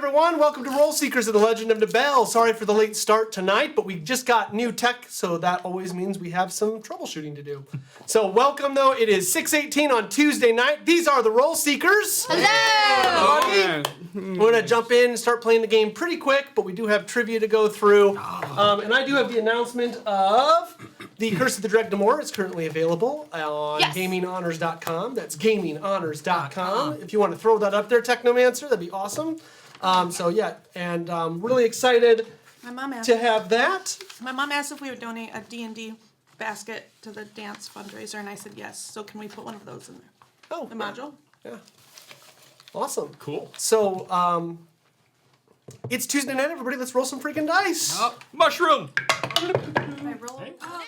everyone. Welcome to Role Seekers of the Legend of Nabell. Sorry for the late start tonight, but we just got new tech, so that always means we have some troubleshooting to do. So welcome, though. It is 6:18 on Tuesday night. These are the Role Seekers. Hello! We're going to jump in and start playing the game pretty quick, but we do have trivia to go through. And I do have the announcement of the Curse of the Dread Demore is currently available on gaminghonors.com. That's gaminghonors.com. If you want to throw that up there, Technomancer, that'd be awesome. Really excited to have that. My mom asked if we would donate a D&D basket to the dance fundraiser, and I said yes. So can we put one of those in there? Oh, the module? Yeah. Awesome. Cool. So, it's Tuesday night, everybody. Let's roll some freaking dice. Oh, mushroom! Can I roll? Oh.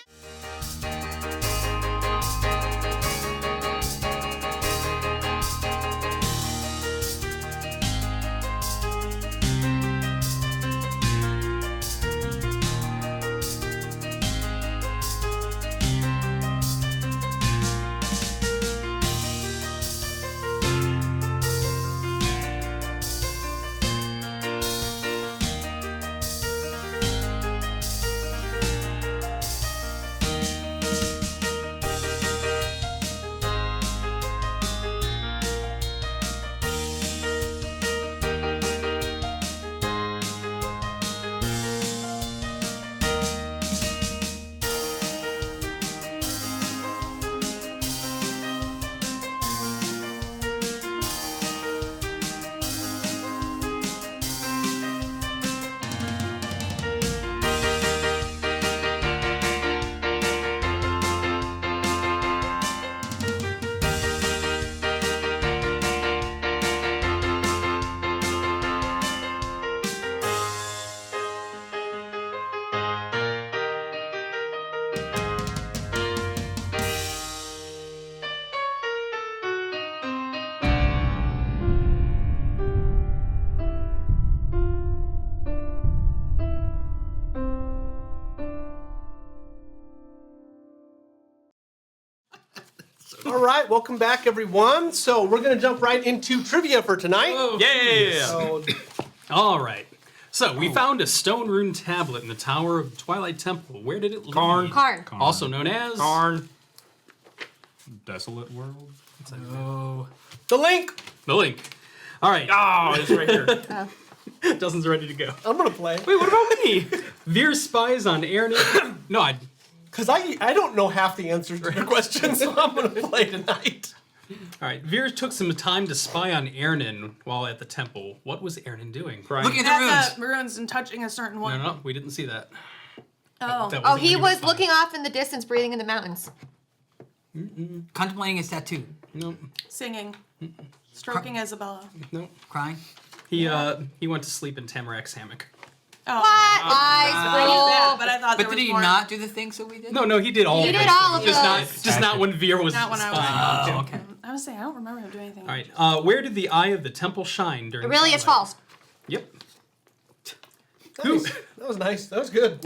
All right, welcome back, everyone. So we're going to jump right into trivia for tonight. Oh, yeah! So, All right. So, we found a stone rune tablet in the Tower of Twilight Temple. Where did it lead? Karn. Also known as... Karn. Desolate World. Oh. the link. The link. All right. Oh, it's right here. Dustin's ready to go. I'm going to play. Wait, what about me? Veer spies on Aaron. No, Because I don't know half the answers to your questions, so I'm going to play tonight. All right. Veer took some time to spy on Ernan while at the temple. What was Ernan doing? Looking at the At runes. the runes and touching a certain one. No, we didn't see that. Oh. That Oh, wasn't he what was spying. looking off in the distance, breathing in the mountains. Contemplating his tattoo. No, Singing. Stroking Isabella. no. Crying. He went to sleep in Tamarak's hammock. Oh. What? I knew that, Lies, but I thought But there did was he more. not do the things that we did? No, he did all. He of did it. all of Just those. not when Veer was Not when I was spying. Oh, okay. I was saying, I don't remember him doing anything. All right. Where did the eye of the temple shine during? Aurelius twilight? Falls. Yep. Nice. That was nice. That was good.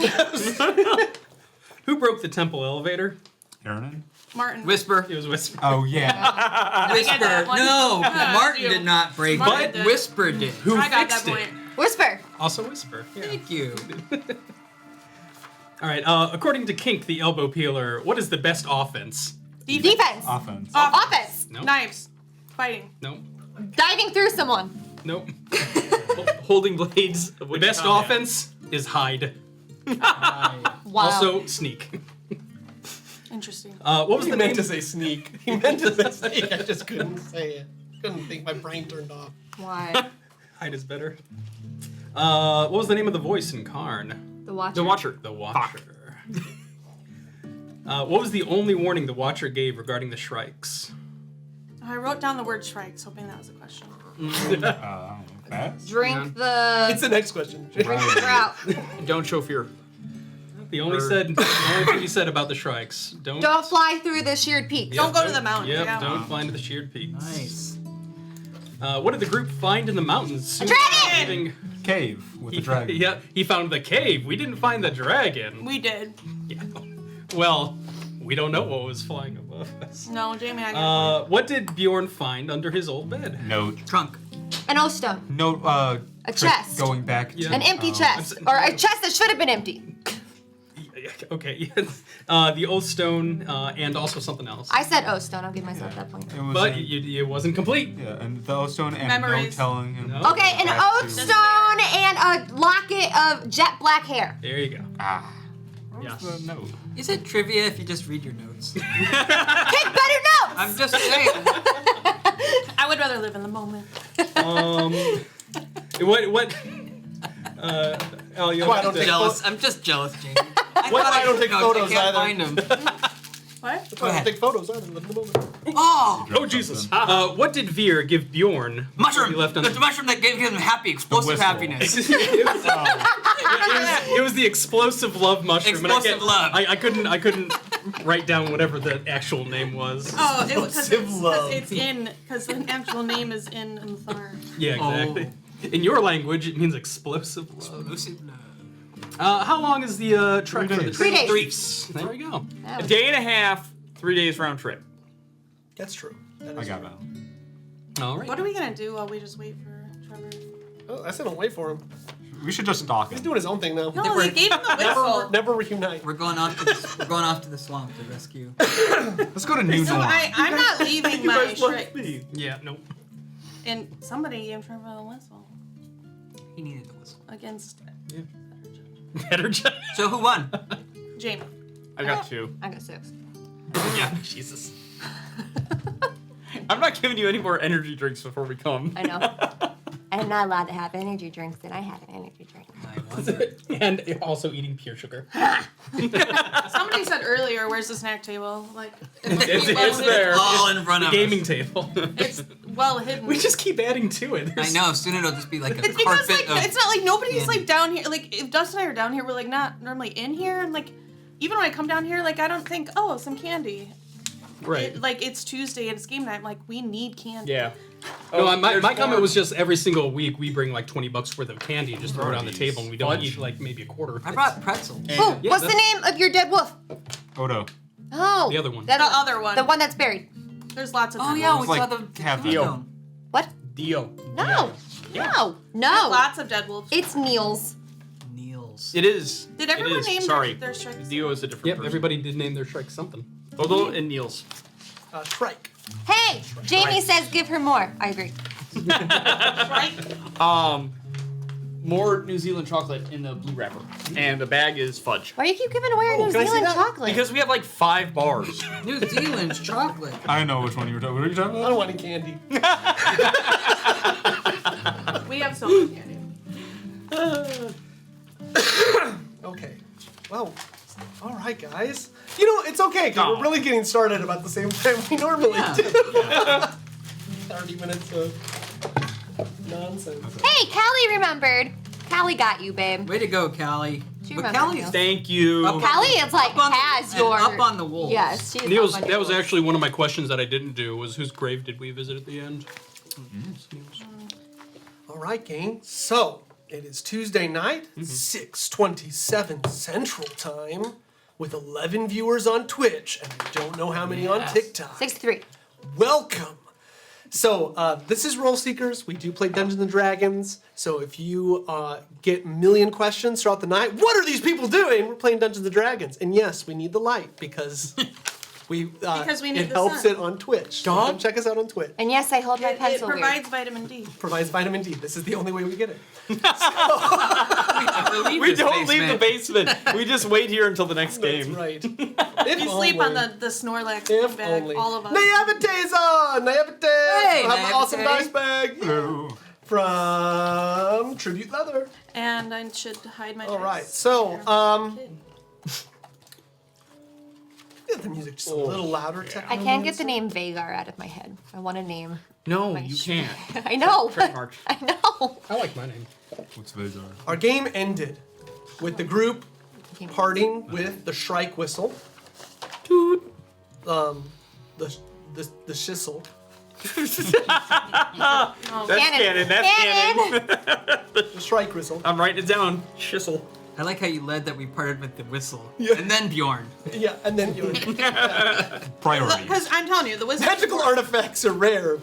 Who broke the temple elevator? Aaron. Martin. Whisper. It was Whisper. Oh, yeah. Whisper. that one. No, Martin you. did not break Martin it. did. Whisper did. Who I got fixed that it? point. Whisper. Also Whisper. Yeah. Thank you. All right. According to Kink, the elbow peeler, what is the best offense? Defense. Offense. Offense. No. Knives. Fighting. No. Diving through someone. Nope. Holding blades. The best offense is hide. Wow. Also sneak. Interesting. What was He the meant name? to say sneak. He meant to say sneak. I just couldn't say it. Couldn't think. My brain turned off. Why? Hide is better. What was the name of the voice in Karn? The Watcher. The Watcher. The Watcher. What was the only warning the Watcher gave regarding the Shrikes? I wrote down the word shrikes, hoping that was a question. Fast? Drink the. It's the next question. Drink the drought. Don't show fear. The only thing he said about the Shrikes. Don't fly through the sheared peaks. Don't go to the mountains. Yep, Yeah. don't fly into the sheared peaks. Nice. What did the group find in the mountains? soon dragon! after leaving- Cave with the dragon. Yeah, he found the cave. We didn't find the dragon. We did. Yeah. Well, we don't know what was flying above us. No, Jamie, I got What did Bjorn find under his old bed? Note. Trunk. An O stone. Note, A chest. Going back. Yeah. An empty Oh. chest. Or a chest that should have been empty. Okay. The oath stone and also something else. I said oh stone. I'll give myself that point. It was But a- it wasn't complete. yeah, and the stone and no Memories. telling him. No. Okay, an back oath to- stone and a locket of jet black hair. There you go. Ah. Yes. The note. Is it trivia if you just read your notes? Take better notes. I'm just saying. I would rather live in the moment. What? Al, you Why have don't to- take Jealous. I'm just jealous, Jamie. I don't take photos I can't either. find them. I What? don't ahead. take photos. I don't live in the moment. Oh! Oh Jesus! What did Veer give Bjorn? Mushroom! He left on The mushroom that gave him happy, explosive whistle. happiness. It was the explosive love mushroom. Explosive love. I couldn't write down whatever the actual name was. Oh, because love. it's in, because the actual name is in Thar. Yeah, exactly. In your language, it means explosive love. Explosive love. How long is the trek? 3 for the days. 3 days. 3 weeks. There we go. That A was- day and a half, 3 days round trip. That's true. That I is got true. that. All right. What are we gonna do while we just wait for Trevor? Oh, I said don't wait for him. We should just stalk He's him. doing his own thing now. No, they gave him the whistle. Never reunite. We're going off to the, we're going off to the swamp to rescue. Let's go to New No, Zealand. I'm not leaving my tricks. Yeah. Nope. And somebody gave Trevor the whistle He needed the whistle. against Better job. So who won? Jamie. I got 2. I got 6. Yeah. Jesus. I'm not giving you any more energy drinks before we come. I know. I'm not allowed to have energy drinks, and I have an energy drink. I wonder. And also eating pure sugar. Somebody said earlier, "Where's the snack table?" Like It's there. All in front of Gaming us. table. It's well hidden. We just keep adding to it. I know. Soon it'll just be like a It's because carpet like of. it's not like nobody's candy. like down here. Like if Dustin and I are down here, we're like not normally in here. And like even when I come down here, like I don't think some candy. Right. Like it's Tuesday and it's game night. I'm like we need candy. Yeah. No, Oh, my there's comment more. was just every single week we bring like $20 worth of candy and just throw it on the Jeez. table and we don't Fudge. eat like maybe a quarter. I brought pretzels. Oh, Yeah, what's the that's- name of your dead wolf? Odo. Oh, The other one. That The other one. The one that's buried. There's lots of. Oh them. yeah, we It's saw like the half Dio. Dio. What? Dio. No. No. There's No. lots of dead wolves. It's Niels. Niels. It is. Did everyone it is. name Sorry. their strikes? Dio is a different Yep, person. everybody did name their strike something. Odo and Niels. Trike. Hey, Jamie says give her more. I agree. Right? More New Zealand chocolate in the blue wrapper. And the bag is fudge. Why do you keep giving away our New can I see Zealand that? chocolate? Because we have like 5 bars. New Zealand's chocolate. I know which one you were talking about. What are you talking I about? don't want any candy. We have so much candy. Okay. Well, all right, guys. You know, it's okay, because we're really getting started about the same time we normally Yeah. do. 30 minutes of nonsense. Hey, Callie remembered. Callie got you, babe. Way to go, Callie. She But remembers Callie's Niels. Thank you. Up- Callie is like up on the- has and your up on the wolves. Yes, she is Niels, up on that was your actually one of my questions that I didn't do was whose grave did we visit at the end? All right, gang. So, it is Tuesday night, 6:27 Central Time, with 11 viewers on Twitch, and I don't know how many on TikTok. 6'3". Welcome. So this is Roll Seekers. We do play Dungeons and Dragons. So if you get a million questions throughout the night, what are these people doing? We're playing Dungeons and Dragons, and yes, we need the light because we need it the helps sun. it on Twitch. So come check us out on Twitch. And yes, I hold my It pencil weird. provides vitamin D. Provides vitamin D. This is the only way we get it. We don't leave the basement. We just wait here until the next That's game. right. We sleep on the Snorlax If bag, only. all of us. Naivete on! Naivete! Hey, I have an awesome Naivete. dice bag Hello. from Tribute Leather. And I should hide my All dice. right, so Kid. get the music just a little louder. I can't get the name Vagar out of my head. I want a name. No, My you sh- can't. I know. Trademark. I know. I like my name. What's Vazar? Our game ended with the group parting with the Shrike whistle. The shistle. That's canon. That's canon. The Shrike whistle. I'm writing it down. Schisel. I like how you led that we parted with the whistle. Yeah. And then Bjorn. Yeah, and then you Priorities. Because I'm telling you, the wizard. magical artifacts are rare.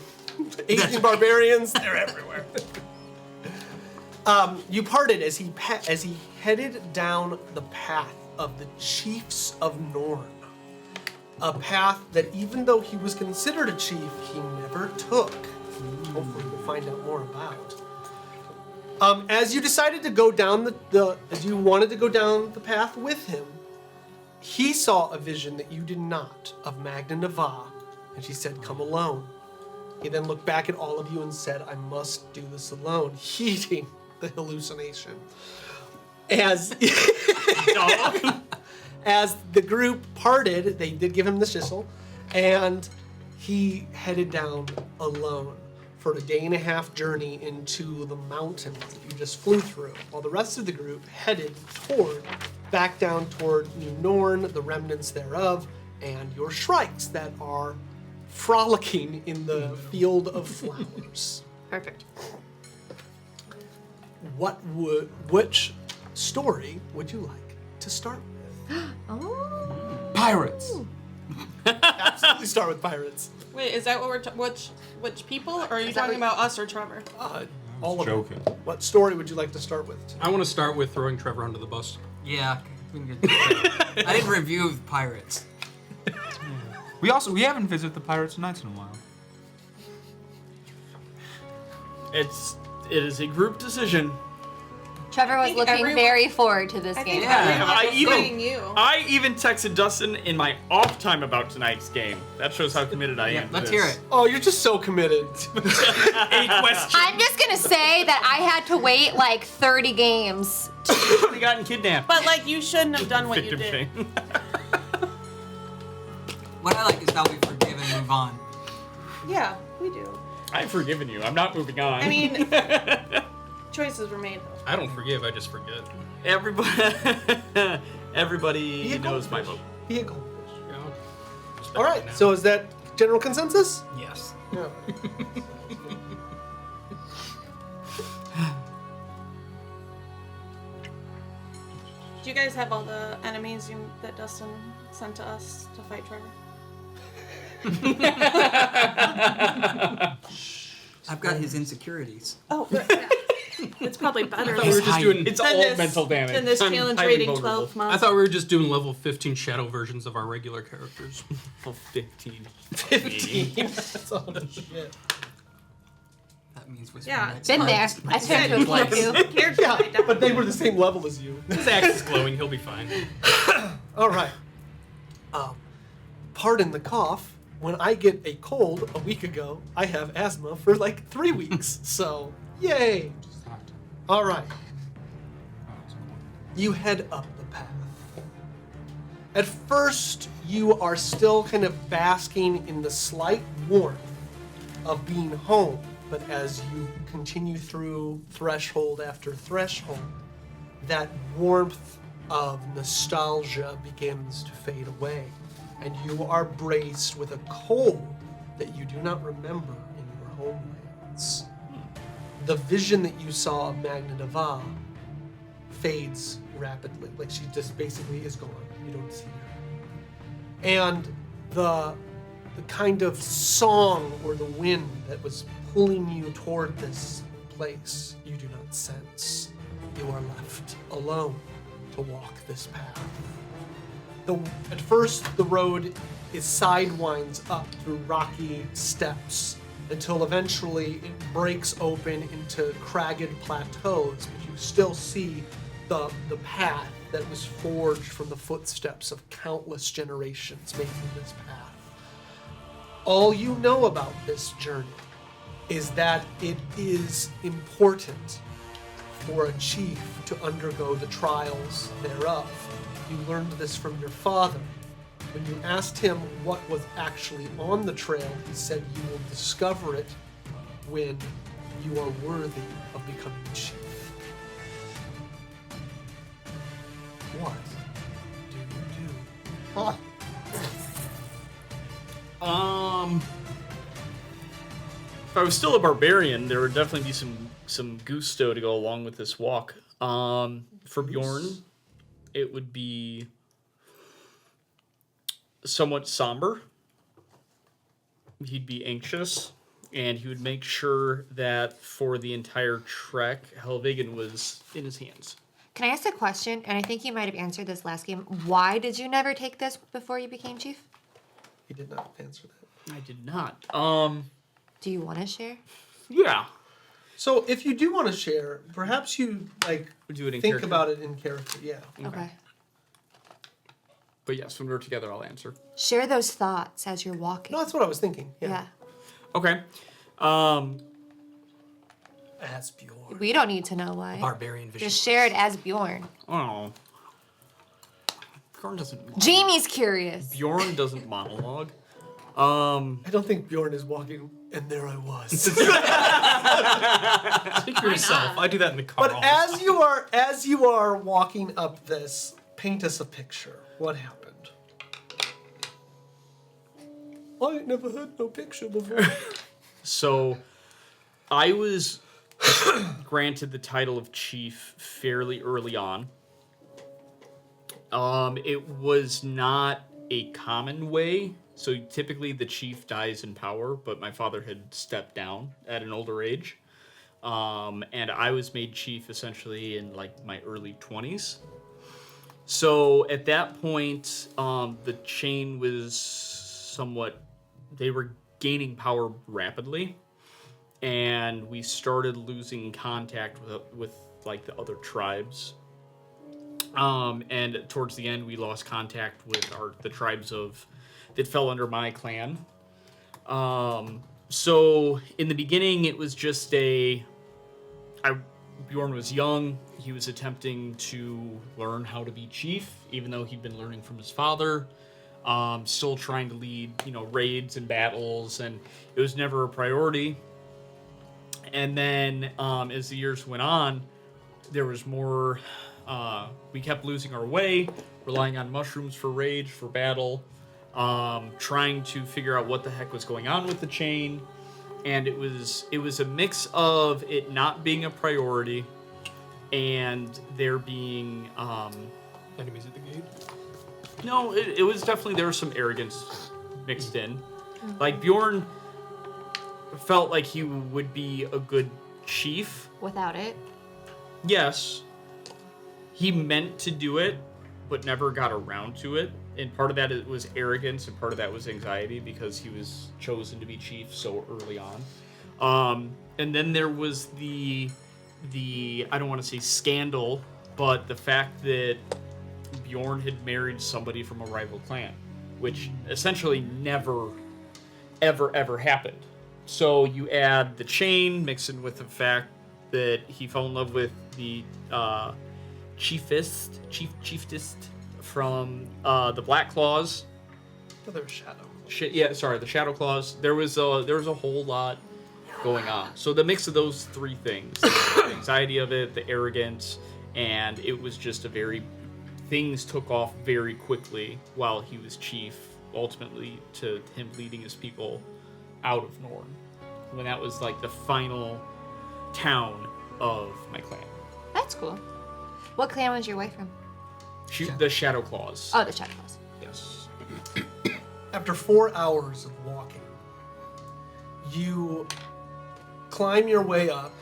Asian barbarians, they're everywhere. You parted as he headed down the path of the chiefs of Norn. A path that even though he was considered a chief, he never took. Hopefully we'll find out more about. As you decided to go down as you wanted to go down the path with him, he saw a vision that you did not of Magna Nava, and she said, "Come alone." He then looked back at all of you and said, "I must do this alone," heeding the hallucination. As the group parted, they did give him the chisel, and he headed down alone for a 1.5 day journey into the mountains that you just flew through, while the rest of the group headed back down toward New Norn, the remnants thereof, and your shrikes that are frolicking in the field of flowers. Perfect. Which story would you like to start with? Oh. Pirates. Absolutely start with pirates. Wait, is that what we're which people? Or are you talking about us or Trevor? All of Joking. them. What story would you like to start with? I want to start with throwing Trevor under the bus. Yeah. We can get that. I didn't review pirates. We haven't visited the Pirates of Knights in a while. It is a group decision. Trevor was think looking everyone- very forward to this I game. think Yeah. everyone I was even- saying you. I even texted Dustin in my off time about tonight's game. That shows how committed I am. to Let's this. hear it. Oh, you're just so committed. A question. I'm just gonna say that I had to wait like 30 games. We gotten kidnapped. But like, you shouldn't have done what you Victim did. shame. What I like is how we forgive and move on. Yeah, we do. I've forgiven you. I'm not moving on. I mean, choices were made though. I don't forgive, I just forget. everybody Be a knows my goldfish. vote. Be a goldfish. You know? Respect All it right. now. So is that general consensus? Yes. Yeah. Do you guys have all the enemies that Dustin sent to us to fight Trevor? I've got his insecurities. Oh, yeah. It's probably better I thought we were just doing. It's than all this, mental damage. than this I'm challenge highly rating vulnerable. 12 months. I thought we were just doing level 15 shadow versions of our regular characters. Level 15. 15. That's all the shit. That means whispering Yeah. Knights Been there. Knights. I turned to a Like, few. character Yeah, died down. but they were the same level as you. His axe is glowing, he'll be fine. All right. Pardon the cough. When I get a cold a week ago, I have asthma for like 3 weeks. So, yay. All right. You head up the path. At first, you are still kind of basking in the slight warmth of being home, but as you continue through threshold after threshold, that warmth of nostalgia begins to fade away, and you are braced with a cold that you do not remember in your homelands. The vision that you saw of Magna Nava fades rapidly. Like, she just basically is gone. You don't see her. And the kind of song or the wind that was pulling you toward this place, you do not sense. You are left alone to walk this path. At first, the road is sidewinds up through rocky steps until eventually it breaks open into cragged plateaus, but you still see the path that was forged from the footsteps of countless generations making this path. All you know about this journey is that it is important for a chief to undergo the trials thereof. You learned this from your father. When you asked him what was actually on the trail, he said you will discover it when you are worthy of becoming chief. What do you do? If I was still a barbarian, there would definitely be some gusto to go along with this walk. For Bjorn, it would be somewhat somber. He'd be anxious. and he would make sure that for the entire trek, Helvigen was in his hands. Can I ask a question? And I think you might have answered this last game. Why did you never take this before you became chief? He did not answer that. I did not. Do you want to share? Yeah. So if you do want to share, perhaps you Do it in think character. about it in character. Yeah. Okay. But yes, when we're together, I'll answer. Share those thoughts as you're walking. No, that's what I was thinking. Yeah. Yeah. Okay. As Bjorn. We don't need to know why. Barbarian vision. Just share it as Bjorn. Oh. Bjorn doesn't. Jamie's curious. Bjorn doesn't monologue. I don't think Bjorn is walking, and there I was. Speak for yourself. I do that in the car. But all the as you are walking up this, paint us a picture. What happened? I ain't never had no picture before. So, I was granted the title of chief fairly early on. It was not a common way. So typically the chief dies in power, but my father had stepped down at an older age. And I was made chief essentially in like my early 20s. So at that point, the chain was somewhat, they were gaining power rapidly. And we started losing contact with like the other tribes. And towards the end, we lost contact with the tribes that fell under my clan. So in the beginning, it was just Bjorn was young. He was attempting to learn how to be chief, even though he'd been learning from his father. Still trying to lead, raids and battles, and it was never a priority. And then as the years went on, there was more. We kept losing our way, relying on mushrooms for rage, for battle, trying to figure out what the heck was going on with the chain. And it was a mix of it not being a priority and there being enemies at the gate. no, it was definitely, there was some arrogance mixed in. Like Bjorn felt like he would be a good chief. Without it. Yes. He meant to do it, but never got around to it. And part of that was arrogance, and part of that was anxiety because he was chosen to be chief so early on. And then there was the I don't want to say scandal, but the fact that Bjorn had married somebody from a rival clan, which essentially never, ever happened. So you add the chain, mix in with the fact that he fell in love with the chiefest from the Black Claws. Oh, there was Shadow. The Shadow Claws. There was a whole lot going on. So the mix of those three things, the anxiety of it, the arrogance, and it was just things took off very quickly while he was chief, ultimately to him leading his people out of Norn, when that was like the final town of my clan. That's cool. What clan was your wife from? The Shadow Claws. Oh, the Shadow Claws. Yes. After 4 hours of walking, you climb your way up.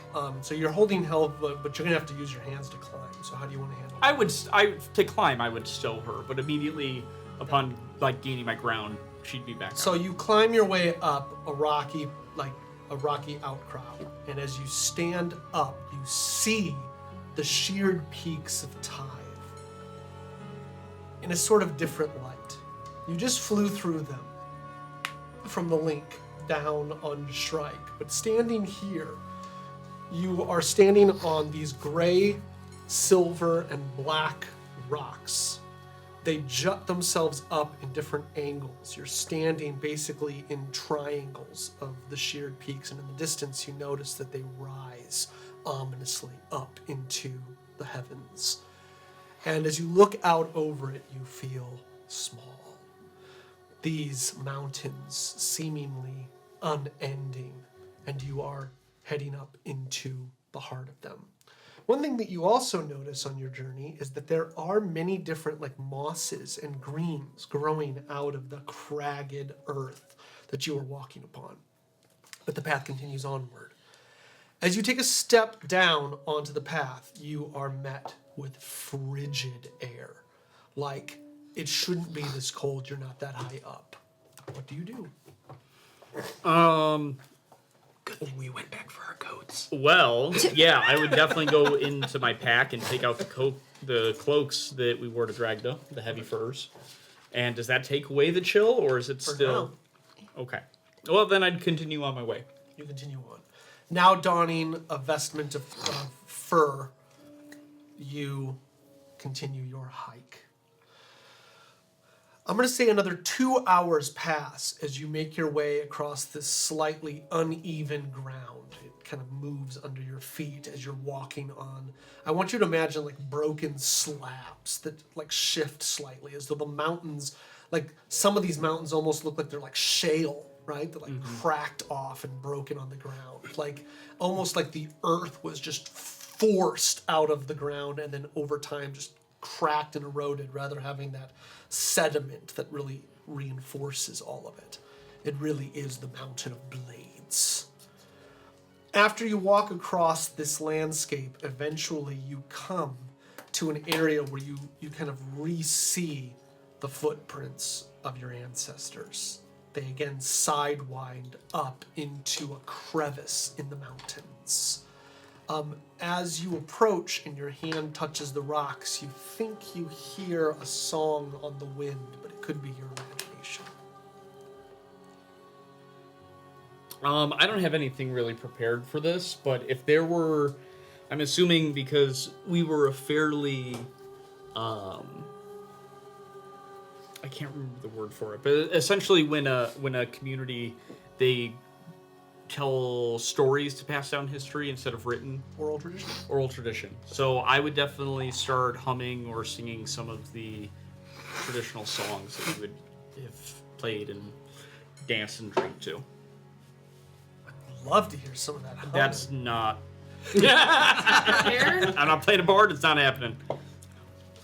So you're holding health, but you're gonna have to use your hands to climb. So how do you want to handle it? To climb, I would stow her, but immediately upon gaining my ground, she'd be back. So you climb your way up a rocky outcrop, and as you stand up, you see the sheared peaks of Tyve in a sort of different light. You just flew through them from the link down on Shrike, but standing here, you are standing on these gray, silver, and black rocks. They jut themselves up in different angles. You're standing basically in triangles of the sheared peaks, and in the distance you notice that they rise ominously up into the heavens. And as you look out over it, you feel small. These mountains seemingly unending, and you are heading up into the heart of them. One thing that you also notice on your journey is that there are many different mosses and greens growing out of the cragged earth that you are walking upon. but the path continues onward. As you take a step down onto the path, you are met with frigid air. Like, it shouldn't be this cold, you're not that high up. What do you do? Good thing we went back for our coats. Well, yeah, I would definitely go into my pack and take out the cloaks that we wore to Dragda, the heavy furs. And does that take away the chill, or is it still... Okay. Well, then I'd continue on my way. You continue on. Now donning a vestment of fur, you continue your hike. I'm going to say another 2 hours pass as you make your way across this slightly uneven ground. It kind of moves under your feet as you're walking on. I want you to imagine like broken slabs that like shift slightly, as though the mountains, like some of these mountains almost look like they're like shale, right? They're like cracked off and broken on the ground. Like almost like the earth was just forced out of the ground and then over time just cracked and eroded, rather having that sediment that really reinforces all of it. It really is the mountain of blades. After you walk across this landscape, eventually you come to an area where you kind of re-see the footprints of your ancestors. They again sidewind up into a crevice in the mountains. As you approach and your hand touches the rocks, you think you hear a song on the wind, but it could be your imagination. I don't have anything really prepared for this, but if there were... I'm assuming because we were a fairly... I can't remember the word for it, but essentially when a community, they tell stories to pass down history instead of written. Oral tradition? Oral tradition. So I would definitely start humming or singing some of the traditional songs that we would have played and danced and drank to. Love to hear some of that. Humming. That's not... Prepared? I'm not playing a bard, it's not happening.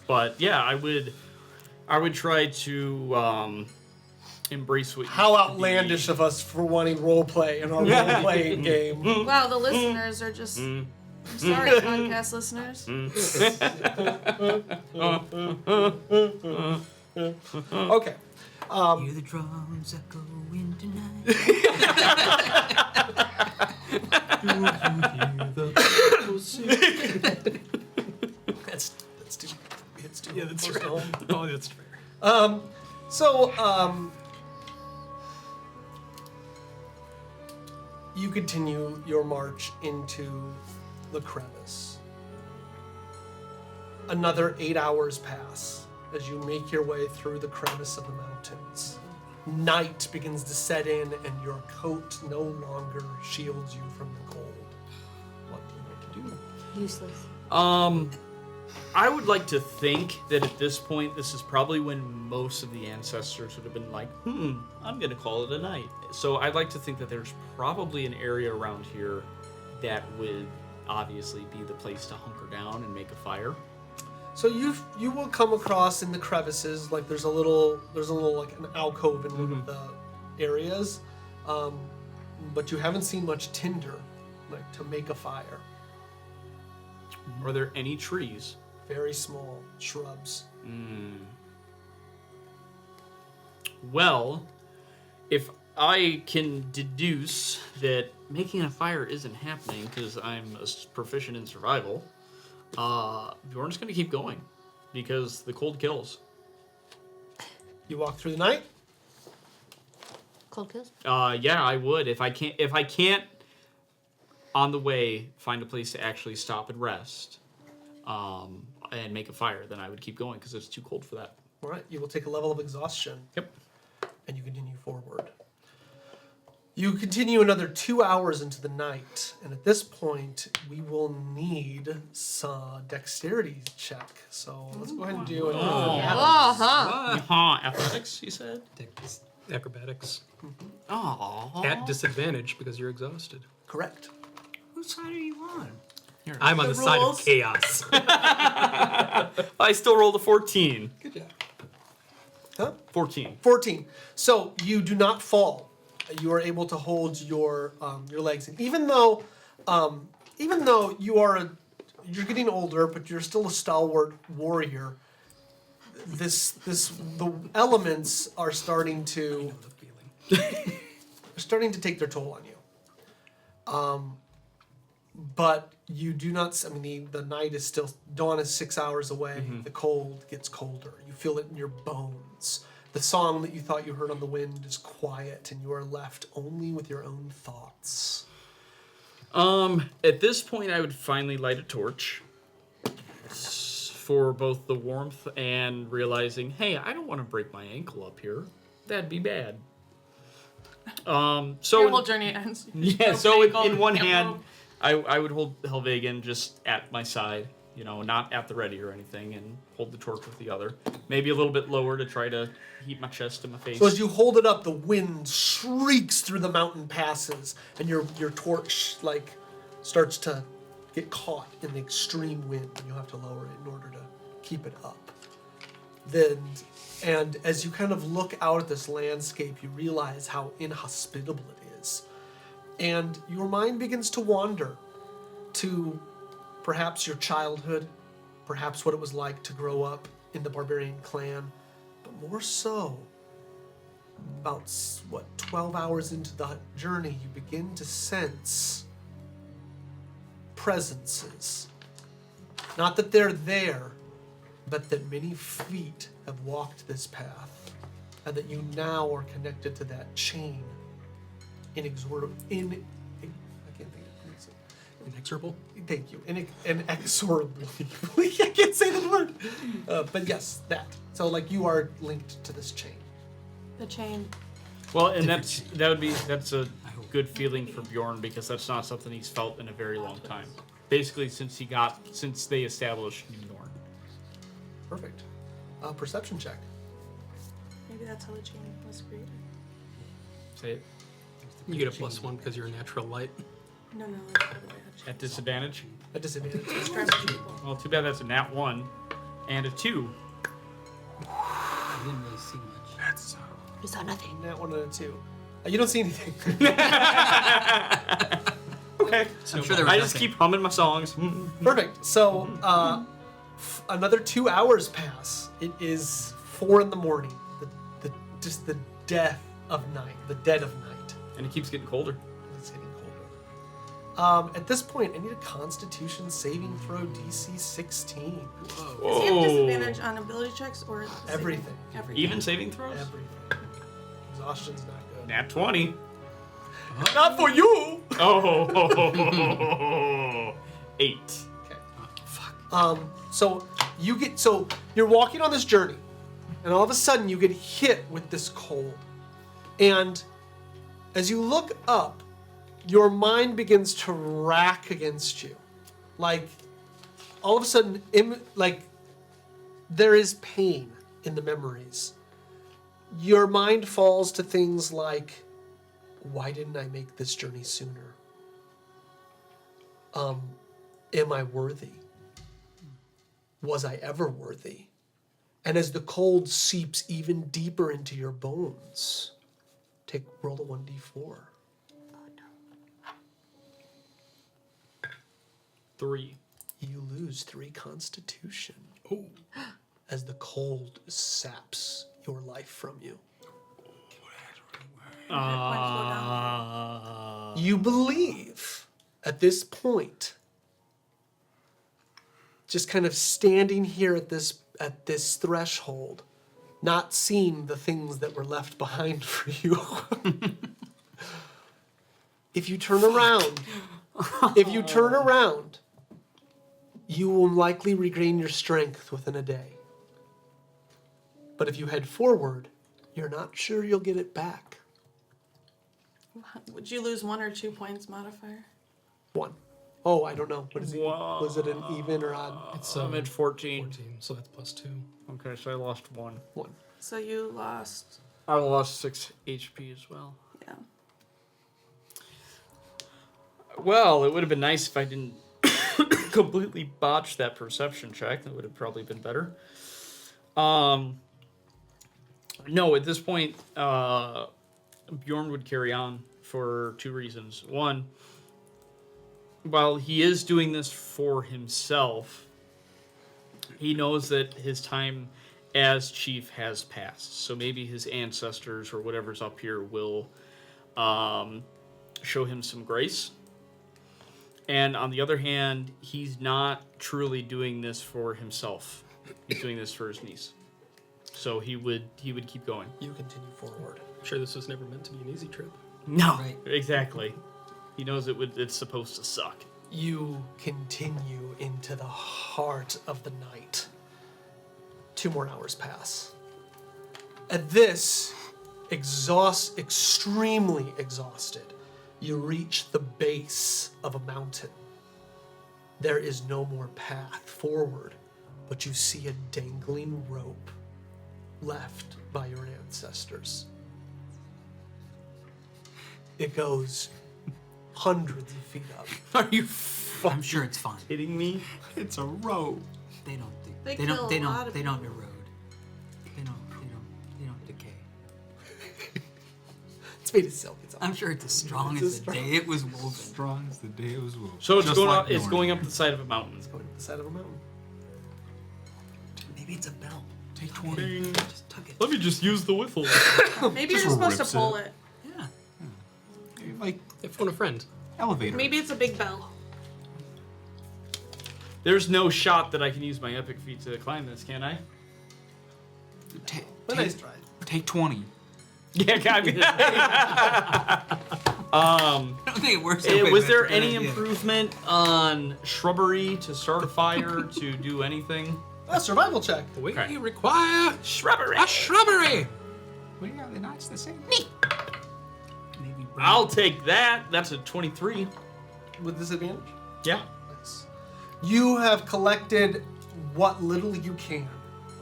But yeah, I would try to embrace what... How outlandish of us for wanting roleplay in our role-playing game. Wow, the listeners are just... I'm sorry, podcast listeners. Okay. Hear the drums echo in tonight. That's too... It's too... Yeah, that's close to right. home. Oh, that's fair. You continue your march into the crevice. Another 8 hours pass as you make your way through the crevice of the mountains. Night begins to set in and your coat no longer shields you from the cold. What do you want to do? Useless. I would like to think that at this point, this is probably when most of the ancestors would have been like, I'm going to call it a night. So I'd like to think that there's probably an area around here that would obviously be the place to hunker down and make a fire. So you will come across in the crevices, like there's a little like an alcove in one of the areas, but you haven't seen much tinder, like to make a fire. Are there any trees? Very small shrubs. Well, if I can deduce that making a fire isn't happening because I'm proficient in survival, Bjorn's going to keep going because the cold kills. You walk through the night. Cold kills? Yeah, I would. If I can't on the way find a place to actually stop and rest, and make a fire, then I would keep going because it's too cold for that. All right, you will take a level of exhaustion. Yep. And you continue forward. You continue another 2 hours into the night, and at this point, we will need some dexterity check. So let's go ahead and do it. Athletics, you said? Acrobatics. Aww. At disadvantage because you're exhausted. Correct. Whose side are you on? I'm on the side of rules. chaos. I still rolled a 14. Good job. Huh? 14. 14. So you do not fall. you are able to hold your legs. And even though you're getting older, but you're still a stalwart warrior, the elements are starting to take their toll on you. But you do not. I mean, the night is still. Dawn is 6 hours away. Mm-hmm. The cold gets colder. You feel it in your bones. The song that you thought you heard on the wind is quiet, and you are left only with your own thoughts. At this point, I would finally light a torch for both the warmth and realizing, hey, I don't want to break my ankle up here. That'd be bad. So Your whole journey ends. Yeah. So in one hand, I would hold Helvegan just at my side, not at the ready or anything, and hold the torch with the other. Maybe a little bit lower to try to heat my chest to my face. So as you hold it up, the wind shrieks through the mountain passes, and your torch starts to get caught in the extreme wind, and you have to lower it in order to keep it up. And as you kind of look out at this landscape, you realize how inhospitable it is. And your mind begins to wander to perhaps your childhood, perhaps what it was like to grow up in the barbarian clan, but more so, about 12 hours into the journey, you begin to sense presences. Not that they're there, but that many feet have walked this path, and that you now are connected to that chain. Inexorable. I can't think of it. Inexorable? Thank you. Inexorably. I can't say the word. But yes, that. So you are linked to this chain. The chain. Well, and that's a good feeling for Bjorn, because that's not something he's felt in a very long time. Basically, since they established New Norn. Perfect. Perception check. Maybe that's how the chain was created. Say it. You get a +1 because you're a natural light. No, that's the way At disadvantage. A disadvantage. Well, too bad that's a nat 1 and a 2. I didn't really see much. We saw nothing. That 1 and a 2. You don't see anything. Okay. I'm sure there was I just keep humming my songs. Perfect. So another 2 hours pass. It is 4 in the morning. Just the death of night. The dead of night. And it keeps getting colder. It's getting colder. At this point, I need a Constitution saving throw DC 16. Whoa. Does he have disadvantage on ability checks or Everything. Even saving throws? Everything. Exhaustion's not good. Nat 20. Not for you. Oh. 8. Okay. So you're walking on this journey, and all of a sudden you get hit with this cold, and as you look up, your mind begins to rack against you. All of a sudden, there is pain in the memories. Your mind falls to things like, why didn't I make this journey sooner? Am I worthy? Was I ever worthy? And as the cold seeps even deeper into your bones, roll a 1d4. 3. You lose 3 Constitution. Oh. As the cold saps your life from you. You believe at this point, just kind of standing here at this threshold, not seeing the things that were left behind for you. If you turn around, you will likely regain your strength within a day. But if you head forward, you're not sure you'll get it back. Would you lose 1 or 2 points modifier? 1. Oh, I don't know. What is it? Was it an even or odd? It's I'm at 14. 14, so that's +2. Okay, so I lost 1. 1. So you lost. I lost 6 HP as well. Yeah. Well, it would have been nice if I didn't completely botch that perception check. That would have probably been better. No, at this point, Bjorn would carry on for 2 reasons. One, while he is doing this for himself, he knows that his time as chief has passed. So maybe his ancestors or whatever's up here will show him some grace. And on the other hand, he's not truly doing this for himself. He's doing this for his niece. So he would keep going. You continue forward. I'm sure this was never meant to be an easy trip. No, Right. exactly. He knows it's supposed to suck. You continue into the heart of the night. 2 more hours pass. At this, extremely exhausted, you reach the base of a mountain. There is no more path forward, but you see a dangling rope left by your ancestors. It goes hundreds of feet up. Are you I'm sure it's fine. kidding me? It's a rope. They don't. They They kill don't. a They lot don't. of They don't people. erode. They don't decay. It's made of silk. It's I'm sure it's as strong as the day it was woven. Strong as the day it was woven. So it's Just going like up. It's Bjorn. going up the side of a mountain. going up the side of a mountain. Maybe it's a bell. Take 20. Just tug it. Let me just use the whiffle. Maybe you're Just just supposed to rips pull it. it. Yeah. Like Hey, phone a friend. elevator. Maybe it's a big bell. There's no shot that I can use my epic feat to climb this, can I? But nice try. Take 20. Yeah, I don't think it works. that way, was but there it's a good any idea. improvement on shrubbery to start a fire to do anything? A survival check. We Okay. require Shrubbery. a shrubbery. Well, yeah, they're not the same. Maybe bring I'll take that. That's a 23. With disadvantage? Yeah. Nice. You have collected what little you can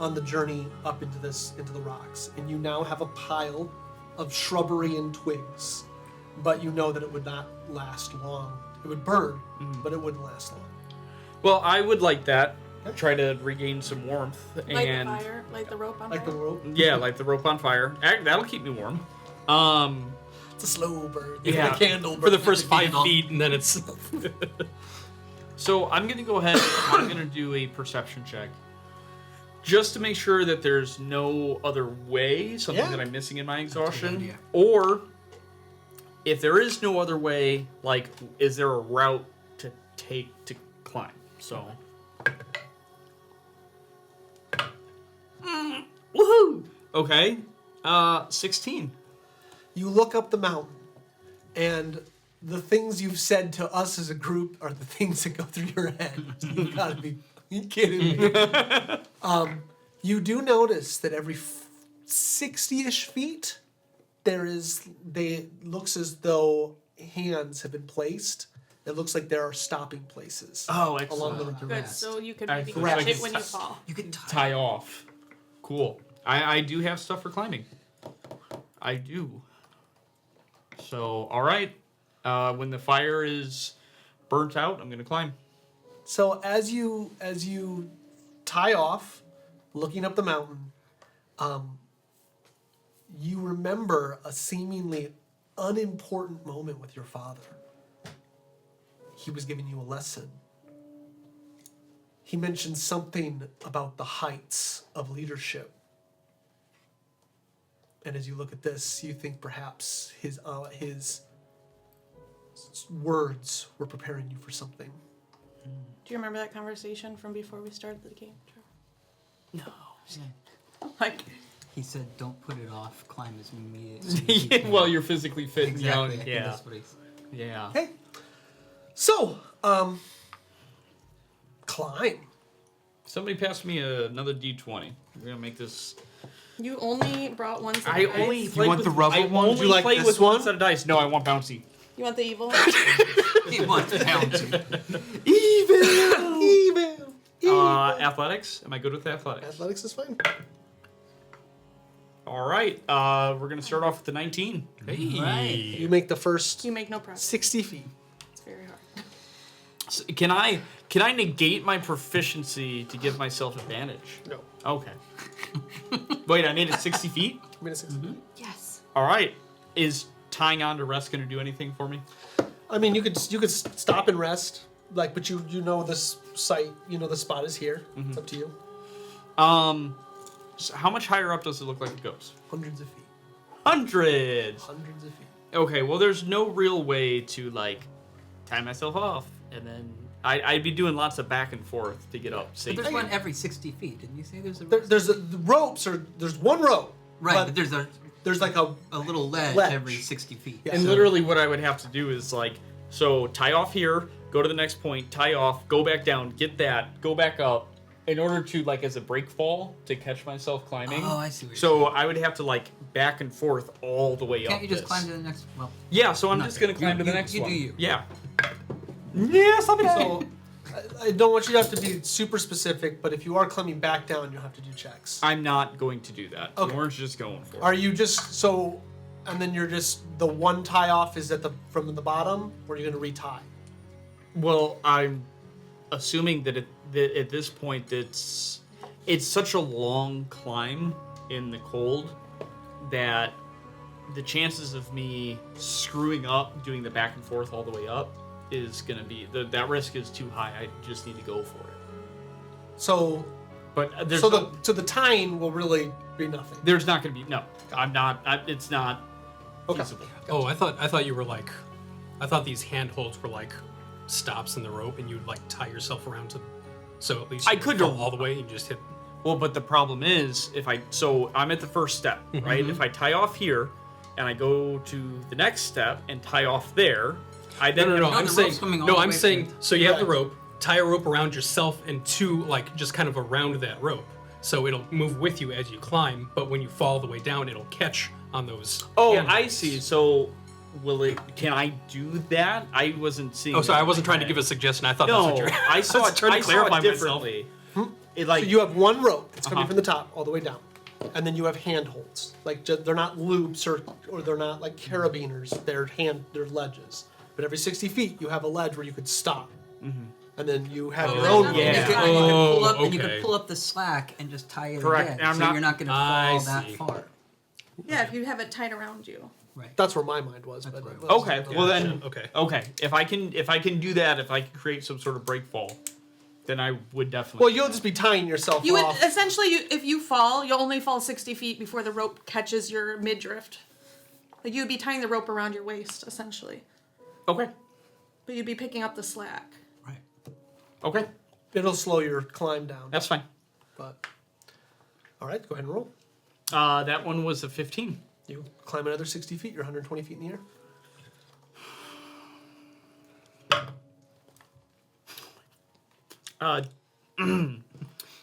on the journey up into the rocks, and you now have a pile of shrubbery and twigs. But you know that it would not last long. It would burn, but it wouldn't last long. Well, I would like that. Okay. Try to regain some warmth Light and the fire. Light the rope on Like the fire. rope. yeah, like the rope on fire. That'll keep me warm. It's a slow burn. Yeah. The candle For the burn. first 5 candle. feet, and then it's. So I'm gonna go ahead. I'm gonna do a perception check, just to make sure that there's no other way, something Yeah. that I'm missing in my exhaustion, idea. or if there is no other way, like, is there a route to take to climb? So, woohoo! Okay, 16. You look up the mountain, and the things you've said to us as a group are the things that go through your head. You gotta be kidding me. You do notice that every 60-ish feet, looks as though hands have been placed. It looks like there are stopping places Oh, along the excellent. Good. rest. So you could I maybe thought I catch could it when you fall. You could tie. Tie off. Cool. I do have stuff for climbing. I do. So, all right. When the fire is burnt out, I'm gonna climb. So as you tie off, looking up the mountain, you remember a seemingly unimportant moment with your father. He was giving you a lesson. He mentioned something about the heights of leadership. And as you look at this, you think perhaps his words were preparing you for something. Do you remember that conversation from before we started the game? No. Like, He said, "Don't put it off. Climb as many." Yeah, well, you're physically fit and exactly. I young. think Yeah. that's what he said. Yeah. Okay. So, climb. Somebody passed me another D20. We're gonna make this. you only brought one set of I dice? only You play want with, the rubber I one? only Do you like play this with one? set of dice. No, I want bouncy. You want the evil? He wants bouncy. Evil. Athletics. Am I good with athletics? Athletics is fine. All right. We're gonna start off with the 19. Right. You make the first You make no progress. 60 feet. It's very hard. So can I negate my proficiency to give myself advantage? No. Okay. Wait, I made it 60 feet? You made a 60 feet. Yes. All right. Is tying on to rest going to do anything for me? I mean, you could stop and rest, like, but you know this site, you know the spot is here. It's up to you. So how much higher up does it look like it goes? Hundreds of feet. Hundreds. Hundreds of feet. Okay, well, there's no real way to like tie myself off, and then I'd be doing lots of back and forth to get up But safely. there's one every 60 feet. Didn't you say there's a The ropes are there's one rope. right? But There's like a little ledge, Ledge. every 60 feet. Yeah. And literally, what I would have to do is like, so tie off here, go to the next point, tie off, go back down, get that, go back up, in order to like as a break fall to catch myself climbing. Oh, I see what you're So I would have to like back and forth all the way up. Can't you just this. climb to the next? Well, Yeah, so I'm No, just gonna climb to the you- next you one. do you. Yeah. Yes, I'll be So I don't want you to have to be super specific, but if you are climbing back down, you'll have to do checks. I'm not going to do that. Okay. Lauren's just going for it. Are you just so, and then you're just the one tie off is at the from the bottom, or are you going to retie? Well, I'm assuming that at this point it's such a long climb in the cold that the chances of me screwing up doing the back and forth all the way up is going to be that risk is too high. I just need to go for it. So, But there's the tying will really be nothing. there's not going to be no. I'm not. It's not Okay. feasible. Oh, I thought you were like, I thought these handholds were like stops in the rope, and you'd like tie yourself around to, so at least I you could fall do- all the way and just hit. Well, but the problem is so I'm at the first step, right? If I tie off here and I go to the next step and tie off there, I then No, No, I'm the saying rope's coming all no. the I'm way saying from- so you have the Right. rope, tie a rope around yourself and two like just kind of around that rope, so it'll move with you as you climb. But when you fall the way down, it'll catch on those. Oh, handholds. I see. So, can I do that? I wasn't seeing. Oh, sorry, I that wasn't trying to way. give a suggestion. I thought No, that's what you're. I saw it. trying to I saw clarify it myself. differently. It like So you have one rope that's coming Uh-huh. from the top all the way down, and then you have handholds. Like they're not loops or they're not like carabiners. They're ledges. But every 60 feet, you have a ledge where you could stop, and then you have your Oh, own. yeah. And you could, rope. and you could pull up, Oh, and you okay. could pull up the slack and just tie it Correct, again, and I'm so not- you're not going to I fall that see. far. Yeah, if you have it tied around you. Right. That's where my mind was. But That's okay. Well then, Okay. okay. If I can do that, if I can create some sort of break fall, then I would definitely. Well, you'll just be tying yourself You would off. essentially, if you fall, you'll only fall 60 feet before the rope catches your midriff. Like you would be tying the rope around your waist, essentially, Okay. but you'd be picking up the slack. Right. Okay. It'll slow your climb down. That's fine. But all right, go ahead and roll. That one was a 15. You climb another 60 feet. You're 120 feet in the air.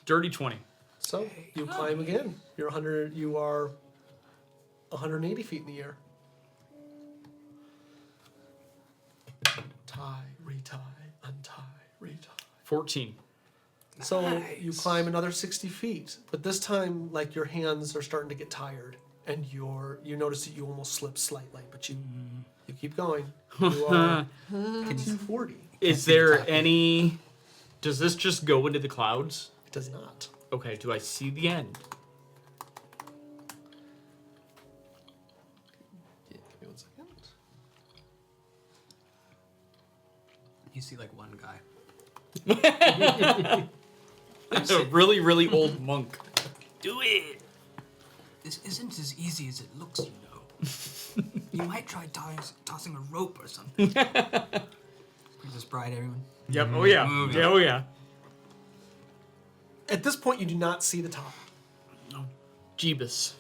Dirty 20. So you climb again. You're 100. You are 180 feet in the air. Tie, retie, untie, retie. 14. So you climb another 60 feet, but this time, like your hands are starting to get tired, and you notice that you almost slip slightly, but you keep going. You are 240. Is there any? Does this just go into the clouds? It does not. Okay. Do I see the end? Give me 1 second. You see like one guy. A really, really old monk. Do it. This isn't as easy as it looks, you know. You might try tossing a rope or something. Princess Bride, everyone. Yep. Oh yeah. Move Yeah. it. Oh yeah. At this point, you do not see the top. Oh, Jeebus.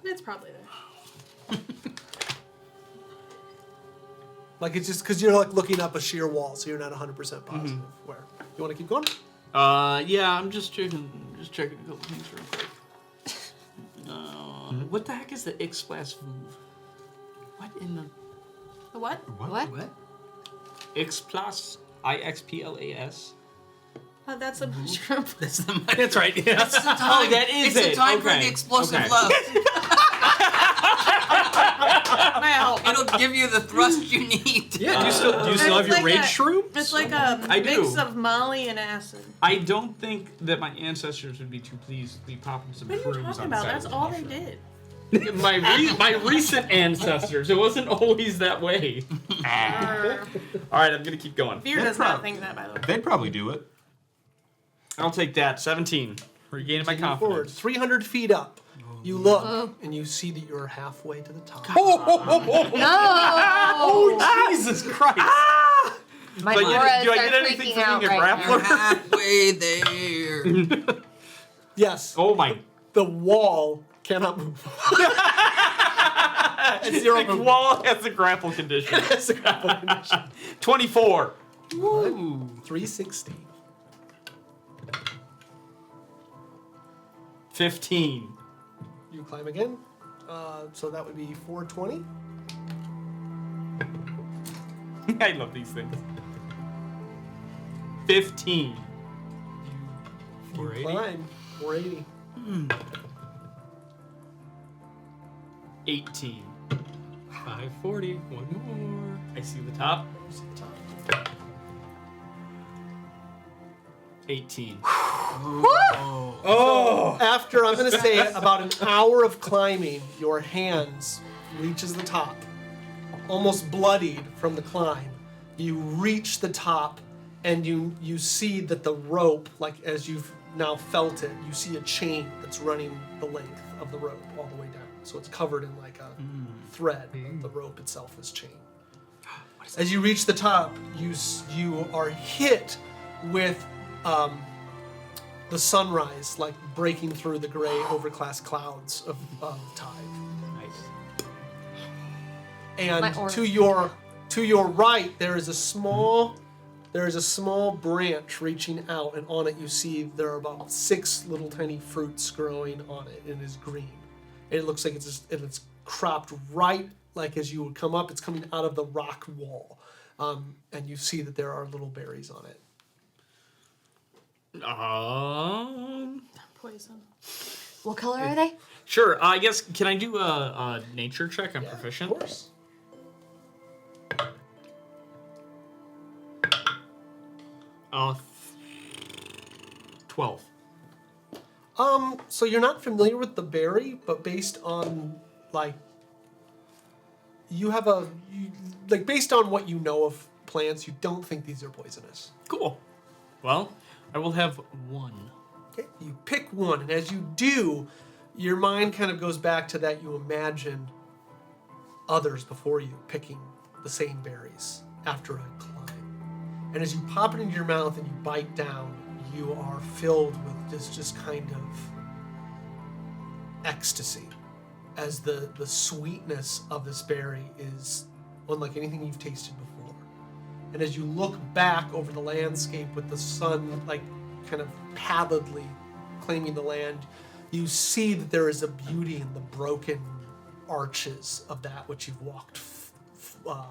It's probably there. Like it's just because you're like looking up a sheer wall, so you're not 100% positive where. You want to keep going? Yeah. I'm just checking a couple things real quick. What the heck is the Ixplas move? What in the The what? What? What? Ixplas? IXPLAS. That's a mushroom. That's the That's right. Yeah. It's the time. Oh, that is it's it. the time for Okay. the explosive Okay. love. Wow. It'll give you the thrust you need. Yeah. Do you still have your It's like rage a- shroom? It's like a I mix do. of Molly and acid. I don't think that my ancestors would be too pleased to be popping some What are you shrooms talking on about? the side That's of the all they mushroom. did. my recent ancestors. It wasn't always that way. All right, I'm gonna keep going. Fear does not think that, by the way. They'd probably do it. I'll take that. 17. Regaining my Moving forward, confidence. 300 feet up. You look and you see that you're halfway to the top. No! Jesus Christ! My Do aura I starts get anything freaking for out being a right grappler? now. Halfway there. Yes, Oh my! the wall cannot move. It's zero The movement. wall has a grapple condition. It's a grapple condition. 24. Woo. 360. 15. You climb again. So that would be 420. I love these things. 15. 480. Climb. 480. 18. 540. One more. I see the top. What's at the top? 18. Oh! After, I'm going to say, about an hour of climbing, your hands reaches the top. Almost bloodied from the climb. You reach the top, and you see that the rope, like as you've now felt it, you see a chain that's running the length of the rope all the way down. So it's covered in like a thread. The rope itself is chain. As you reach the top, you are hit with the sunrise, like breaking through the gray, overcast clouds of Tyve. Nice. My And aura. to your right, there is a small branch reaching out, and on it you see there are about 6 little tiny fruits growing on it, and it is green. And it looks like it's cropped right, like as you would come up, it's coming out of the rock wall, and you see that there are little berries on it. Poison. What color are they? Sure. I guess, can I do a nature check? I'm proficient. Of course. Uh, 12. So you're not familiar with the berry, but based on like based on what you know of plants, you don't think these are poisonous. Cool. Well, I will have 1. Okay, you pick one, and as you do, your mind kind of goes back to that you imagine others before you picking the same berries after a climb. And as you pop it into your mouth and you bite down, you are filled with this just kind of ecstasy, as the sweetness of this berry is unlike anything you've tasted before. And as you look back over the landscape with the sun like kind of pallidly claiming the land, you see that there is a beauty in the broken arches of that which you've walked from.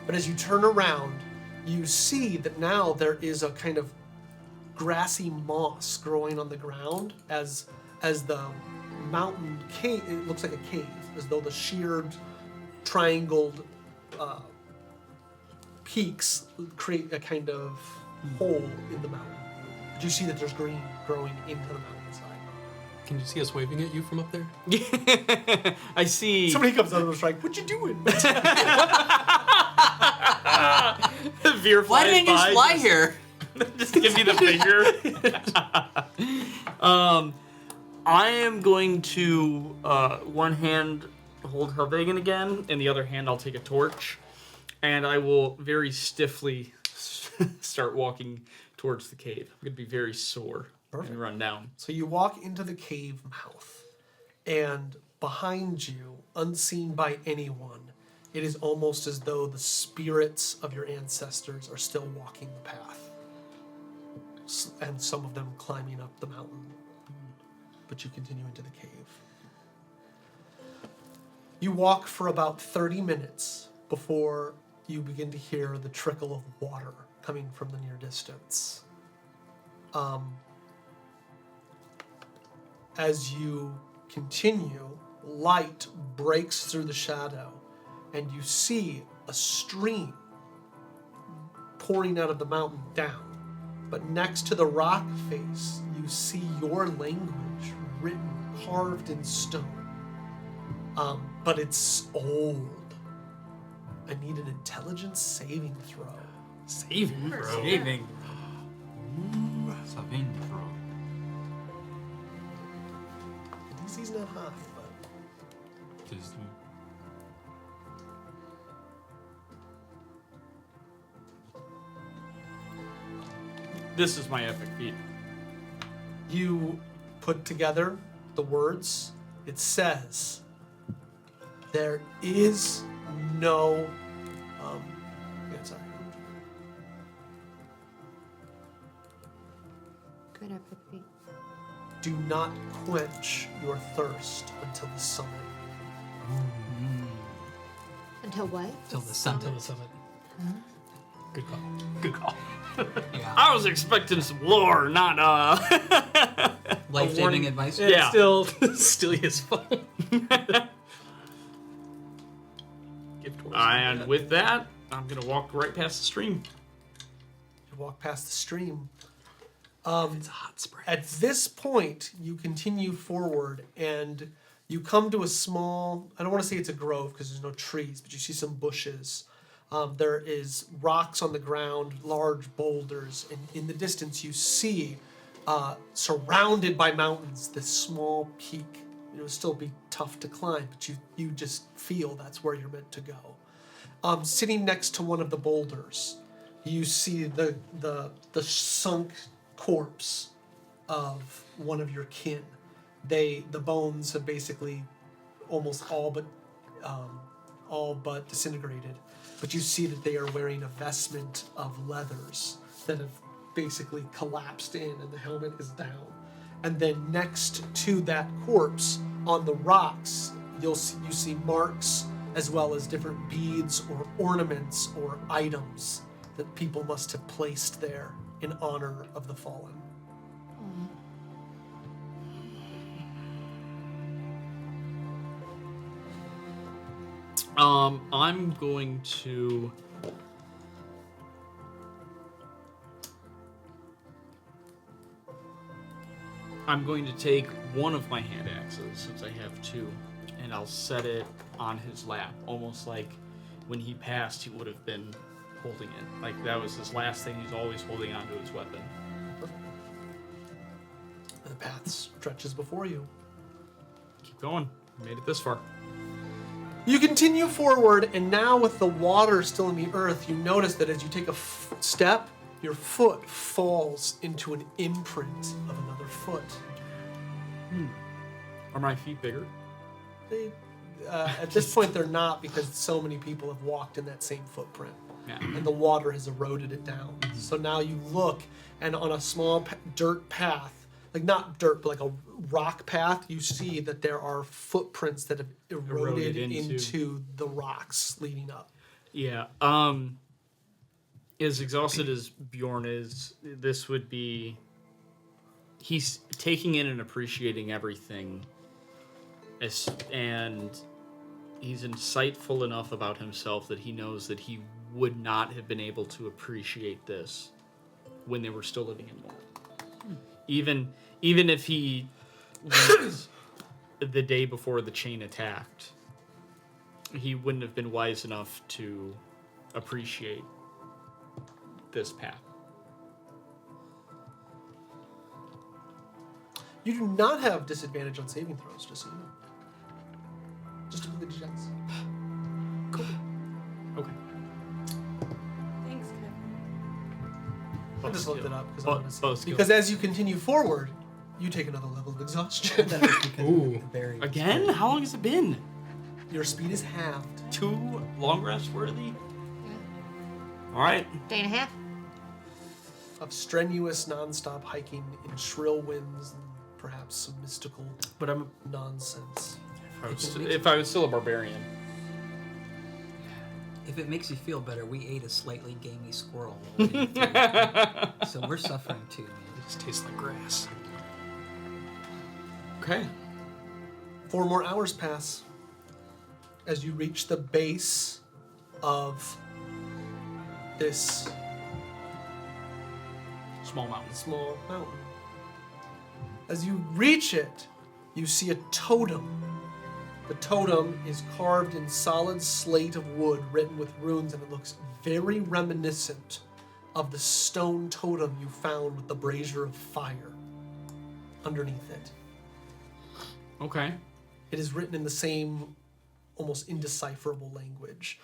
But as you turn around, you see that now there is a kind of grassy moss growing on the ground as the mountain cave, it looks like a cave, as though the sheared, triangled peaks create a kind of hole in the mountain. But you see that there's green growing into the mountainside. Can you see us waving at you from up there? I see. Somebody comes up and is like, "What you doing?" Veer Why flies didn't you by, just fly here? Just give me the finger. I am going to one hand hold Harbingen again, and the other hand I'll take a torch, and I will very stiffly start walking towards the cave. I'm gonna be very sore and run down. So you walk into the cave mouth, and behind you, unseen by anyone, it is almost as though the spirits of your ancestors are still walking the path. And some of them climbing up the mountain. But you continue into the cave. You walk for about 30 minutes before you begin to hear the trickle of water coming from the near distance. As you continue, light breaks through the shadow, and you see a stream pouring out of the mountain down. But next to the rock face, you see your language written carved in stone. But it's old. I need an intelligence saving throw. Saving, bro. Saving. Saving throw. DC's not high, but Just This is my epic feat. you put together the words. It says, there is no, sorry. Good epic feat. Do not quench your thirst until the summit. Until what? Till the sun. Until the summit. Good call. Good call. Yeah. I was expecting some lore, not Life-saving advice. Yeah. Still his fault. Give towards And with that, I'm gonna walk right past the stream. You walk past the stream. it's a hot spring. At this point, you continue forward and you come to a small, I don't want to say it's a grove because there's no trees, but you see some bushes. There is rocks on the ground, large boulders, and in the distance you see, surrounded by mountains, this small peak. It would still be tough to climb, but you just feel that's where you're meant to go. Sitting next to one of the boulders, you see the sunk corpse of one of your kin. The bones have basically almost all but disintegrated, but you see that they are wearing a vestment of leathers that have basically collapsed in, and the helmet is down. And then next to that corpse, on the rocks, you see marks as well as different beads or ornaments or items that people must have placed there in honor of the fallen. I'm going to take one of my hand axes, since I have two, and I'll set it on his lap, almost like when he passed, he would have been holding it. Like that was his last thing. He's always holding onto his weapon. The path stretches before you. Keep going. We made it this far. You continue forward, and now with the water still in the earth, you notice that as you take a step, your foot falls into an imprint of another foot. Are my feet bigger? At this point, they're not, because so many people have walked in that same footprint. Yeah. And the water has eroded it down. So now you look, and on a small dirt path, like not dirt, but like a rock path, you see that there are footprints that have eroded into the rocks leading up. Yeah. As exhausted as Bjorn is, this would be... He's taking in and appreciating everything. And he's insightful enough about himself that he knows that he would not have been able to appreciate this when they were still living in war. Even if he was the day before the chain attacked, he wouldn't have been wise enough to appreciate this path. You do not have disadvantage on saving throws, just so you know. Just look at the checks. Cool. Okay. Thanks, Kev. I just looked it up because I Bo- wanted to see. both skills. Because as you continue forward, you take another level of exhaustion. Ooh. Again? How long has it been? Your speed is halved. 2 long rests worthy? Yeah. All right. Day and a half. Of strenuous, non-stop hiking in shrill winds and perhaps some mystical But nonsense. if I was still a barbarian. If it makes you feel better, we ate a slightly gamey squirrel. So we're suffering too, man. It just tastes like grass. Okay. 4 more hours pass as you reach the base of this Small mountains. small mountain. As you reach it, you see a totem. The totem is carved in solid slate of wood, written with runes, and it looks very reminiscent of the stone totem you found with the brazier of fire underneath it. Okay. It is written in the same, almost indecipherable language.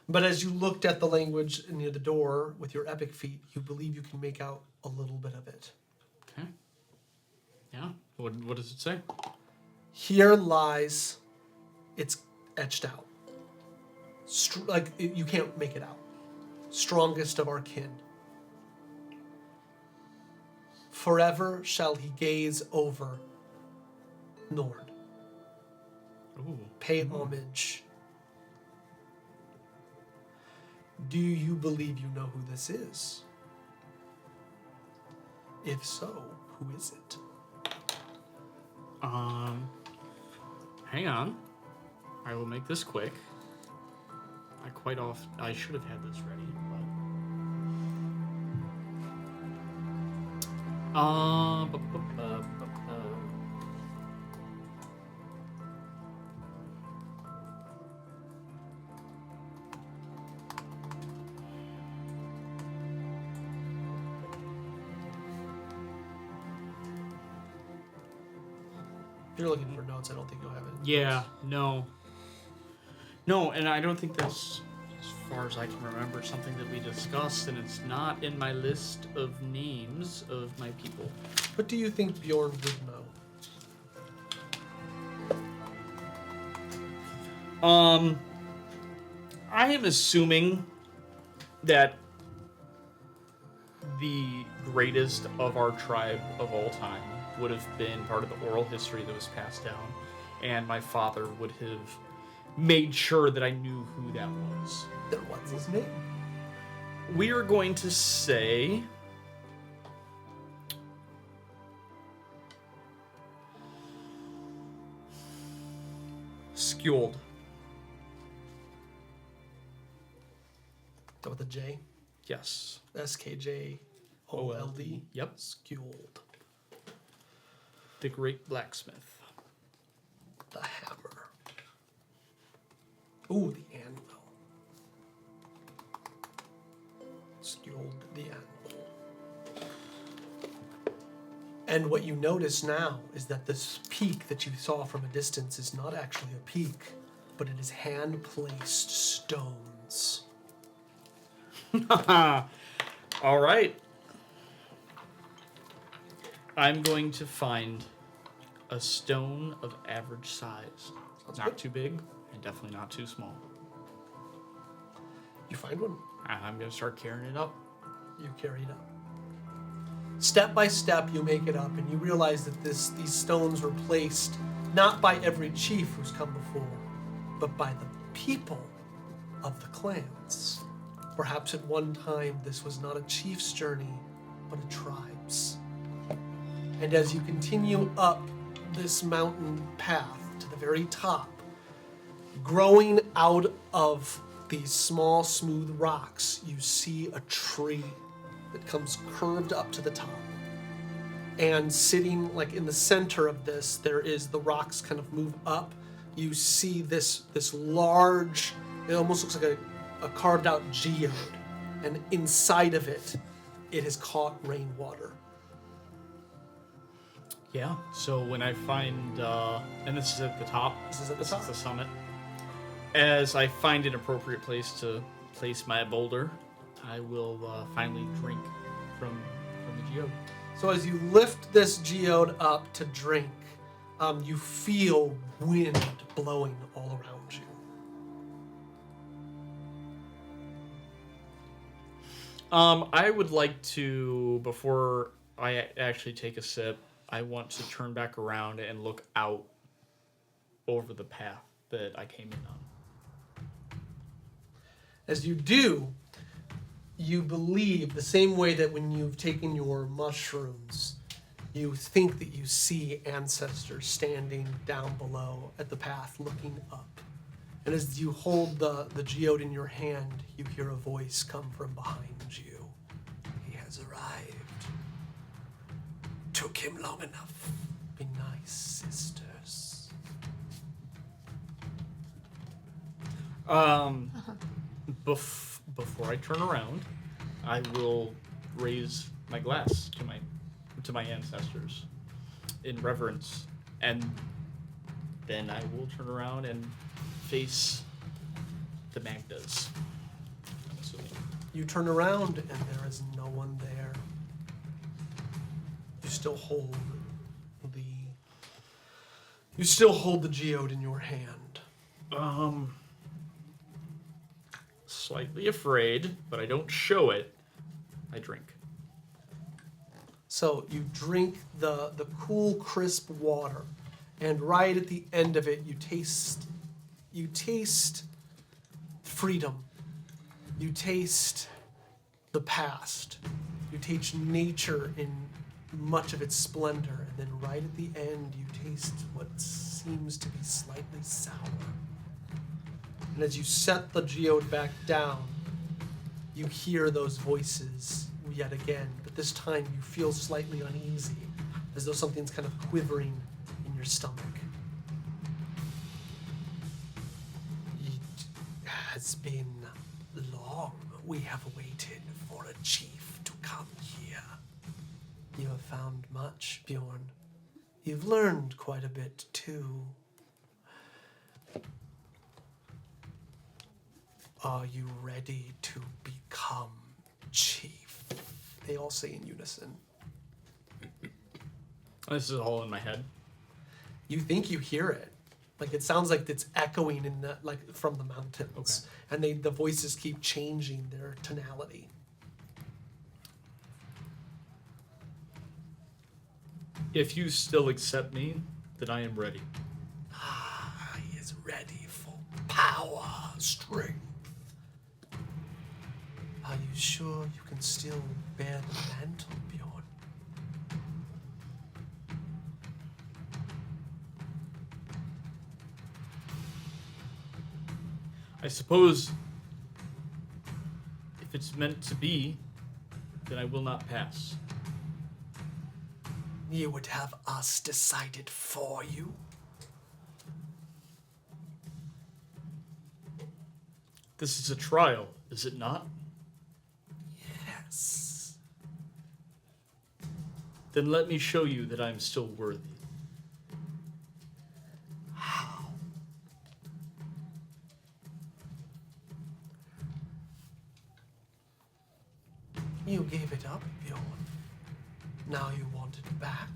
But as you looked at the language near the door with your epic feat, you believe you can make out a little bit of it. Okay. Yeah. What does it say? Here lies, it's etched out. You can't make it out. Strongest of our kin. Forever shall he gaze over Nord. Ooh. Pay homage. Do you believe you know who this is? If so, who is it? Hang on. I will make this quick. I should have had this ready, but If you're looking for notes, I don't think you'll have it. yeah, no, and I don't think that's, as far as I can remember, something that we discussed, and it's not in my list of names of my people. What do you think Bjorn would know? I am assuming that the greatest of our tribe of all time would have been part of the oral history that was passed down, and my father would have made sure that I knew who that was. Then what's his name? We are going to say Skjold. That with a J? Yes. SKJOLD. Yep. Skjold. The great blacksmith. The hammer. Ooh, the anvil. Skjold the anvil. And what you notice now is that this peak that you saw from a distance is not actually a peak, but it is hand-placed stones. All right. I'm going to find a stone of average size. Sounds Not good. too big and definitely not too small. You find one, I'm going to start carrying it up. you carry it up. Step by step, you make it up, and you realize that these stones were placed not by every chief who's come before, but by the people of the clans. Perhaps at one time this was not a chief's journey, but a tribe's. And as you continue up this mountain path to the very top, growing out of these small, smooth rocks, you see a tree that comes curved up to the top. And sitting like in the center of this, there is the rocks kind of move up. You see this large, it almost looks like a carved out geode. And inside of it, it has caught rainwater. Yeah. So when I find, and this is at the top. This is at the top. This is the summit. As I find an appropriate place to place my boulder, I will finally drink from the geode. So as you lift this geode up to drink, you feel wind blowing all around you. I would like to, before I actually take a sip, I want to turn back around and look out over the path that I came in on. As you do, you believe the same way that when you've taken your mushrooms, you think that you see ancestors standing down below at the path looking up. And as you hold the geode in your hand, you hear a voice come from behind you. He has arrived. Took him long enough. Be nice. sisters. Before I turn around, I will raise my glass to my ancestors in reverence, and then I will turn around and face the Magdas. I'm assuming. You turn around and there is no one there. You still hold the geode in your hand. Slightly afraid, but I don't show it. I drink. So you drink the cool, crisp water, and right at the end of it, you taste freedom. You taste the past. You taste nature in much of its splendor, and then right at the end, you taste what seems to be slightly sour. And as you set the geode back down, you hear those voices yet again, but this time you feel slightly uneasy, as though something's kind of quivering in your stomach. It has been long we have waited for a chief to come here. You have found much, Bjorn. You've learned quite a bit, too. Are you ready to become chief? They all say in unison. This is all in my head. You think you hear it. Like, it sounds like it's echoing in the, like, from the mountains. Okay. And the voices keep changing their tonality. If you still accept me, then I am ready. He is ready for power, strength. Are you sure you can still bear the mantle, Bjorn? I suppose if it's meant to be, then I will not pass. You would have us decide it for you? This is a trial, is it not? Yes. Then let me show you that I am still worthy. How? You gave it up, Bjorn. Now you want it back?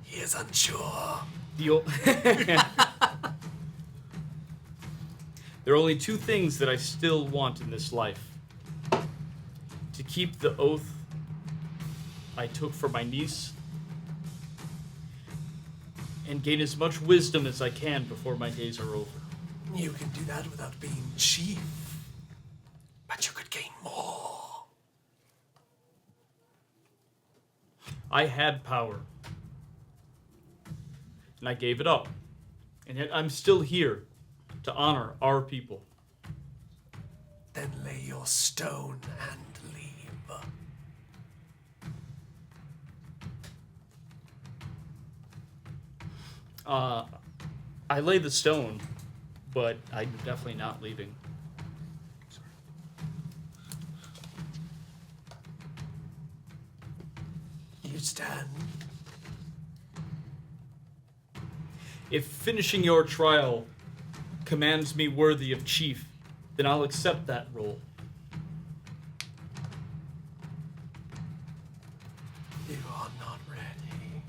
He is unsure. There are only two things that I still want in this life. To keep the oath I took for my niece, and gain as much wisdom as I can before my days are over. You can do that without being chief. But you could gain more. I had power. And I gave it up. And yet I'm still here to honor our people. Then lay your stone and leave. I lay the stone, but I'm definitely not leaving. You stand. If finishing your trial commands me worthy of chief, then I'll accept that role. You are not ready.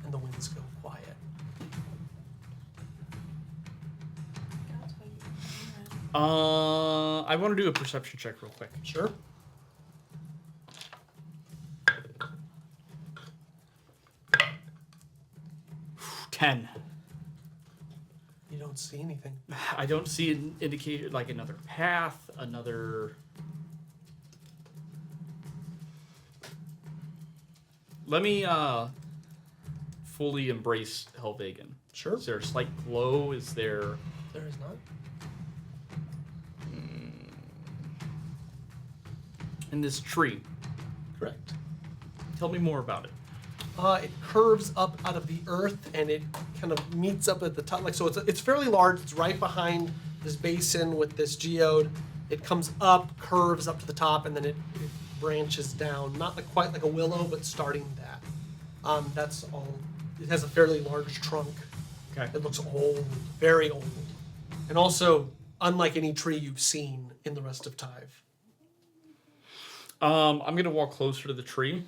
And the winds go quiet. I want to do a perception check real quick. Sure. Ten. You don't see anything. I don't see an indicator, like another path, another... Let me fully embrace Helvegan. Sure. Is there a slight glow? Is there... There is not. in this tree. Correct. Tell me more about it. It curves up out of the earth and it kind of meets up at the top. Like so, it's fairly large. It's right behind this basin with this geode. It comes up, curves up to the top, and then it branches down. Not like, quite like a willow, but starting that. That's all. It has a fairly large trunk. Okay. It looks old, very old, and also unlike any tree you've seen in the rest of Tyve. I'm gonna walk closer to the tree,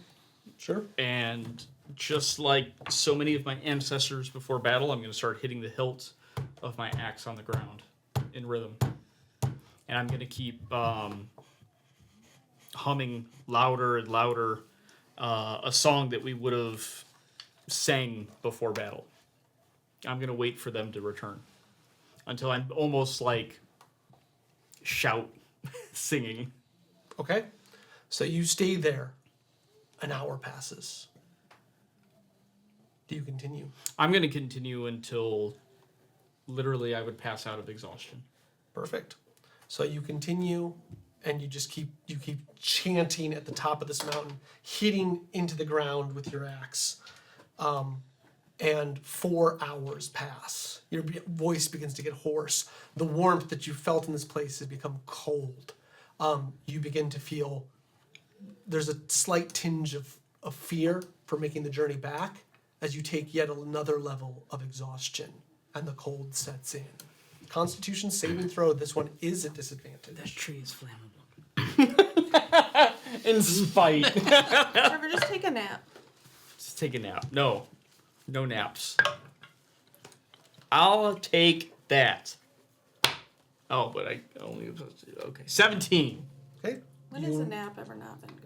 Sure. and just like so many of my ancestors before battle, I'm gonna start hitting the hilt of my axe on the ground in rhythm, and I'm gonna keep humming louder and louder a song that we would have sang before battle. I'm gonna wait for them to return until I'm almost like shout singing. Okay. So you stay there. An hour passes. Do you continue? I'm going to continue until literally I would pass out of exhaustion. Perfect. So you continue and you just keep chanting at the top of this mountain, hitting into the ground with your axe. And 4 hours pass. Your voice begins to get hoarse. The warmth that you felt in this place has become cold. You begin to feel there's a slight tinge of fear for making the journey back as you take yet another level of exhaustion and the cold sets in. Constitution saving throw, this one is at disadvantage. That tree is flammable. In spite. Trevor, just take a nap. Just take a nap. No naps. I'll take that. Oh, but I only... Okay. 17. Okay. When has a nap ever not been good?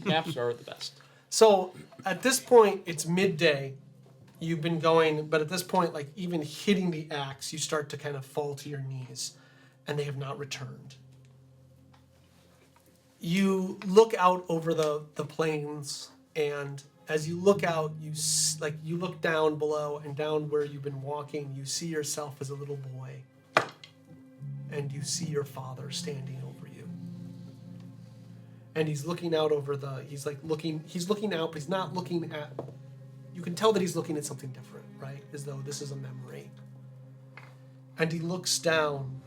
Naps are the best. So at this point, it's midday. You've been going, but at this point, like even hitting the axe, you start to kind of fall to your knees, and they have not returned. You look out over the plains, and as you look out, you look down below and down where you've been walking. You see yourself as a little boy, and you see your father standing over you. And he's looking out over he's looking out, but he's not looking at, you can tell that he's looking at something different, right? As though this is a memory. And he looks down,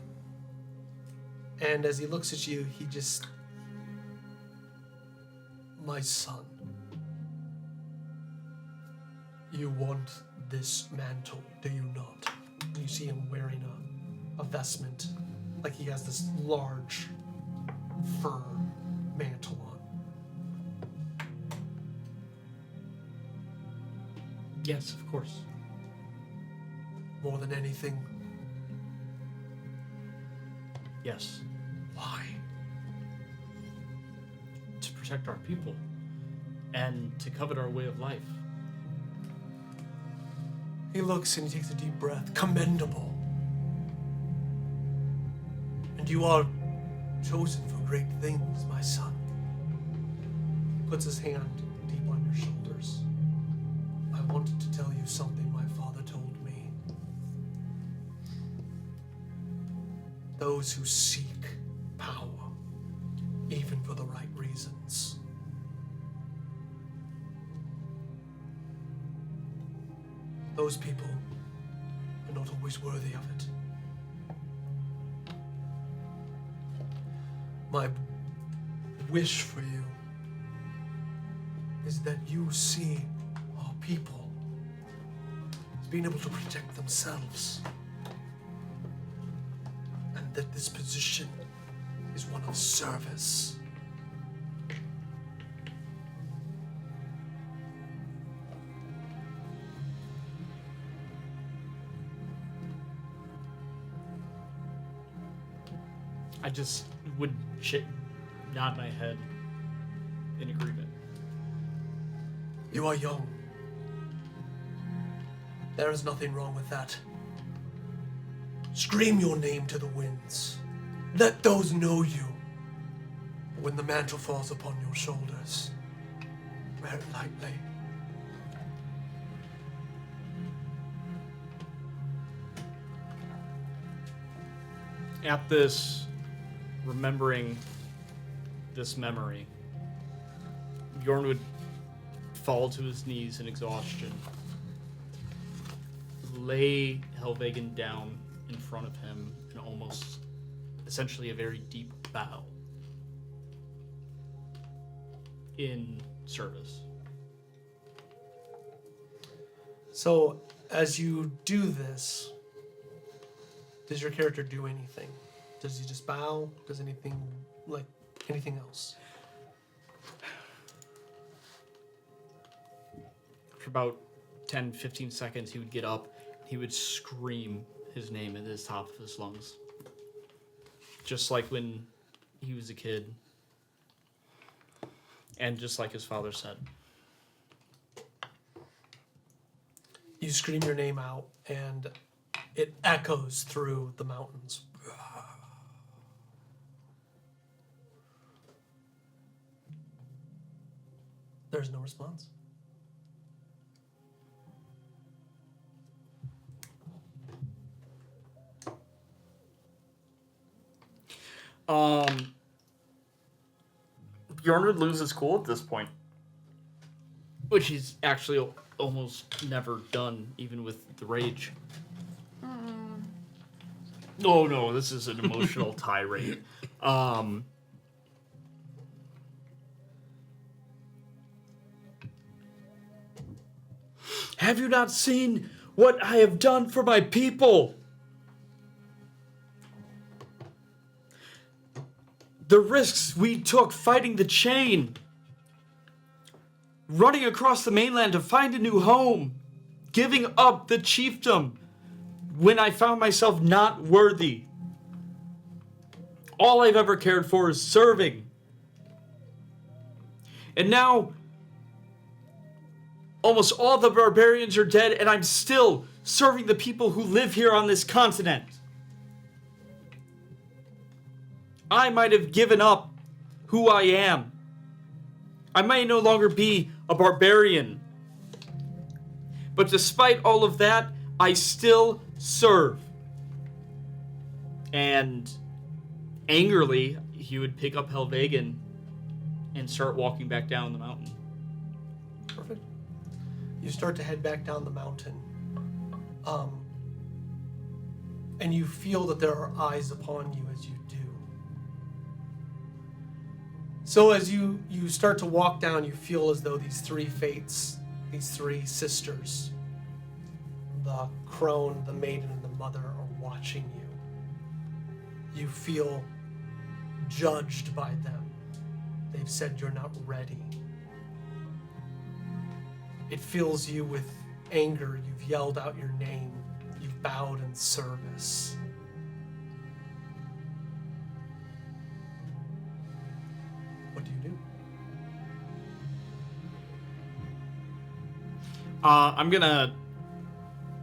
and as he looks at you, he just, my son, you want this mantle, do you not? You see him wearing a vestment, like he has this large fur mantle on. Yes, of course. More than anything, Yes. why? To protect our people and to covet our way of life. He looks and he takes a deep breath. Commendable. And you are chosen for great things, my son. He puts his hand deep on your shoulders. I wanted to tell you something my father told me. Those who seek power, even for the right reasons, those people are not always worthy of it. My wish for you is that you see our people as being able to protect themselves, and that this position is one of service. I just would nod my head in agreement. You are young. There is nothing wrong with that. Scream your name to the winds. Let those know you. When the mantle falls upon your shoulders, wear it lightly. At this, remembering this memory, Bjorn would fall to his knees in exhaustion, lay Helvegan down in front of him in almost, essentially a very deep bow in service. So, as you do this, does your character do anything? Does he just bow? Does anything else? For about 10, 15 seconds, he would get up. He would scream his name at the top of his lungs. Just like when he was a kid. And just like his father said. You scream your name out, and it echoes through the mountains. There's no response. Bjorn would lose his cool at this point. Which he's actually almost never done, even with the rage. Oh no, this is an emotional tirade. Have you not seen what I have done for my people? The risks we took fighting the chain. Running across the mainland to find a new home. Giving up the chiefdom when I found myself not worthy. All I've ever cared for is serving. And now, almost all the barbarians are dead, and I'm still serving the people who live here on this continent. I might have given up who I am. I might no longer be a barbarian. But despite all of that, I still serve. And angrily, he would pick up Helvegan and start walking back down the mountain. Perfect. You start to head back down the mountain. And you feel that there are eyes upon you as you do. So as you start to walk down, you feel as though these three fates, these three sisters, the crone, the maiden, and the mother are watching you. You feel judged by them. They've said you're not ready. It fills you with anger. You've yelled out your name. You've bowed in service. What do you do? I'm gonna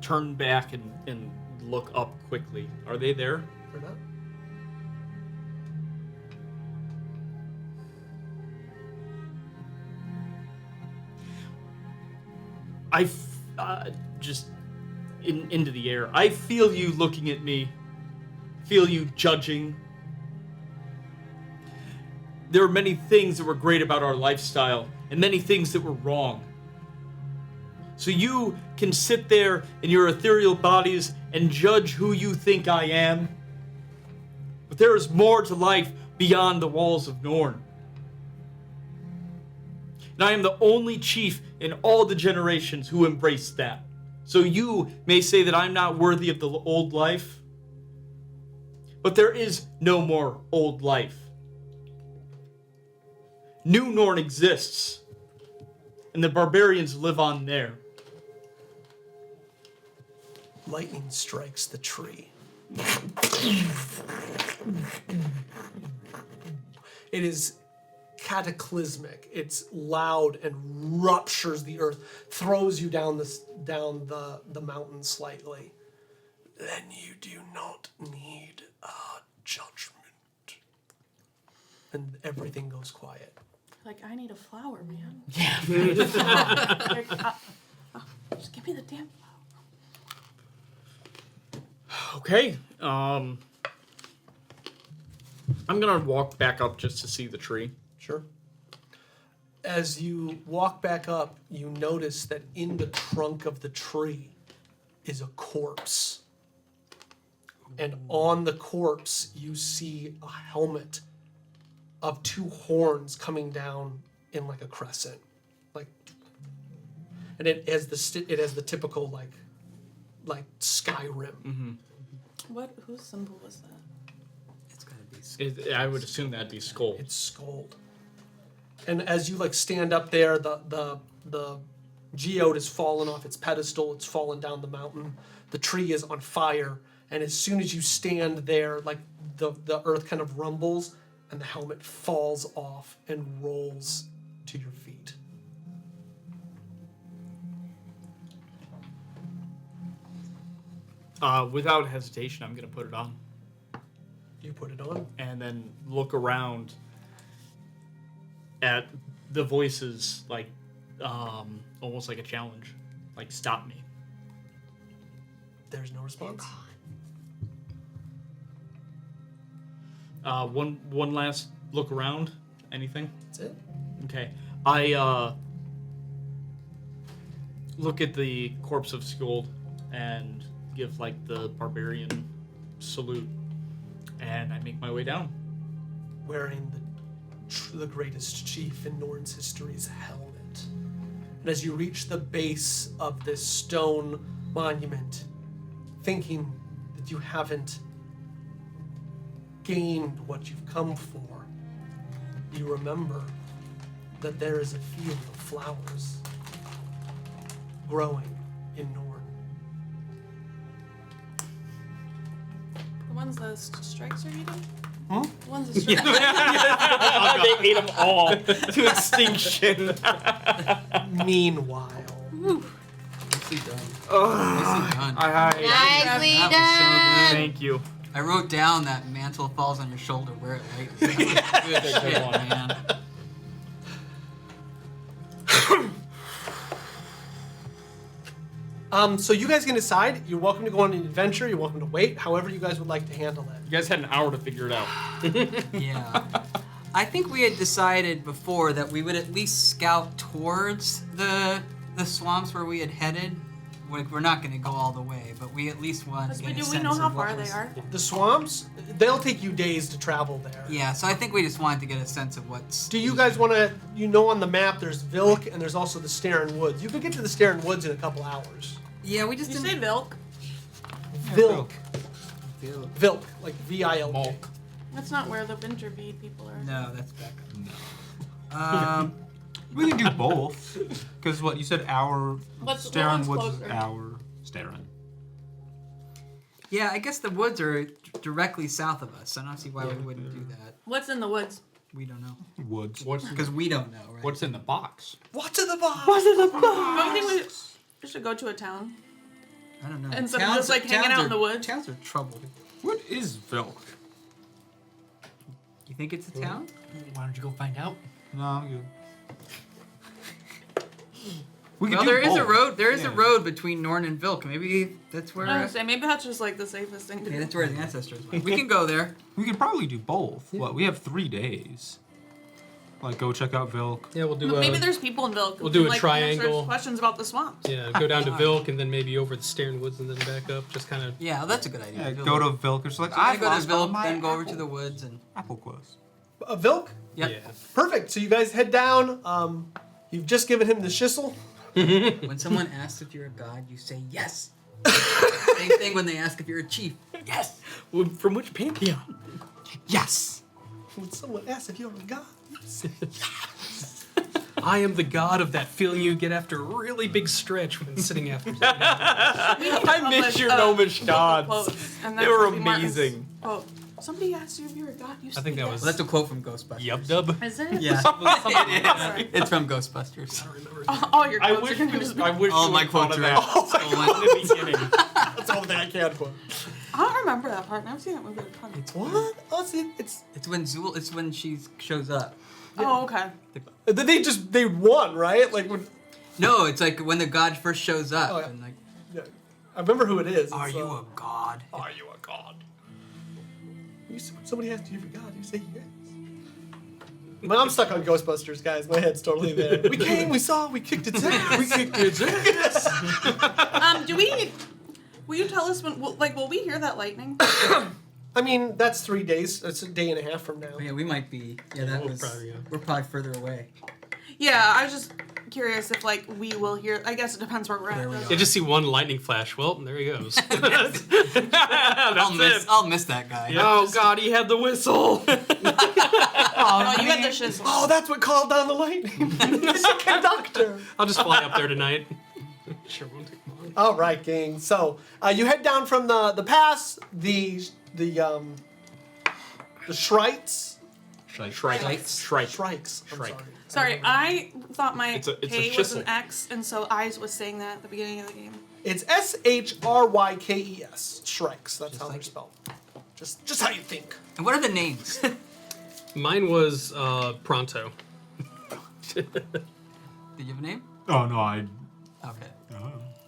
turn back and look up quickly. Are they there? Or not? Just into the air. I feel you looking at me. Feel you judging. There are many things that were great about our lifestyle, and many things that were wrong. So you can sit there in your ethereal bodies and judge who you think I am. But there is more to life beyond the walls of Norn. And I am the only chief in all the generations who embraced that. So you may say that I'm not worthy of the old life, but there is no more old life. New Norn exists, and the barbarians live on there. Lightning strikes the tree. It is cataclysmic. It's loud and ruptures the earth, throws you down the mountain slightly. Then you do not need a judgment. And everything goes quiet. Like, I need a flower, man. Yeah. Just give me the damn flower. Okay. I'm gonna walk back up just to see the tree. Sure. As you walk back up, you notice that in the trunk of the tree is a corpse. And on the corpse, you see a helmet of 2 horns coming down in like a crescent, and it has the typical like sky rim. Whose symbol was that? It's gotta be. I would assume that'd be skull. It's Scold. And as you like stand up there, the geode has fallen off its pedestal. It's fallen down the mountain. The tree is on fire. And as soon as you stand there, like the earth kind of rumbles, and the helmet falls off and rolls to your feet. Without hesitation, I'm gonna put it on You put it on. and then look around at the voices, like almost like a challenge, like stop me. There's no response. One last look around. Anything? That's it. Okay. I look at the corpse of Skuld and give like the barbarian salute, and I make my way down. Wearing the greatest chief in Norn's history's helmet. And as you reach the base of this stone monument, thinking that you haven't gained what you've come for, you remember that there is a field of flowers growing in Norn. The ones the strikes are eating? Hmm? The ones the strikes They ate them all to extinction. Meanwhile, Nicely done. Nicely done. Nicely That was done. so good. Thank you. I wrote down that mantle falls on your shoulder. Wear it lightly. Good shit, man. so you guys can decide. You're welcome to go on an adventure. You're welcome to wait. However you guys would like to handle it. You guys had an hour to figure it out. Yeah. I think we had decided before that we would at least scout towards the swamps where we had headed. Like, we're not going to go all the way, but we at least want to Because get a we sense know how of what far they was- are. The swamps, they'll take you days to travel there. Yeah, so I think we just wanted to get a sense of what's... Do you guys want to, on the map there's Vilk and there's also the Starin Woods. You could get to the Starin Woods in a couple hours. Yeah, we just You didn't... say Vilk? Vilk. Vilk. Vilk, like V-I-L-K. Mulk. That's not where the Winterbead people are. No, that's back up. We can do both. Because what you said, our What Starin one's Woods is closer? our Starin. Yeah, I guess the woods are directly south of us. I don't see why we wouldn't do that. What's in the woods? We don't know. Woods. Because we don't know, right? What's in the box? What's in the box? Don't you think we should go to a town? I don't know. Instead of just, like, hanging out in the woods? Towns are trouble. What is Vilk? You think it's a town? Why don't you go find out? No, I'm good. We Well, do there is a both. road. There is a Yeah. road between Norn and Vilk. Maybe that's where. I don't say, maybe that's just like the safest thing to Yeah, do. that's where the ancestors went. We can go there. We could probably do both. What? We have 3 days. Like, go check out Vilk. Yeah, we'll do But a, maybe there's people in Vilk. who we'll do can, a like, triangle. answer questions about the swamps. yeah, go down to Vilk and then maybe over the Starin Woods and then back up. Just kind of. Yeah, that's a good idea. Yeah, go to Vilk. It's like, So I I go to lost all Vilk, my then go over to apple- the woods and. apple quest. Vilk? Yep. Yeah. Perfect. So you guys head down. You've just given him the shissel. When someone asks if you're a god, you say yes. Same thing when they ask if you're a chief. Yes. From which pantheon? Yes. When someone asks if you're a god, you say, I am the god of that feeling you get after a really big stretch when sitting after. I miss your Publish, gnomish Google gods. quotes, and They that's were gonna be Martin's amazing. quote. Somebody asked you if you're a god. You I think say that yes. was. Well, that's a quote from Ghostbusters. Yup dub. Is it? Yeah. Sorry. It's from Ghostbusters. All your I quotes wish are gonna be. I wish All you my would thought quotes of are that stolen. in the beginning. that's the only thing I can quote. I don't remember that part. I've seen that movie a ton. What? Oh, it's It's when Zool. It's when she shows up. Oh, okay. they won, right? Like when, No, it's like when the god first shows up. Oh, yeah. And like, yeah, I remember who it is. are It's, you a god? Are you a god? somebody asked you if you forgot, you say yes. Well, I'm stuck on Ghostbusters, guys. My head's totally there. We came, we saw, we kicked its ass. We kicked its ass. Will you tell us when? Will we hear that lightning? I mean, that's 3 days. That's a day and a half from now. Yeah, we might be. Yeah, that was. We're probably further away. Yeah, I was just curious if we will hear. I guess it depends where we're There we at. go. You just see one lightning flash. Well, there he goes. I'll miss that guy. Oh God, he had the whistle. Oh, you had the shizzle. Oh, that's what called down the lightning. It's a conductor. I'll just fly up there tonight. Sure won't take long. All right, gang. So you head down from the pass, the Shrites. Shrikes. I'm sorry. Sorry, I thought my It's a K was an shizzle. X, and so I was saying that at the beginning of the game. It's SHRYKES. Shrikes. That's Just how like they're it. spelled. Just how you think. And what are the names? Mine was Pronto. Did you have a name? Oh no, I. Okay.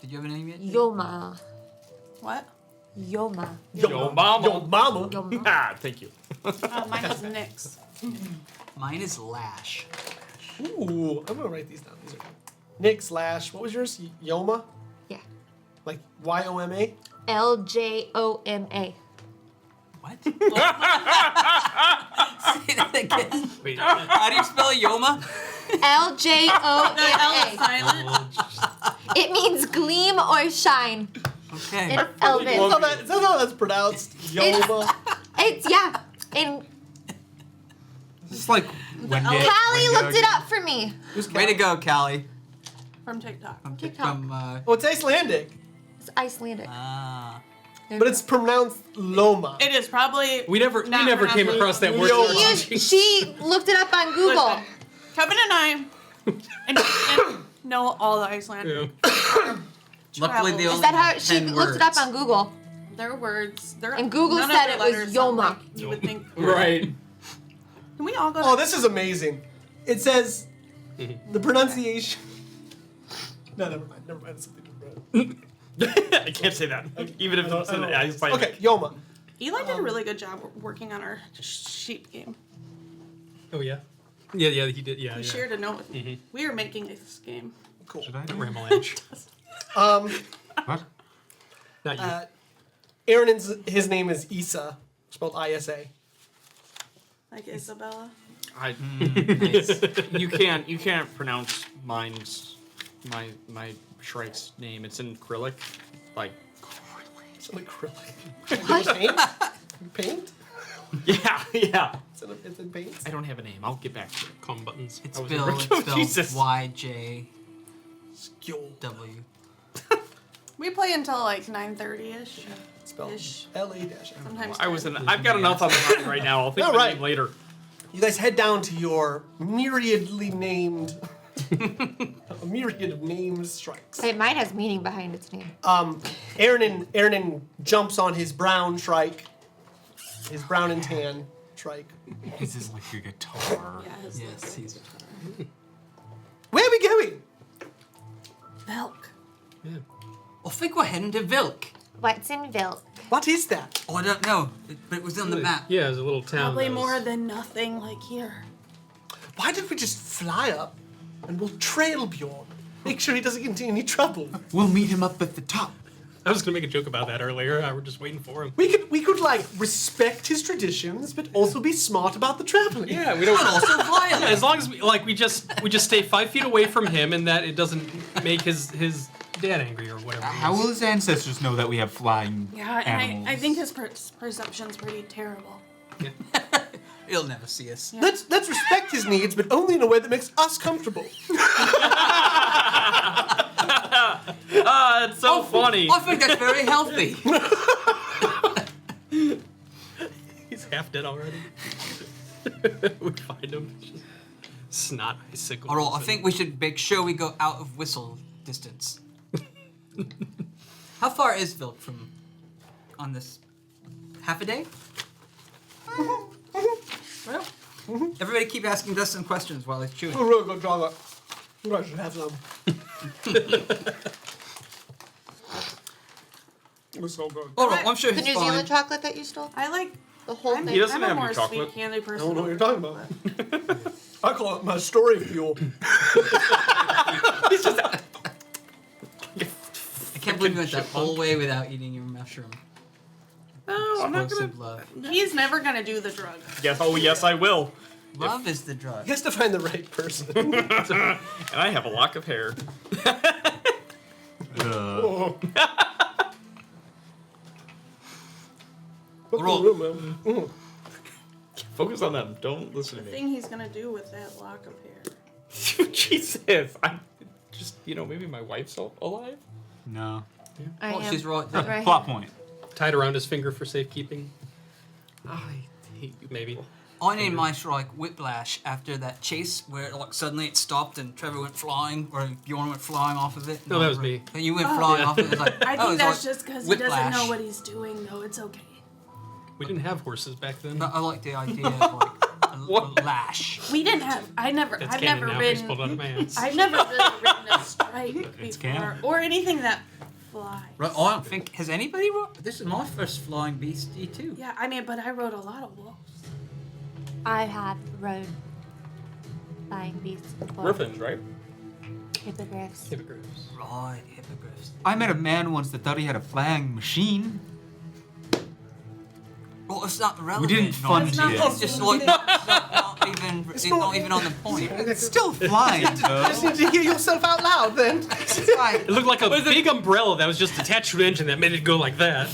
Did you have a name yet? Yoma. What? Yoma. Yo, mama. Yo, mama. Yoma. Ah, thank you. Mine was Nyx. Mine is Lash. Ooh, I'm gonna write these down. These are Nick / what was yours? Yoma? Yeah. Like YOMA? LJOMA. What? Say that again. Wait. How do you spell Yoma? The L is LJOMA. silent. It means gleam or shine Okay. in Elven. Is that how that's pronounced? Yoma? It's yeah. In It's like when you. Callie looked it up for me. Way to go, Callie. From TikTok. From TikTok. Oh, it's Icelandic, It's Icelandic. but it's pronounced Loma. It is probably. We never came across that word. Yo. She looked it up on Google. Listen, Kevin and I and know all the Icelandic. Luckily, they Is only Is that how have she 10 looked it up words. on Google? Their words. And Google none of said their it was letters sound Yoma. like you would think. Right. Can we all go? Oh, this is amazing. It says the pronunciation. No, never mind. It's something different. I can't say that. Even if it's an Icelandic. Okay, Yoma. Eli did a really good job working on our sheep game. Oh yeah. Yeah, he did. Yeah, We yeah. shared a note with me. We are making this game. Cool. Should I do? Ramalanche. What? Not you. His name is Isa, spelled ISA. Like Isabella. You can't pronounce my Shrike's name. It's in Acrylic. Like It's an acrylic. Paint? yeah. It's in paint. I don't have a name. I'll get back to it. Calm buttons. It's I was Bill. a It's rookie. spelled Jesus. YJW. We play until like 9:30ish. Spelled Ish. LA-. Sometimes. I've got enough on the mind right now. I'll think of All a right. name later. You guys head down to your myriadly named, a myriad of named strikes. Wait, mine has meaning behind its name. Aaron jumps on his brown shrike, his brown and tan shrike. This is like a guitar. Yeah, Yes, he's. Where are we going? Vilk. I think we're heading to Vilk. What's in Vilk? What is that? Oh, I don't know, but it was on the map. Yeah, there's a little town. Probably that was- more than nothing like here. Why don't we just fly up and we'll trail Bjorn? Make sure he doesn't get into any trouble. We'll meet him up at the top. I was gonna make a joke about that earlier. We're just waiting for him. We could like respect his traditions, but also be smart about the traveling. Yeah, we don't. Also violent. As long as we just stay 5 feet away from him, and that it doesn't make his dad angry or whatever. How will his ancestors know that we have flying Yeah, animals? and I think his perception's pretty terrible. He'll never see us. Yeah. Let's respect his needs, but only in a way that makes us comfortable. It's so funny. I think that's very healthy. He's half dead already. We find him. It's just snot icicles. Alright, I think we should make sure we go out of whistle distance. How far is Vilk from on this? Half a day? Well, everybody keep asking Dustin questions while he's chewing. Oh, really good job. You guys should have some. It was so good. Alright, I'm sure The he's New fine. Zealand chocolate that you stole? I like The whole I'm, thing. He doesn't I'm a have any more chocolate. sweet candy I person. don't know what you're talking about. I call it my story fuel. I can't believe you went that whole way without eating your mushroom. No, I'm not gonna. Explosive love. He's never gonna do the drug. Yes, oh yes, I will. Love is the drug. You have to find the right person. And I have a lock of hair. Oh. Roll. Room, man. Focus on them. Don't listen to The me. thing he's gonna do with that lock of hair. Jesus, I just maybe my wife's alive. No. I Oh, am. she's right. Right. Plot point. Tied around his finger for safekeeping. I hate you. Maybe. I named my strike Whiplash after that chase where like suddenly it stopped and Trevor went flying or Bjorn went flying off of it. No, that was me. And you went flying off of it. It was like, I oh, think it's that's like just because he doesn't Whiplash. know what he's doing, though. It's okay. We didn't have horses back then. But I like the idea of like a lash. We didn't have. I've never That's canon now. I just ridden. pulled it out of my ass. I've never really ridden a strike It's before, canon. or anything that flies. Right, I don't think has anybody. This is my first flying beastie too. Yeah, I mean, but I rode a lot of wolves. I have rode flying beasts before. Griffins, right? Hippogriffs. Hippogriffs. Right, hippogriffs. I met a man once that thought he had a flying machine. Well, it's not relevant. didn't fund It's not it. It's just like not even. It's not even on the point. It's still flying, though. Just need to hear yourself out loud, then. It's like, It looked like a big umbrella that was just attached to an engine that made it go like that.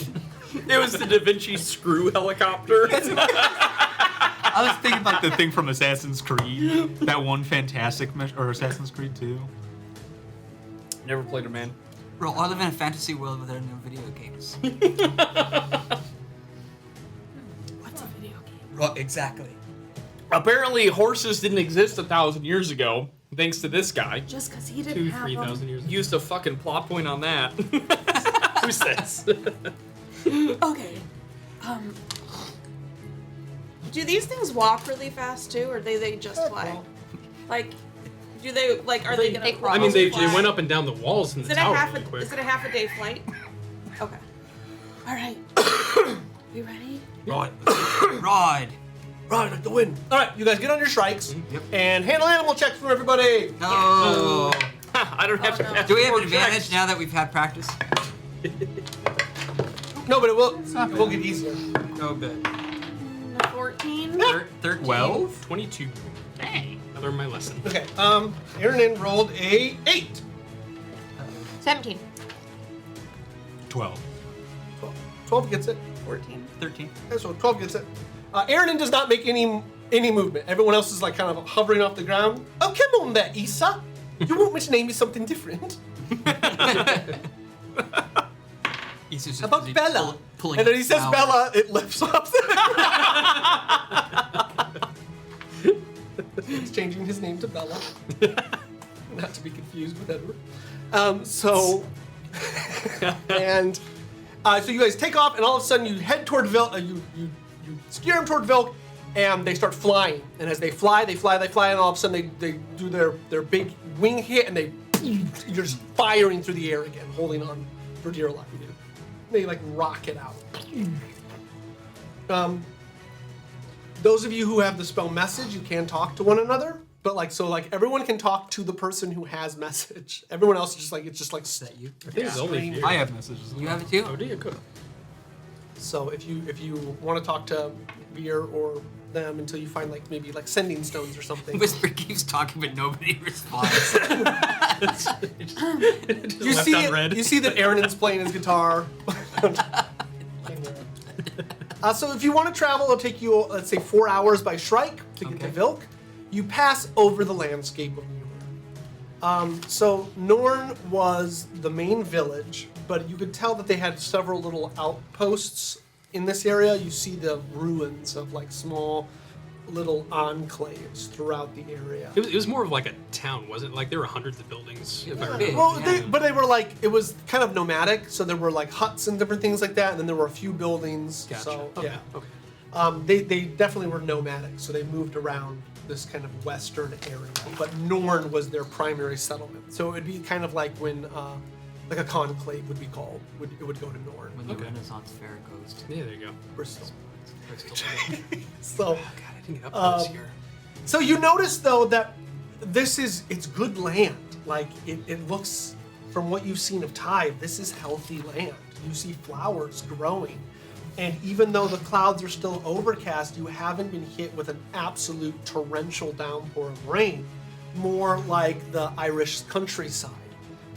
It was the Da Vinci screw helicopter. I was thinking like the thing from Assassin's Creed. That one fantastic or Assassin's Creed 2. Never played a man. bro, I live in a fantasy world where there are no video games. What's a video game? Right, exactly. Apparently, horses didn't exist 1,000 years ago, thanks to this guy. Just because he didn't have 3,000 them. years ago. Used a fucking plot point on that. Who says? Okay. Do these things walk really fast too, or they just fly? Like, do they like? Are they gonna? They crawl. I mean, they fly? went up and down the walls in Is the it a tower half really a? quick. Is it a half a day flight? Okay. All right. We ready? Right, ride. Right, like the wind. All right, you guys get on your strikes Yep. and handle animal checks from everybody. No. I don't have to no. pass Do we have an more advantage checks. now that we've had practice? No, but it will get easier. Oh, good. 14. 13. 12? 22. Dang. I learned my lesson. Okay. Aaron rolled a 8. 17. 12. 12 gets it. 14. 13. Okay, so 12 gets it. Aaron does not make any movement. Everyone else is like kind of hovering off the ground. Oh, come on there, Issa. You want me to name you something different? Issa's just How about busy Bella? pulling And then he says flowers. Bella, it lifts up. He's changing his name to Bella. Not to be confused with Edward. So you guys take off, and all of a sudden you head toward Vilk. You steer them toward Vilk, and they start flying. And as they fly, and all of a sudden they do their big wing hit, and you're just firing through the air again, holding on for dear life. They like rocket out. Those of you who have the spell message, you can talk to one another, but everyone can talk to the person who has message. Everyone else is just like Is that you? I think it's only strange. here. I have messages. You have it too? Oh, do you? Good. So if you want to talk to Veer or them until you find maybe sending stones or something. Whisper keeps talking, but nobody responds. You Left see unread. you see that Aaron's playing his guitar. So if you want to travel, it'll take you, let's say, 4 hours by Shrike to get to Okay. Vilk. You pass over the landscape of Norn. So Norn was the main village, but you could tell that they had several little outposts in this area. You see the ruins of small little enclaves throughout the area. It was more of like a town, wasn't it? Like there were hundreds of buildings. If I big. remember. Well, Yeah. but they were it was kind of nomadic, so there were huts and different things like that, and then there were a few buildings. Gotcha. So Okay. yeah, Okay. they definitely were nomadic, so they moved around this kind of western area. But Norn was their primary settlement, so it would be kind of like when a conclave would be called. It would go to Norn. When the Renaissance Fair goes to Yeah, there you go. Bristol. So, God, I didn't get up this year. so you notice though that it's good land. Like it looks, from what you've seen of Tyve, this is healthy land. You see flowers growing. And even though the clouds are still overcast, you haven't been hit with an absolute torrential downpour of rain, more like the Irish countryside.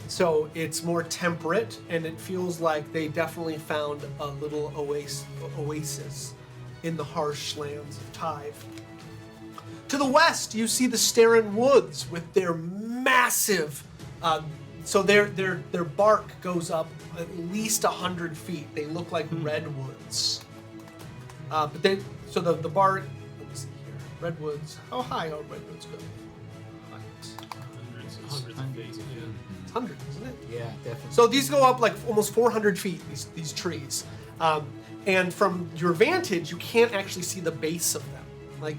So it's more temperate, and it feels like they definitely found a little oasis in the harsh lands of Tyve. To the west, you see the Starin Woods with their massive, so their bark goes up at least 100 feet. They look like redwoods. But they, so the bark, let me see here, redwoods, how high are redwoods go? Hundreds of feet. Yeah. It's hundreds, isn't it? Yeah, definitely. So these go up like almost 400 feet, these trees. And from your vantage, you can't actually see the base of them.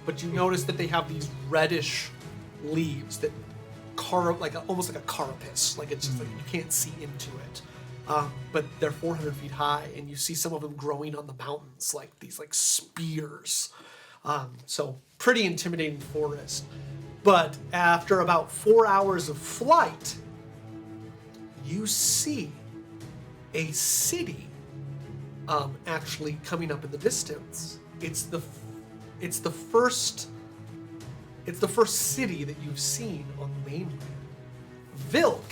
But you notice that they have these reddish leaves that almost like a carapace. It's just like you can't see into it. But they're 400 feet high, and you see some of them growing on the mountains, like these spears. So pretty intimidating forest. But after about 4 hours of flight, you see a city actually coming up in the distance. It's the first city that you've seen on the mainland. Vilk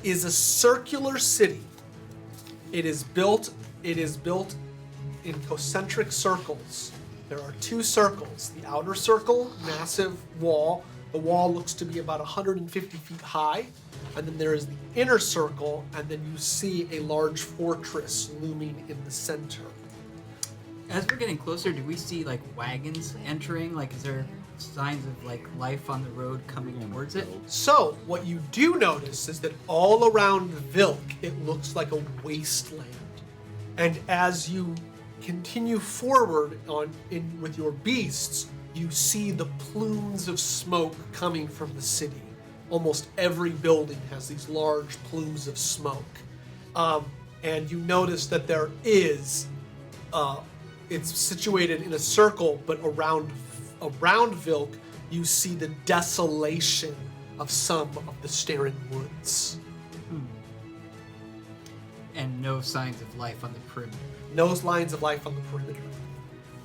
is a circular city. It is built in concentric circles. There are two circles. The outer circle, massive wall. The wall looks to be about 150 feet high. And then there is the inner circle, and then you see a large fortress looming in the center. As we're getting closer, do we see wagons entering? Is there signs of life on the road coming towards it? So, what you do notice is that all around Vilk, it looks like a wasteland. And as you continue forward with your beasts, you see the plumes of smoke coming from the city. Almost every building has these large plumes of smoke. And you notice that there is, it's situated in a circle, but around Vilk, you see the desolation of some of the Starin Woods. And no signs of life on the perimeter. No lines of life on the perimeter.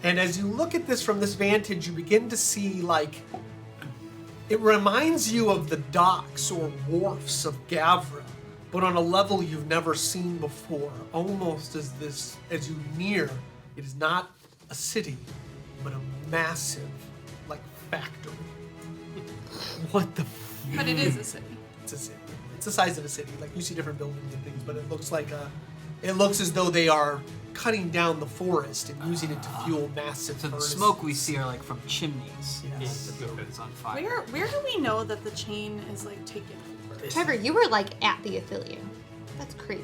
And as you look at this from this vantage, you begin to see it reminds you of the docks or wharfs of Gavra, but on a level you've never seen before. Almost as you near, it is not a city, but a massive, factory. What the? But it is a city. It's a city. It's the size of a city. You see different buildings and things, but it looks it looks as though they are cutting down the forest and using it to fuel massive So the furnaces. smoke we see are from chimneys. Yes. The building's on fire. Where do we know that the chain is taken over? Trevor, you were at the Athelium. That's crazy.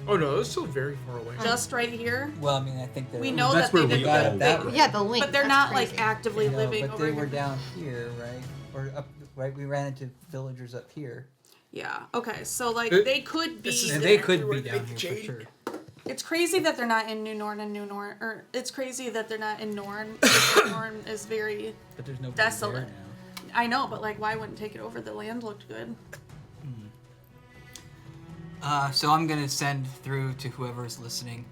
Oh no, it's still very far away. Just right here. Well, I think We know That's that they where we did got it that way. Yeah, the link. but they're that's not crazy. actively living but over they here. were down here, right? Or up, right? We ran into villagers up here. Yeah. Okay. So they could be. And they could be down here for sure. It's crazy that they're not in or it's crazy that they're not in Norn. Because Norn is very But there's no desolate. I know, but why wouldn't take it over? The land looked good. So I'm gonna send through to whoever's listening.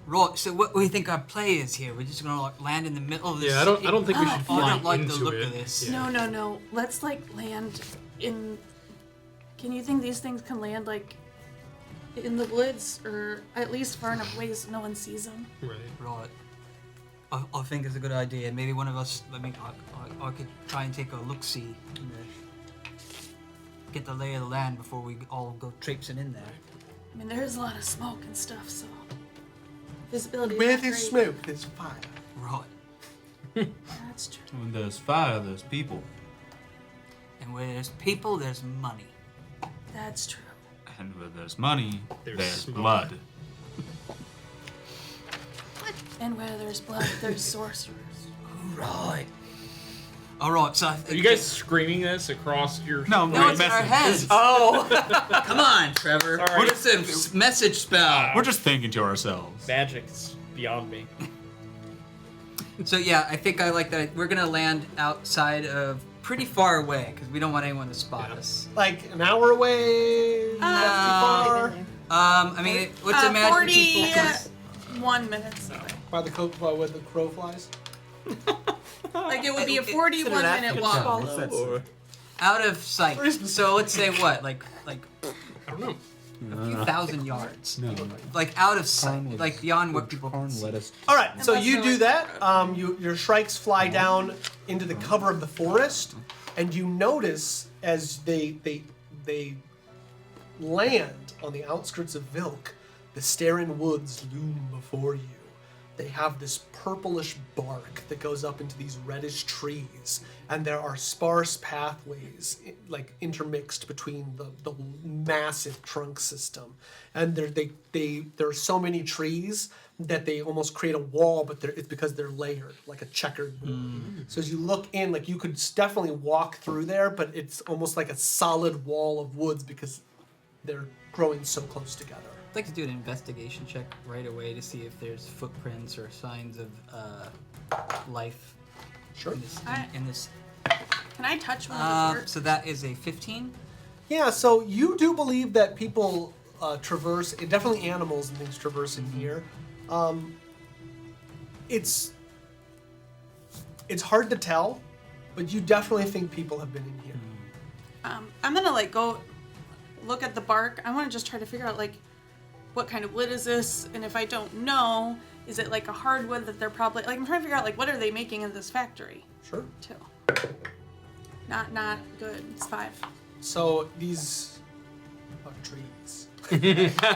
Roll. So what do you think our play is here? We're just gonna land in the middle of this. Yeah, I don't think we should I fly don't like into the look it. of this. Yeah. No. Let's land in. Can you think these things can land in the woods or at least far enough away so no one sees them? Right. Right. I think it's a good idea. Maybe one of us. I could try and take a look see. Get the lay of the land before we all go traipsing in there. I mean, there's a lot of smoke and stuff, so visibility. Where is there's great. smoke, there's fire. Right. That's true. When there's fire, there's people. And where there's people, there's money. That's true. And where there's money, There's there's smoke. blood. And where there's blood, there's sorcerers. Right. All right. So Are you guys screaming this across your? No, No, it's in our heads. Oh, Come on, Trevor. Sorry. What is a message spell? We're just thinking to ourselves. magic's beyond me. So yeah, I think I like that. We're gonna land outside of pretty far away because we don't want anyone to spot us. Like an hour away? That's too far? I mean, let's imagine people. 41 minutes away. By where the crow flies? Like it would be a 41-minute walk. Out of sight. So let's say what, like I don't know. a few thousand yards. No. Like out of sight, like beyond what people can see. Let us. All right, so Unless you they're do like- that. Your shrikes fly down into the cover of the forest, and you notice as they land on the outskirts of Vilk, the Starin woods loom before you. They have this purplish bark that goes up into these reddish trees, and there are sparse pathways like intermixed between the massive trunk system. And there are so many trees that they almost create a wall, but it's because they're layered like a checkered board. So as you look in, like you could definitely walk through there, but it's almost like a solid wall of woods because they're growing so close together. I'd like to do an investigation check right away to see if there's footprints or signs of life. Sure. In this. Can I touch one of those? So that is a 15. Yeah, so you do believe that people traverse, definitely animals and things traverse in here. It's hard to tell, but you definitely think people have been in here. I'm gonna like go look at the bark. I want to just try to figure out like what kind of wood is this, and if I don't know, is it like a hardwood that they're probably like I'm trying to figure out like what are they making in this factory Sure. too. Not good. It's 5. So these are trees.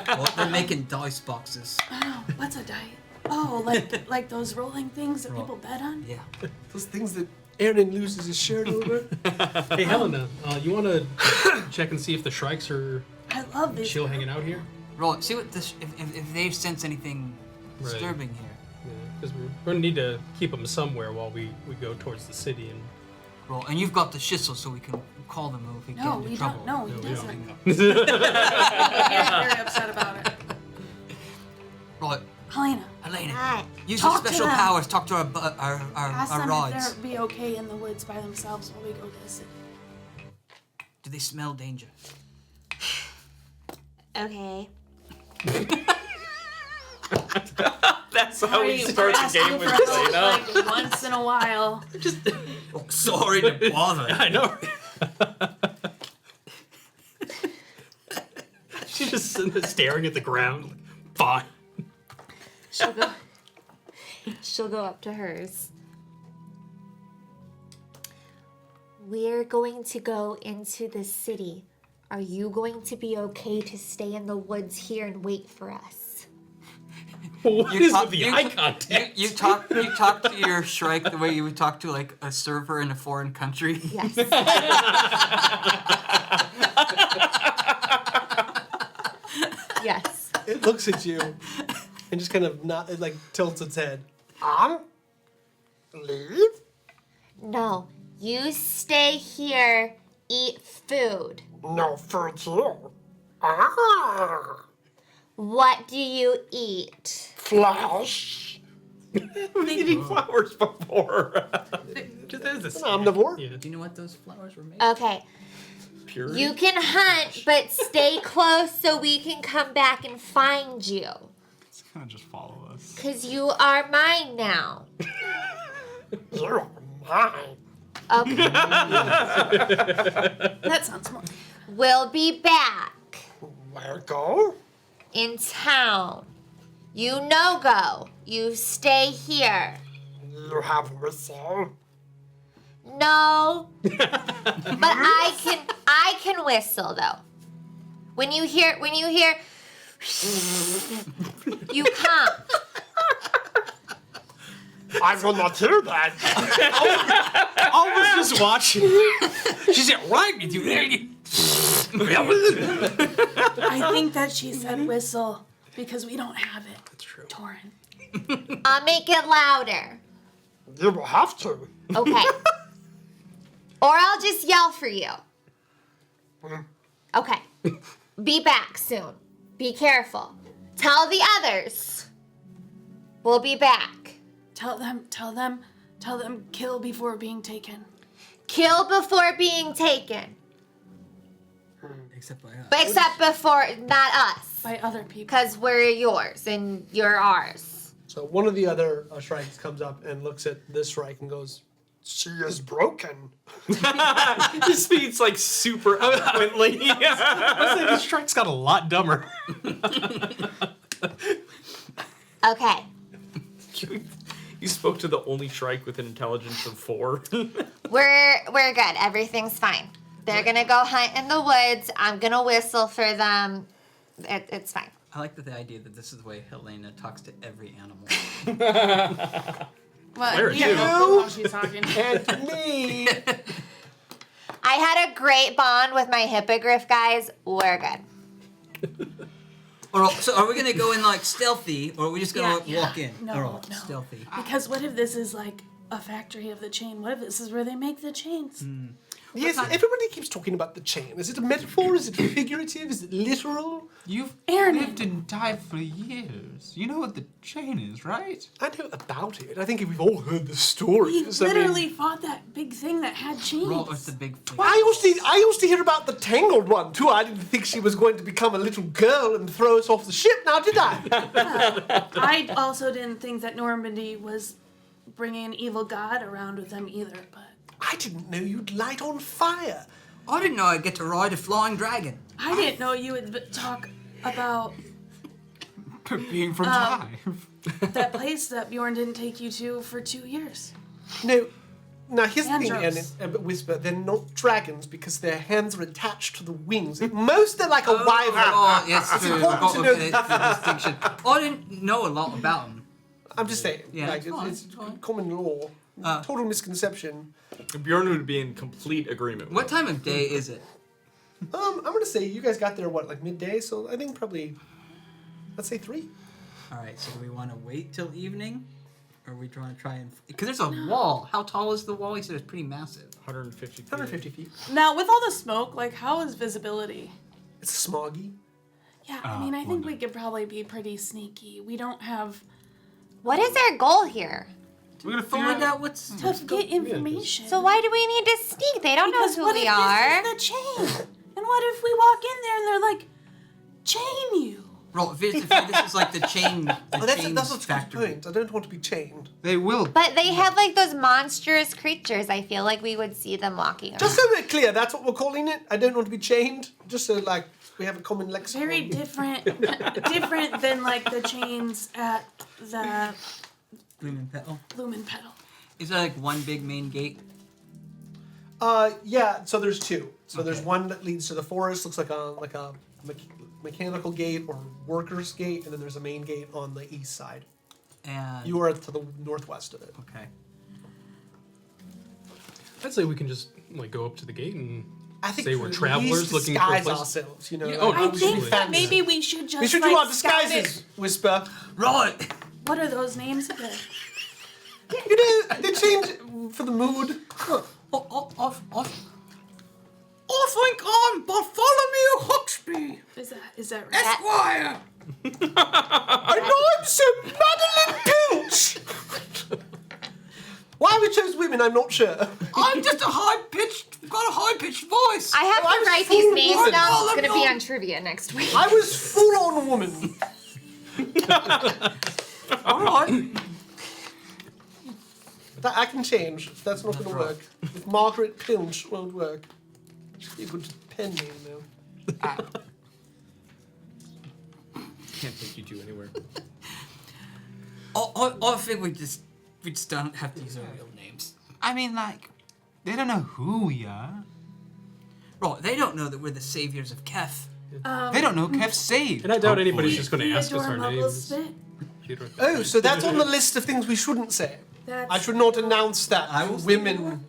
Well, they're making dice boxes. Oh, what's a die? Oh, like those rolling things that people bet on? Yeah. Those things that Aaron loses his shirt over. Hey, Helena, you want to check and see if the Shrikes are I love these. chill hanging out here? Roll it. See what this if they sense anything Right. disturbing here. Because we're going to need to keep them somewhere while we go towards the city. And Roll. And you've got the chisel, so we can call them if we get No, into we trouble. don't. No, he we doesn't. don't. He's very upset about it. Roll it. Helena, Hi. Use Talk your to special them. powers. Talk to ask our them rods. if they'll be okay in the woods by themselves while we go to the city. Do they smell danger? Okay. That's how we start the Asking game for with help, Helena. like once in a while. Oh, sorry to bother. I know. She's just sitting there staring at the ground. Like, fine. She'll go up to hers. We're going to go into the city. Are you going to be okay to stay in the woods here and wait for us? What You is talk- with the you- eye contact? You talk to your Shrike the way you would talk to like a server in a foreign country. Yes. Yes. It looks at you and just kind of it like tilts its head. Leave? No, you stay here, eat food. No food here. What do you eat? Flesh. Eating flowers before. Just as this. Omnivore. Yeah. Do you know what those flowers were made? Okay, Purity. you can hunt, but stay close so we can come back and find you. It's gonna just follow us. Because you are mine now. You're mine. Okay, That sounds more. we'll be back Where go? in town. You no go. You stay here. You have whistle. No. But I can whistle though. When you hear you come. I will not hear that. I was just watching. She said, right with you. I think that she said whistle because we don't have it. That's true. Torin. I'll make it louder. You will have to. Okay. Or I'll just yell for you. Okay. Be back soon. Be careful. Tell the others. We'll be back. Tell them, kill before being taken. Kill before being taken. Except by us. But except before, not us. By other people. Because we're yours and you're ours. So one of the other Shrikes comes up and looks at this Shrike and goes, "She is broken." He speaks like super eloquently. I was like, this Shrike's got a lot dumber. Okay. You spoke to the only Shrike with an intelligence of 4. We're good. Everything's fine. They're gonna go hunt in the woods. I'm gonna whistle for them. It's fine. I like the idea that this is the way Helena talks to every animal. Well, you. know how she's talking. And me. I had a great bond with my hippogriff guys. We're good. So are we gonna go in like stealthy, or are we just gonna walk in? No, Alright, no. stealthy. Because what if this is like a factory of the chain? What if this is where they make the chains? Yes, everybody keeps talking about the chain. Is it a metaphor? Is it figurative? Is it literal? You've Aaron. lived in Tyve for years. You know what the chain is, right? I know about it. I think we've all heard the We stories. literally fought that big thing that had chains. Roll with the big fish. I used to hear about the tangled one too. I didn't think she was going to become a little girl and throw us off the ship. Now did I? I also didn't think that Normandy was bringing an evil god around with them either, but I didn't know you'd light on fire. I didn't know I'd get to ride a flying dragon. I didn't know you would talk about Being from Tyve. that place that Bjorn didn't take you to for 2 years. No. Now here's the thing, Andros. Whisper. They're not dragons because their hands are attached to the wings. At most, they're like a wyvern. Oh, yes, It's true. important to know Okay, the distinction. I didn't know a lot about them. I'm just saying. Yeah, like, it's it's fine. common law. Total misconception. Bjorn would be in complete agreement. What time of day is it? I'm gonna say you guys got there like midday, so I think probably let's say 3. All right, so do we want to wait till evening? Or are we trying to try and... Because there's a wall. How tall is the wall? He said it's pretty massive. 150 feet. 150 feet. Now, with all the smoke, like, how is visibility? It's smoggy. Yeah, I mean, I think we could probably be pretty sneaky. We don't have What is our goal here? We're gonna Find out what's... to get information. So why do we need to sneak? They don't because know who what we if are. this is the chain? And what if we walk in there and they're like, chain you? Roll, this is like the chain, That's a factory. point. I don't want to be chained. They will. But they have like those monstrous creatures. I feel like we would see them walking around. Just so we're clear, that's what we're calling it. I don't want to be chained. Just so like we have a common lexicon. Very different, different than like the chains at the Lumen petal. Lumen Petal. Is there like one big main gate? Yeah. So there's 2. So there's Okay. one that leads to the forest. Looks like a mechanical gate or workers gate, and then there's a main gate on the east side. And... You are to the northwest of it. Okay. I'd say we can just like go up to the gate and I think say we we're at travelers least looking for a disguise place. ourselves. You know. Yeah, like, oh, I we think should that fancy. maybe we should just We should like, do our scout disguises. it. Whisper. Right! What are those names again? You know, they change for the mood. I think I'm Bartholomew Huxby, Is that right? Esquire! And I'm Sir Madeline Pilch. Why we chose women, I'm not sure. I'm just got a high-pitched voice. I have I to was write these full names woman. down. All It's of gonna be them. on trivia next week. I was full on woman. All right. That I can change. That's not going to work. If Margaret Pilch won't work. Should be a good pen name now. Can't take you two anywhere. I think we just don't have to use our real names. I mean, like, they don't know who we are. Right, they don't know that we're the saviors of Kef. They don't know Kev's saved. And I doubt anybody's hopefully. just going to ask us our Theodore names. Mugglespit. Oh, so that's on the list of things we shouldn't say. That's, I should not announce that I to will say women.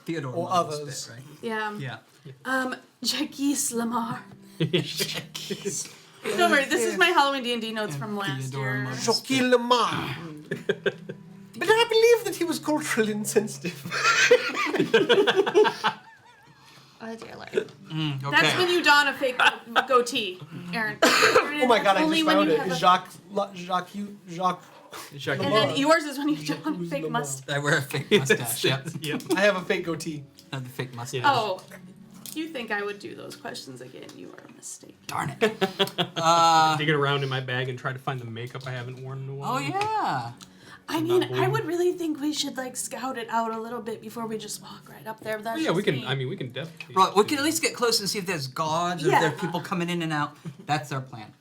Theodore Or Mugglespit, others. right? yeah. Yeah. Jacques Lamar. Don't worry, this is my Halloween D&D notes from last Theodore year. Mugglespit. Jockey Lamar. But I believe that he was culturally insensitive. Oh dear Lord. Okay. That's when you don a fake goatee, Aaron. Oh my god, I Only just when found you it. have a- Jacques Check And then yours is when you don't have a fake mustache. I wear a fake mustache. Yep. Yep. I have a fake goatee. I have the fake mustache. Oh, you think I would do those questions again? You are mistaken. Darn it. Digging around in my bag and try to find the makeup I haven't worn in a while. Oh yeah. I mean, I would really think we should like scout it out a little bit before we just walk right up there. But that's Yeah, we just can. me. I mean, we can definitely. Right, we can at least get close and see if there's guards or if Yeah. there are people coming in and out. That's our plan.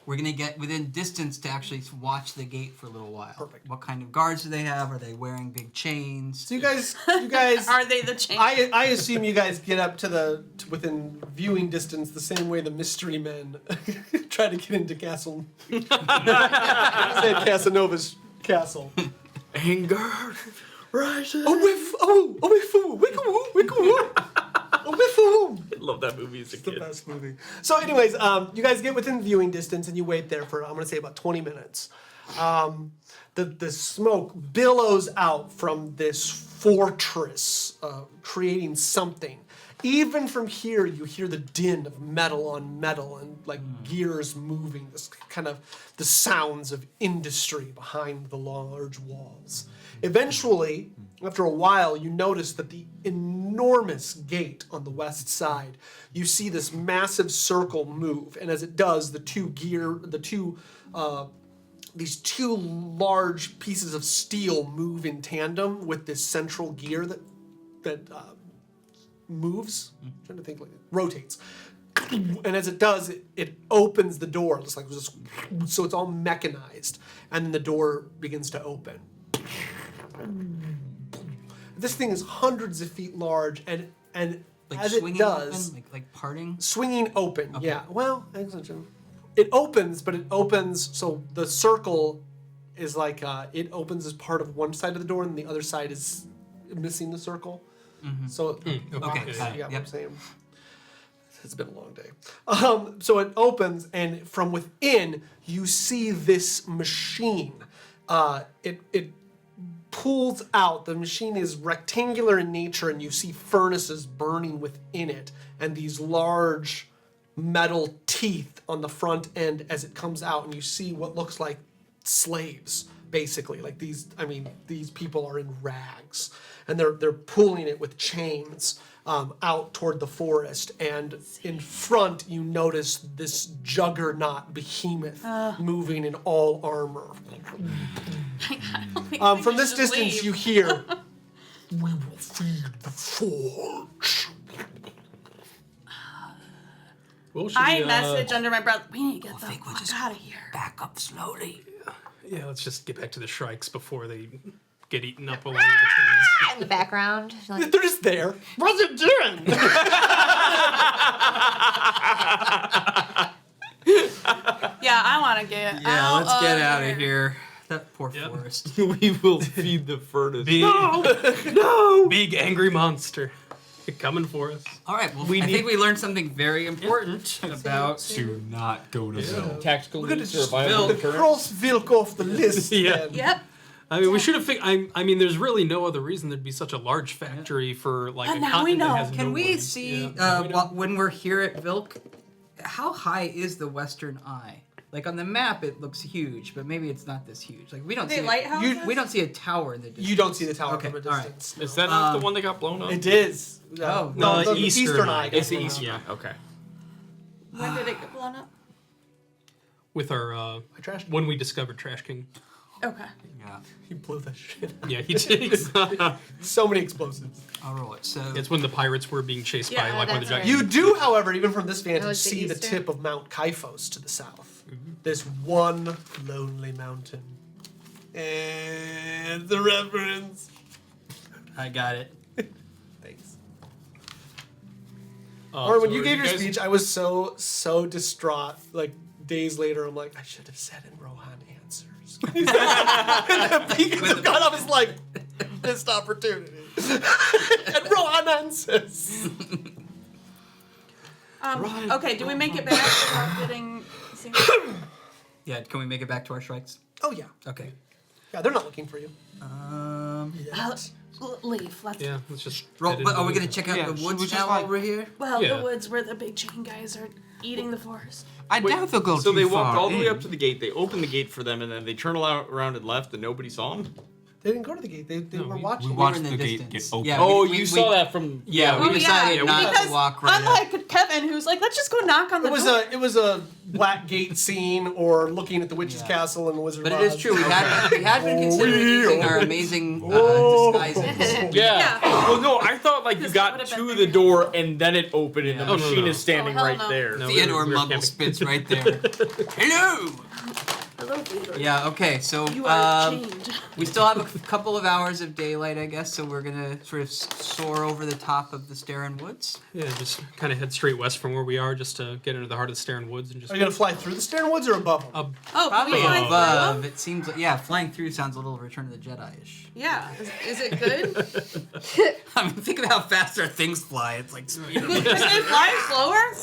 We're gonna get within distance to actually watch the gate for a little while. Perfect. What kind of guards do they have? Are they wearing big chains? So you guys, Are they the chain? I assume you guys get up to within viewing distance the same way the mystery men try to get into Castle. I said Casanova's castle. Anger rises. Oh whiff! Oh whiff! Wickle woo! Wickle woo! Oh whiff! I love that movie as a The kid. best movie. So, anyways, you guys get within viewing distance and you wait there for I'm gonna say about 20 minutes. The smoke billows out from this fortress, creating something. Even from here, you hear the din of metal on metal and like gears moving. This kind of the sounds of industry behind the large walls. Eventually, after a while, you notice that the enormous gate on the west side, you see this massive circle move, and as it does, these two large pieces of steel move in tandem with this central gear that moves. I'm trying to think, like it rotates. And as it does, it opens the door, just like this, so it's all mechanized, and then the door begins to open. This thing is hundreds of feet large, and Like as it swinging does, open? Like parting? swinging open. Yeah. Well, it opens, but it opens so the circle is like it opens as part of one side of the door, and the other side is missing the circle. So Okay, got it. you got what I'm Yep. saying. It's been a long day. So it opens, and from within you see this machine. It pulls out. The machine is rectangular in nature, and you see furnaces burning within it, and these large metal teeth on the front end as it comes out, and you see what looks like slaves, basically. Like these people are in rags, and they're pulling it with chains out toward the forest. And in front, you notice this juggernaut behemoth moving in all armor. I don't think we From this should distance, leave. you hear, "We will feed the forge." Well, should I we, message under my breath. We need to get the think we'll fuck just out of here. Back up slowly. Yeah, let's just get back to the Shrikes before they get eaten up along the trees. In the background, like, They're just there. What's it doing? Yeah, I want to get Yeah, out let's get of out here. of here. That poor Yep. forest. We will feed the furnace. Big angry monster coming for us. All right, well, I think we learned something very important about. Do not go to Vilk. Tactical We're gonna needs or just viable deterrence. cross Vilk off the list. Yeah. then. Yep. I mean, we should have. I mean, there's really no other reason there'd be such a large factory for like But a now we continent that know. has Can we nobody. see Yeah. when we're here at Vilk? How high is the Western Eye? Like on the map, it looks huge, but maybe it's not this huge. Like we don't They see lighthouses? we don't see a tower in the distance. You don't see the tower Okay, from a all right. distance. Is that not the one that got blown up? It is. Oh, no, no, the Eastern Eastern Eye. Eye. It's the got east blown one. up. Okay. When did it get blown up? With our Trash King. when we discovered Trash King. Okay. Yeah, He blew that shit. Yeah, he did. So many explosives. I'll roll it. So It's when the pirates were being chased by Yeah, like one of the that's giant. right. You do, however, even from this vantage, was the see the Eastern. tip of Mount Kyphos to the south. This one lonely mountain. And the reference. I got it. Thanks. So Or when you are gave your guys- speech, I was so distraught. Like days later, I'm like, I should have said in Rohan answers. And the beacons have gone up. It's like missed opportunity. And Rohan answers. Okay, do we make it back without getting seen? Yeah, can we make it back to our strikes? Oh yeah, Okay. yeah. They're not looking for you. Leave. Let's. Yeah, let's just. Roll, head but into are we the- gonna check out Yeah, the should woods we just, now like- over here? Well, Yeah. the woods where the big chain guys are eating the forest. I doubt they'll go So too they walked far all the way in. up to the gate. They opened the gate for them, and then they turned around and left, and nobody saw them. They didn't go to the gate. They were watching. We were watched in the the gate distance. get open. Yeah, Oh, we you saw that from... Yeah, we Oh, decided yeah, not because to walk right up. unlike Kevin, who's like, let's just go knock on the door. It was a black gate scene or looking at the witch's Yeah. castle and the wizard. But it is Lodge. true. We had been considering using our amazing disguises. Yeah. Well, no, I thought like you This got would've been to very the door and then it opened and the Oh, no, machine no. is standing Oh, hell right no. there. No. Theodore we were Muggle camping. spits right there. Hello. Hello, Peter. Yeah. Okay. So You are chained. we still have a couple of hours of daylight, I guess. So we're gonna sort of soar over the top of the Starin Woods. Yeah, just kind of head straight west from where we are, just to get into the heart of the Starin Woods and just. Are you gonna fly through the Starin Woods or above them? Oh, can Probably we fly through above. them? It seems like flying through sounds a little Return of the Jedi-ish. Yeah. Is it good? I mean, think of how fast our things fly. It's like speed. Can they fly slower?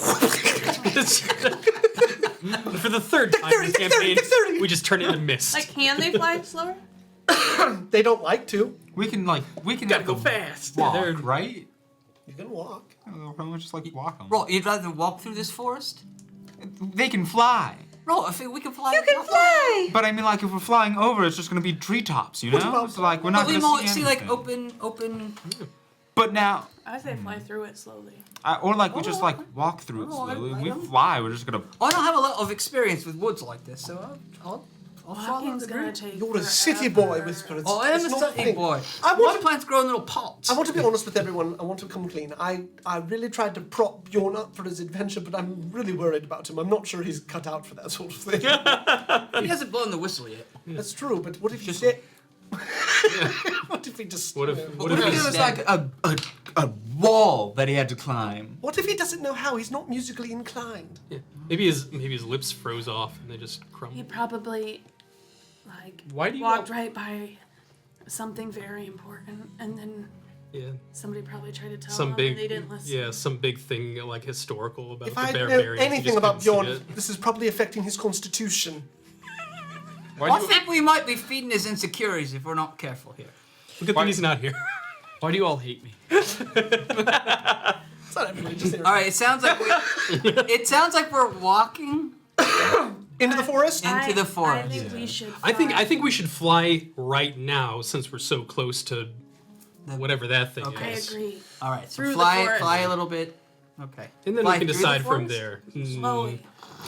For the third time in the campaign, we just turn it into mist. Like, can they fly slower? They don't like to. We can Gotta have go them fast. walk, They're- right? You can walk. We'll just like walk them. Bro, you'd rather walk through this forest? They can fly. Bro, I think we can fly. You can fly! But I mean, like, if we're flying over, it's just gonna be treetops, you know? about- It's like we're not But we gonna won't see like anything. open. But now, I say fly through it slowly. or like we just like walk through it Oh, I- slowly. I When we don't- fly, we're just gonna. I don't have a lot of experience with woods like this, so I'll follow Walking's the gonna group. take You're a city forever. boy, Whisper. It's, Oh, I am it's a not city thing. boy. I want Water to- plants grow in little pots. I want to be honest with everyone. I want to come clean. I really tried to prop Bjorn up for his adventure, but I'm really worried about him. I'm not sure he's cut out for that sort of thing. He hasn't blown the whistle yet. That's true, but what if he Just- did? What if he just? What if? you know, What What if if he's it was dead? like a wall that he had to climb. What if he doesn't know how? He's not musically inclined. Yeah. Maybe his lips froze off and they just He crumbled. probably, like, Why do you walked all- right by something very important, and then Yeah. somebody probably tried to tell Some him, big. and they didn't listen. Yeah, some big thing like historical about If the I know barbarians. he anything just about couldn't see Bjorn, it. this is probably affecting his constitution. I think we might be feeding his insecurities if we're not careful here. Good thing he's not here. Why do you all hate me? It's not everybody, just All right, it sounds like we're walking into the forest. into the I forest. think we should. I fly. think we should fly right now since we're so close to whatever that thing Okay. I is. agree. All right, so Through the fly forest. a little bit. Okay. And then Fly we can through the decide from forest? there. Slowly.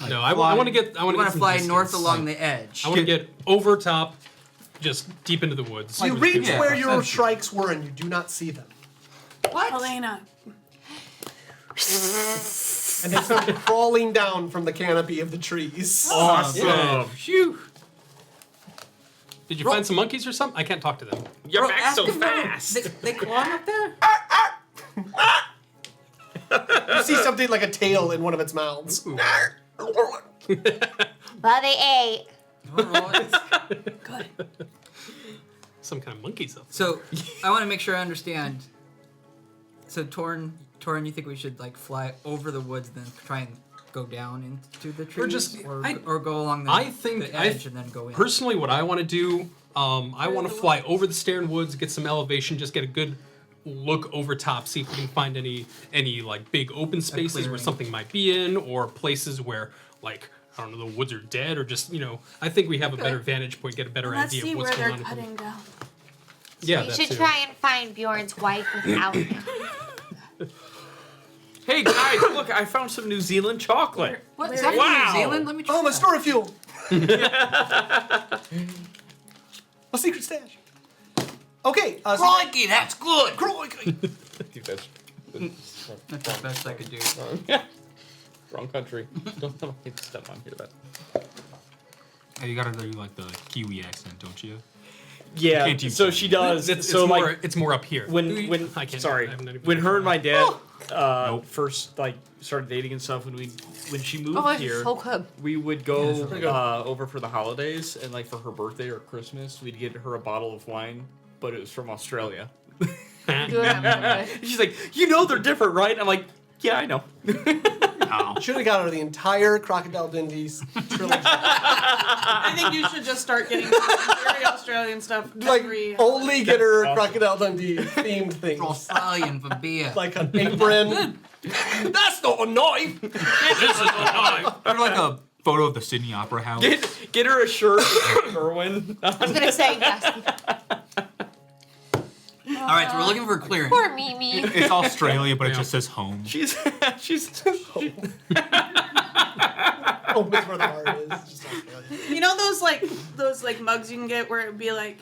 No, I want to get. I You want want to to fly north along the edge. I want to get over top, just deep into the woods. You reach Yeah, where your essentially. strikes were, and you do not see them. Helena. And they come crawling down from the canopy of the trees. Awesome. Phew. Did you find some monkeys or something? I can't talk to them. You're Bro, back ask so him now. fast. They climb up there? You see something like a tail in one of its mouths. Well, they ate. Good. Some kind of monkeys up. So, I want to make sure I understand. So, Torn, you think we should like fly over the woods, then try and go down into the trees, just- or go along the, I think the edge and then go in. Personally, what I want to do, I want to fly over the Starin Woods, get some elevation, just get a good look over top, see if we can find any like big open spaces where clearing. something might be in, or places where like I don't know the woods are dead, or just I think we have a better vantage point, get a better Let's idea see of what's where going they're on. cutting down. Yeah, We that should too. try and find Bjorn's wife without him. Hey guys, look! I found some New Zealand chocolate. What is Where that is from Wow. New Zealand? Let me try Oh, my that. store of fuel. A secret stash. Okay. Crikey, that's good. Crikey. Dude, that's That's the best I could do. wrong country. Don't hit stuff on here. That. Hey, you gotta do like the Kiwi accent, don't you? Yeah. Can't you- So she does. It's so like more, it's more up here. when I can't- sorry, I'm not even when her and my dad Nope. first like started dating and stuff, when she moved Oh, it's here, so good. we would go it's really good. over for the holidays, and like for her birthday or Christmas, we'd get her a bottle of wine, but it was from Australia. Good. She's like, they're different, right? I'm like, yeah, I know. Oh. Should have got her the entire Crocodile Dindies trilogy. I think you should just start getting very Australian stuff Like, every. only get her Awesome. Crocodile Dundee themed things. Australian for beer. Like an apron, That's not a knife. Or like a photo of the Sydney Opera House. Get her a shirt, Erwin. I was gonna say yes. All right, so we're looking for clearing. Poor Mimi. It's Australia, but it just says home. She's Oh, that's where the heart is. It's just Australia. You know those mugs you can get where it would be like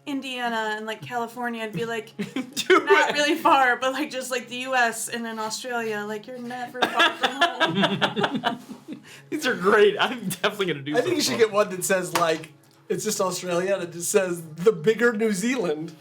Indiana and like California, it'd be like not really far, but like just like the U.S. and then Australia, like you're never far from home. These are great. I'm definitely gonna do. I think you should get one that says like it's just Australia and it just says the bigger New Zealand.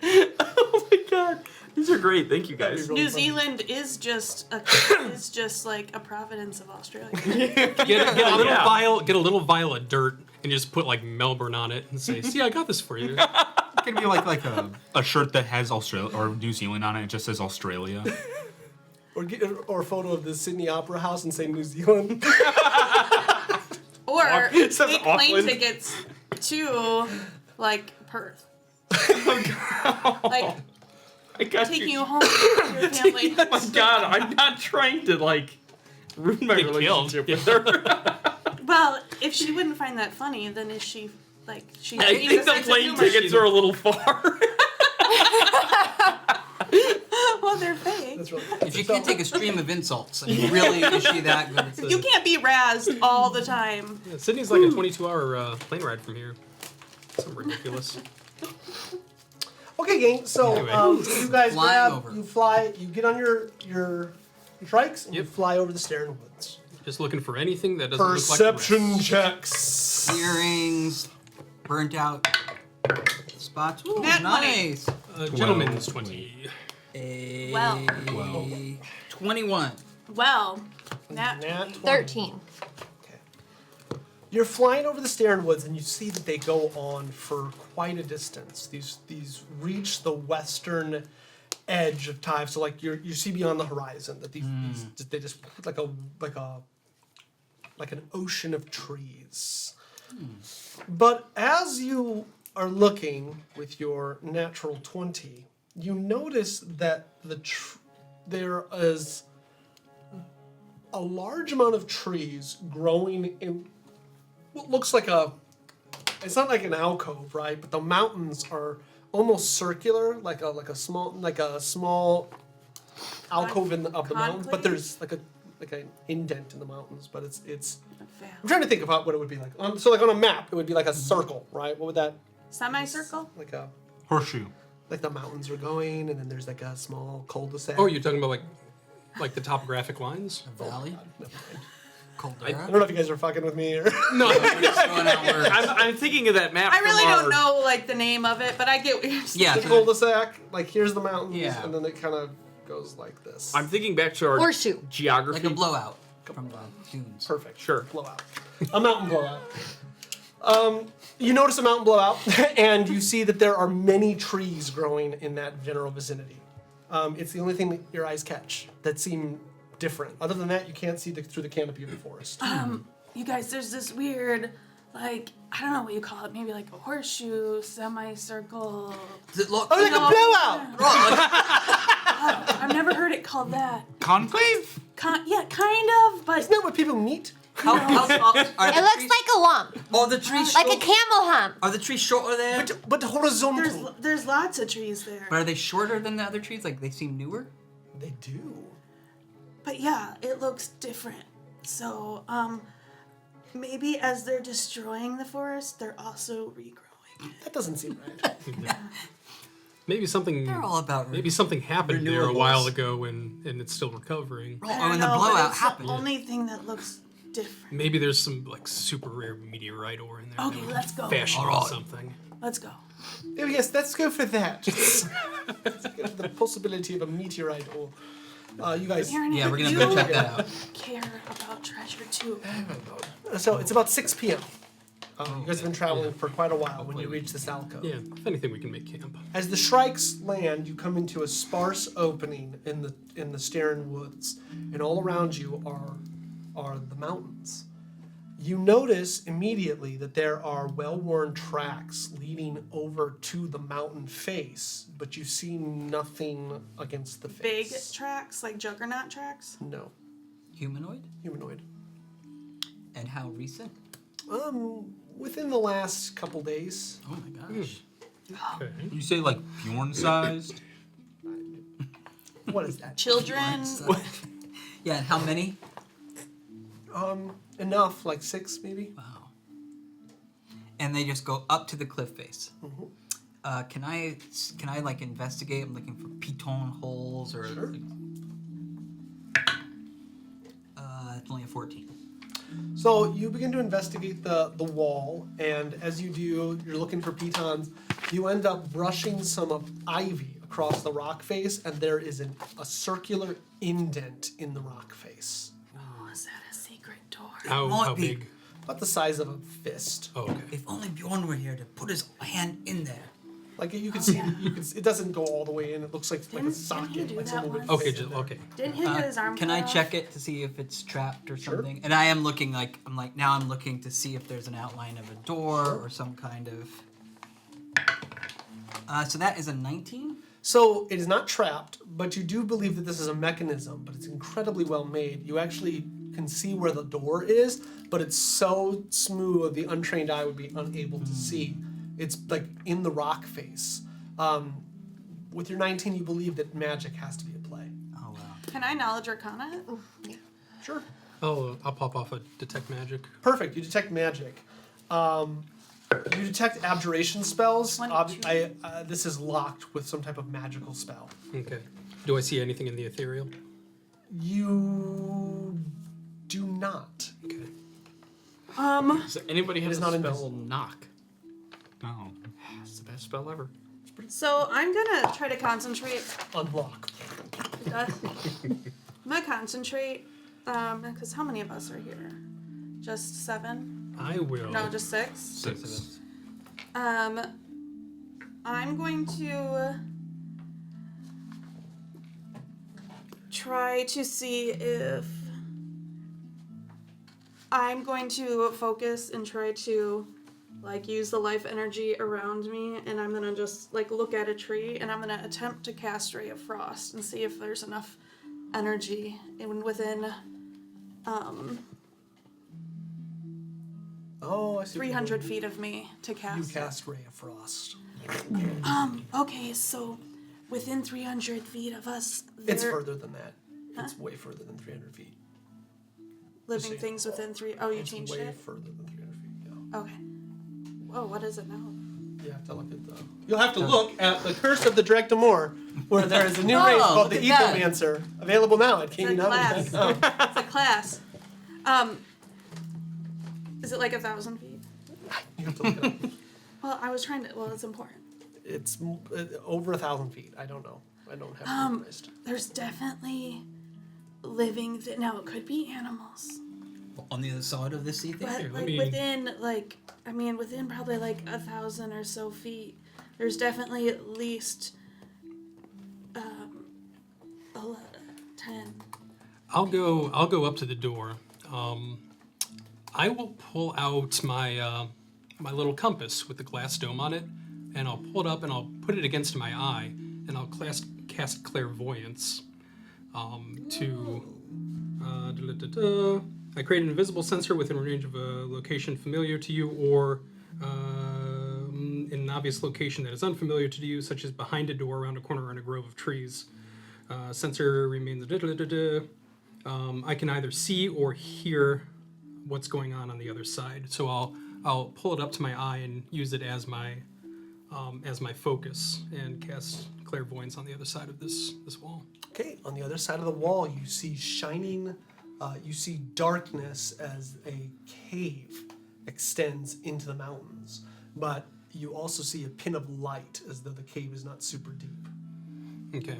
Oh my god, these are great. Thank you guys. Really New funny. Zealand is just like a province of Australia. Get a little vial. Get a little vial of dirt and just put like Melbourne on it and say, "See, I got this for you." It can be like a shirt that has Australia or New Zealand on it. It just says Australia. Or a photo of the Sydney Opera House and say New Zealand. Or It says take plane Auckland. tickets to like Perth. Like I got taking you. you home to your family. Oh my god, I'm not trying to like ruin my Get relationship killed. with her. Well, if she wouldn't find that funny, then is she like she? I think the plane tickets are a little far. Well, they're fake. That's really If you can't take a stream of insults, I mean, really, is she that good? At You can't be razzed all the time. Yeah, Sydney's like a 22-hour plane ride from here. So ridiculous. Okay, gang. So Anyway. you guys Flying grab, over. you fly, you get on your trikes and you Yep. fly over the Starin Woods. Just looking for anything that doesn't look like Perception the checks. Earrings, burnt out spots. Ooh, Nat 20. nice. rest. Gentleman's 20. Well. 21. Well, Nat. Nat 20. 13. Okay. You're flying over the Starin Woods and you see that they go on for quite a distance. These reach the western edge of Tyve. So like you see beyond the horizon that these they just like an ocean of trees. But as you are looking with your natural 20, you notice that there is a large amount of trees growing in what looks like it's not like an alcove, right? But the mountains are almost circular, like a small alcove of the mountains. But Conclave? there's like an indent in the mountains. But it's. I'm trying to think about what it would be like. So like on a map, it would be like a circle, right? What would that? Semicircle? Like a Horseshoe. like the mountains are going, and then there's like a small cul-de-sac. Oh, you're talking about like the topographic lines? Valley. Never mind. I Caldera. don't know if you guys are fucking with me or. No. Throwing out words. I'm thinking of that map. I really from don't our- know like the name of it, but I get what you're saying. Yeah. The cul-de-sac, like here's the mountains, Yeah. and then it kind of goes like this. I'm thinking back to our Horseshoe. geography. Like a blowout from the dunes. Perfect. Sure. Blowout. A mountain blowout. You notice a mountain blowout, and you see that there are many trees growing in that general vicinity. It's the only thing that your eyes catch that seem different. Other than that, you can't see through the canopy of the forest. You guys, there's this weird, like, I don't know what you call it, maybe like a horseshoe, semicircle. Does it look? Oh, like a blowout! I've never heard it called that. Conclave? Yeah, kind of, but Isn't that what people meet? How tall are It the looks trees? like a lump, Oh, the trees. like a short- camel hump. Are the trees shorter there? But horizontal. there's lots of trees there. But are they shorter than the other trees? Like they seem newer? They do. But yeah, it looks different. So, maybe as they're destroying the forest, they're also regrowing. That doesn't seem right. Maybe something. They're all about Maybe something happened there a renewables. while ago, and it's still recovering. Oh, I and don't the know, but blowout it's happened. the only thing that looks different. Maybe there's some like super rare meteorite ore in there. Okay, that would let's go. Fashion All right. something. Let's go. Oh, yes, let's go for that. Let's go for the possibility of a meteorite or. You guys. Aaron, Yeah, we're gonna you go check that out. care about treasure too. So it's about 6 p.m. You guys have been traveling for quite a while when you reach this alcove. Yeah, if anything, we can make camp. As the Shrikes land, you come into a sparse opening in the Starin Woods, and all around you are the mountains. You notice immediately that there are well-worn tracks leading over to the mountain face, but you see nothing against the Big face. tracks, like juggernaut tracks? No. Humanoid? Humanoid. And how recent? Within the last couple days. Oh my gosh. Okay. You say like Bjorn sized? What is that? Children? Yeah, and how many? Enough, like 6 maybe. Wow. And they just go up to the cliff face. Mm-hmm. Can I like investigate? I'm looking for piton holes or. Sure. It's only a 14. So you begin to investigate the wall, and as you do, you're looking for pitons. You end up brushing some of ivy across the rock face, and there is a circular indent in the rock face. Oh, is that a secret door? How Might be. big? About the size of a fist. Oh, okay. If only Bjorn were here to put his hand in there. Like you can see, it doesn't go all the way in. It looks like a Didn't he socket. do Like that someone would once? Okay, fit in just there. okay. Didn't he get his arm Can cut I off? check it to see if it's trapped or Sure. something? And I am looking like I'm looking to see if there's an outline of a door or some kind of. So that is a 19. So it is not trapped, but you do believe that this is a mechanism, but it's incredibly well made. You actually can see where the door is, but it's so smooth the untrained eye would be unable to see. It's like in the rock face. With your 19, you believe that magic has to be at play. Oh wow. Can I knowledge arcana it? Yeah. Sure. I'll pop off a detect magic. Perfect. You detect magic. You detect abjuration spells. 22. This is locked with some type of magical spell. Okay. Do I see anything in the ethereal? You do not. Okay. Does anybody have is a not spell invisible. knock? No. It's the best spell ever. So I'm gonna try to concentrate. Unlock. I'm gonna concentrate. Because how many of us are here? Just 7? I will. No, just 6. 6. I'm going to try to see if I'm going to focus and try to like use the life energy around me, and I'm gonna just like look at a tree and I'm gonna attempt to cast Ray of Frost and see if there's enough energy within Oh, I see. what you're 300 doing. feet of me to You cast. cast Ray of Frost. Okay, so within 300 feet of us, It's there further than that. It's way further than 300 feet. living so- things within 3. Oh, you It's changed way it. further than 300 feet. Yeah. Okay. Whoa, what is it now? You have to look at the. You'll have to look at the Curse of the Direct Amor, where there is a new race called the look at that. Ethomancer, available now at It's a class. gamingnovelist.com. It's a class. Is it like 1,000 feet? You have to look it up. Well, I was trying to. Well, it's important. It's over 1,000 feet. I don't know. I don't have it memorized. There's definitely living. Now it could be animals, On the other side of this sea thing? but let like me- within probably like 1,000 or so feet, there's definitely at least 10. I'll go up to the door. I will pull out my my little compass with the glass dome on it, and I'll pull it up and I'll put it against my eye, and I'll cast clairvoyance I create an invisible sensor within range of a location familiar to you, or in an obvious location that is unfamiliar to you, such as behind a door, around a corner, or in a grove of trees. Sensor remains. I can either see or hear what's going on the other side. So I'll pull it up to my eye and use it as my focus and cast clairvoyance on the other side of this wall. Okay, on the other side of the wall, you see shining. You see darkness as a cave extends into the mountains, but you also see a pin of light as though the cave is not super deep. Okay.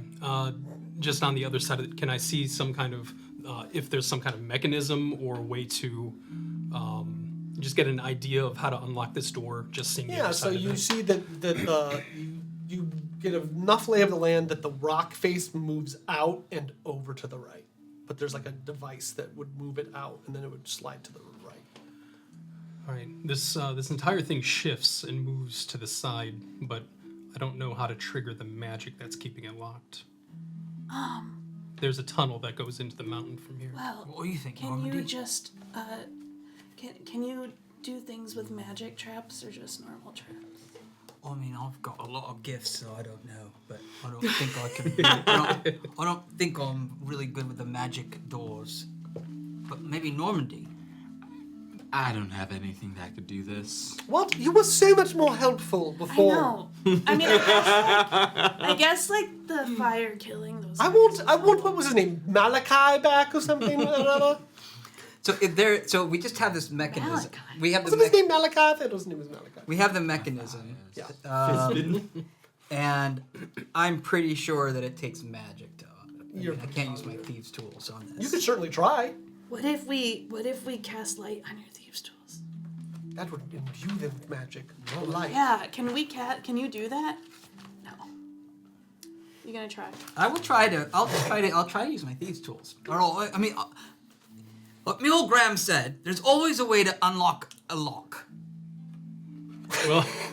Just on the other side of it, can I see some kind of, if there's some kind of mechanism or way to just get an idea of how to unlock this door, just seeing the Yeah, other so side you of it? see that you get enough lay of the land that the rock face moves out and over to the right. But there's like a device that would move it out, and then it would slide to the right. All right. This entire thing shifts and moves to the side, but I don't know how to trigger the magic that's keeping it locked. There's a tunnel that goes into the mountain from here. Well, What do you think, can Normandy? you just can you do things with magic traps or just normal traps? I mean, I've got a lot of gifts, so I don't know, but I don't think I can. I don't think I'm really good with the magic doors. But maybe Normandy. I don't have anything that could do this. What? You were so much more helpful before. I know. I mean, I guess like the fire killing those. I want. What was his name? Malachi back or something? So we just have this mechanism. Malachi. We have Wasn't his name Malachi? I thought his name was Malachi. We have the mechanism. Yeah. And I'm pretty sure that it takes magic to. You're I can't use my thieves' tools on this. You could certainly try. What if we cast light on your thieves' tools? That would imbue them with magic. No light. Yeah, can you do that? No. You gonna try? I will try to. I'll try to use my thieves' tools. I mean, what Mule Graham said. There's always a way to unlock a lock.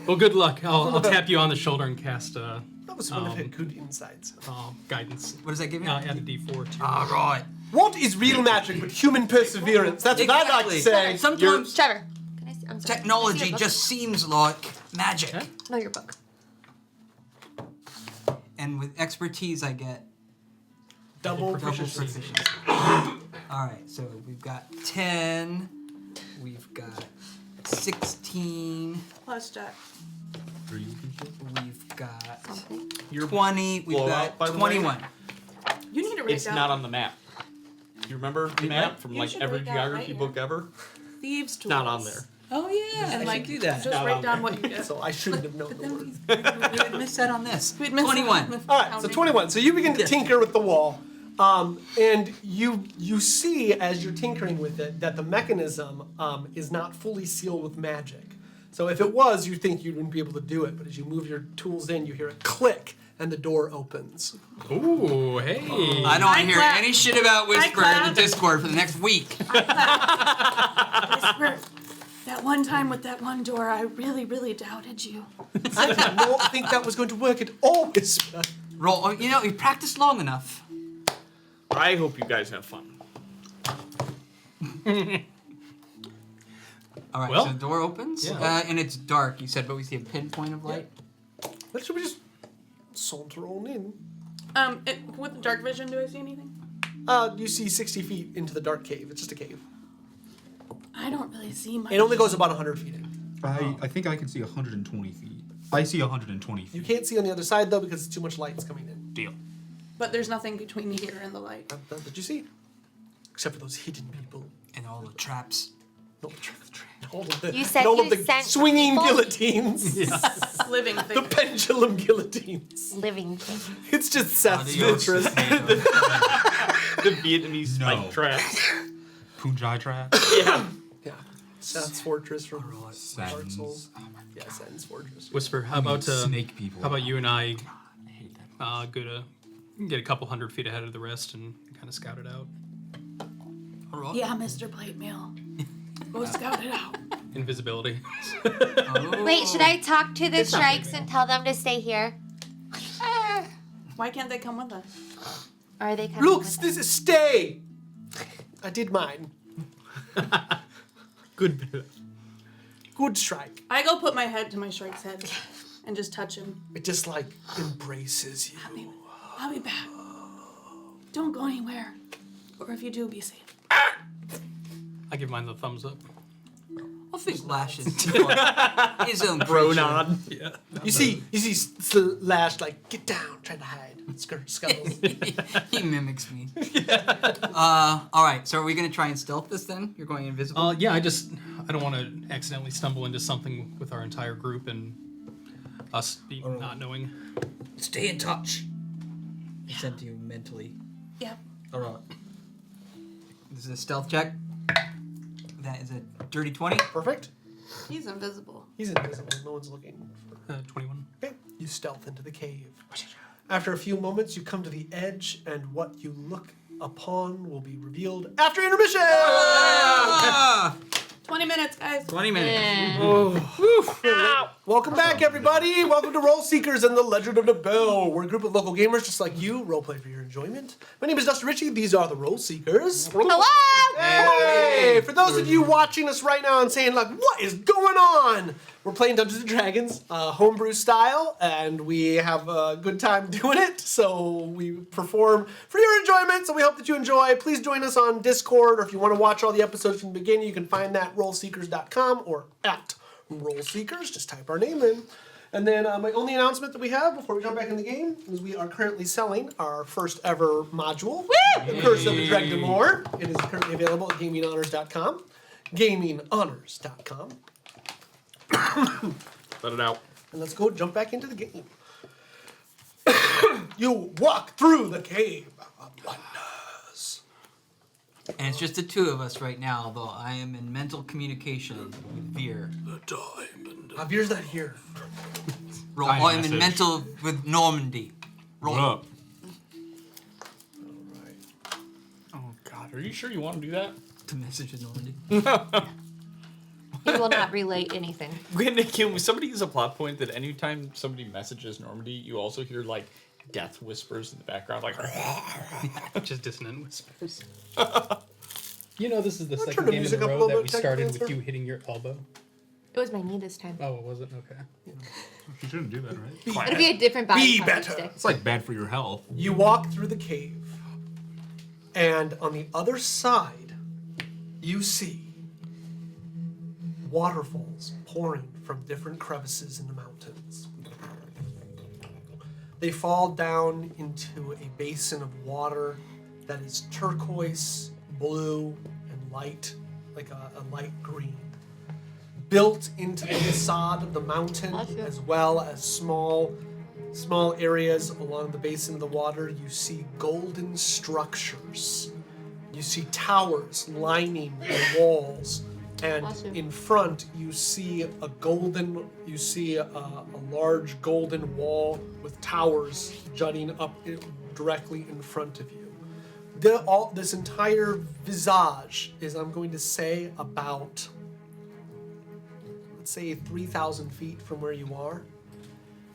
Well, good luck. I'll tap you on the shoulder and cast That was one of her good insights. guidance. What does that give me? Add a D4 too. All right. What is real magic but human perseverance? That's what I like to say. Sometimes Trevor, can I see? I'm sorry. Can I see technology your book? just seems like magic. Okay. No, your book. And with expertise, I get Double double proficiency. proficiency. All right, so we've got 10. We've got 16. Plus Jack. We've got Something. 20. We've blowout, by got the 21. You need to write It's down not on the map. You remember the map from You like should every write that geography right book ever? thieves' tools. Not on there. Oh yeah, And I like should do that. just Not write on down there. what you get. So I shouldn't have known the Then word. we would miss that on this. We'd miss 21. All right, so 21. So you begin to tinker with the wall, and you see as you're tinkering with it that the mechanism is not fully sealed with magic. So if it was, you think you wouldn't be able to do it. But as you move your tools in, you hear a click, and the door opens. Ooh, hey. I don't want to hear clap. any shit about Whisper in clap. the Discord for the next week. Whisper, that one time with that one door, I really, really doubted you. I did not think that was going to work at all, Whisper. Roll. You know, you practiced long enough. I hope you guys have fun. All right, Well, so the door opens, yeah. and it's dark. You said, but we see a pinpoint of light. But should we just saunter on in? With the dark vision, do I see anything? You see 60 feet into the dark cave. It's just a cave. I don't really see much. It only goes about 100 feet in. I think I can see 120 feet. I see 120 feet. You can't see on the other side, though, because too much light's coming in. Deal. But there's nothing between here and the light. That did you see? Except for those hidden people. And all the traps. All of the, You said all you of the sent swinging people? guillotines. Living The thing. pendulum guillotines. Living thing. It's just Seth's Adios, fortress. potato. The Vietnamese spike No. traps. Punjai trap. Yeah. Yeah. Seth's fortress from Dark Sens. Souls. Yeah, Seth's fortress. Whisper, how about snake people? How about you and I go to get a couple 100 feet ahead of the rest and kind of scout it out? All right. Yeah, Mr. Plate Meal. Go scout it out. Invisibility. Oh. Wait, should I talk to the It's not very strikes bad. and tell them to stay here? Why can't they come with us? Or are they coming Look, with this is stay. I did mine. Good. Good strike. I go put my head to my Shrike's head and just touch him. It just like embraces you. I'll be back. Don't go anywhere. Or if you do, be safe. I give mine the thumbs up. I think Lash is his own Bro creature. nod. Yeah. You see Slash like get down, trying to hide. Scuttles. He mimics me. All right, so are we gonna try and stealth this then? You're going invisible. Yeah, I don't want to accidentally stumble into something with our entire group and us not knowing. Stay in touch. I said to you mentally. Yep. All right. This is a stealth check. That is a dirty 20. Perfect. He's invisible. He's invisible. No one's looking. 21. Okay. You stealth into the cave. After a few moments, you come to the edge, and what you look upon will be revealed after intermission. Ah! 20 minutes, guys. 20 minutes. Welcome back, everybody. Welcome to Role Seekers and the Legend of Nabell. We're a group of local gamers just like you. Roleplay for your enjoyment. My name is Dustin Ritchie. These are the Role Seekers. Hello! Hey! For those of you watching us right now and saying, like, what is going on? We're playing Dungeons & Dragons, homebrew style, and we have a good time doing it, so we perform for your enjoyment, so we hope that you enjoy. Please join us on Discord, or if you want to watch all the episodes from the beginning, you can find that at roleseekers.com or at roleseekers. Just type our name in. And then my only announcement that we have before we jump back in the game is we are currently selling our first ever module, The Curse of the Dread D'Amour. It is currently available at gaminghonors.com. Gaminghonors.com. Let it out. And let's go jump back into the game. You walk through the cave of wonders. And it's just the two of us right now, although I am in mental communication with Veer. Veer's not here. Roll. Dying Oh, I'm in message. mental with Normandy. Roll. What up? Oh God, are you sure you want to do that? The message with Normandy. He will not relay anything. Can somebody use a plot point that anytime somebody messages Normandy, you also hear like death whispers in the background, like. Just dissonant whispers. You know, this is the turn second the game in music a up a row little that bit, we Tech started Dancer. with you hitting your elbow. It was my knee this time. Oh, it wasn't? Okay. You shouldn't do that, right? It'll be a different body Be posture better. today. It's like bad for your health. You walk through the cave, and on the other side, you see waterfalls pouring from different crevices in the mountains. They fall down into a basin of water that is turquoise, blue, and light, like a light green. Built into the facade of the mountain, as well as small areas along the basin of the water, you see golden structures. You see towers lining the walls, and in front you see a large golden wall with towers jutting up directly in front of you. This entire visage is, I'm going to say, about, let's say, 3,000 feet from where you are,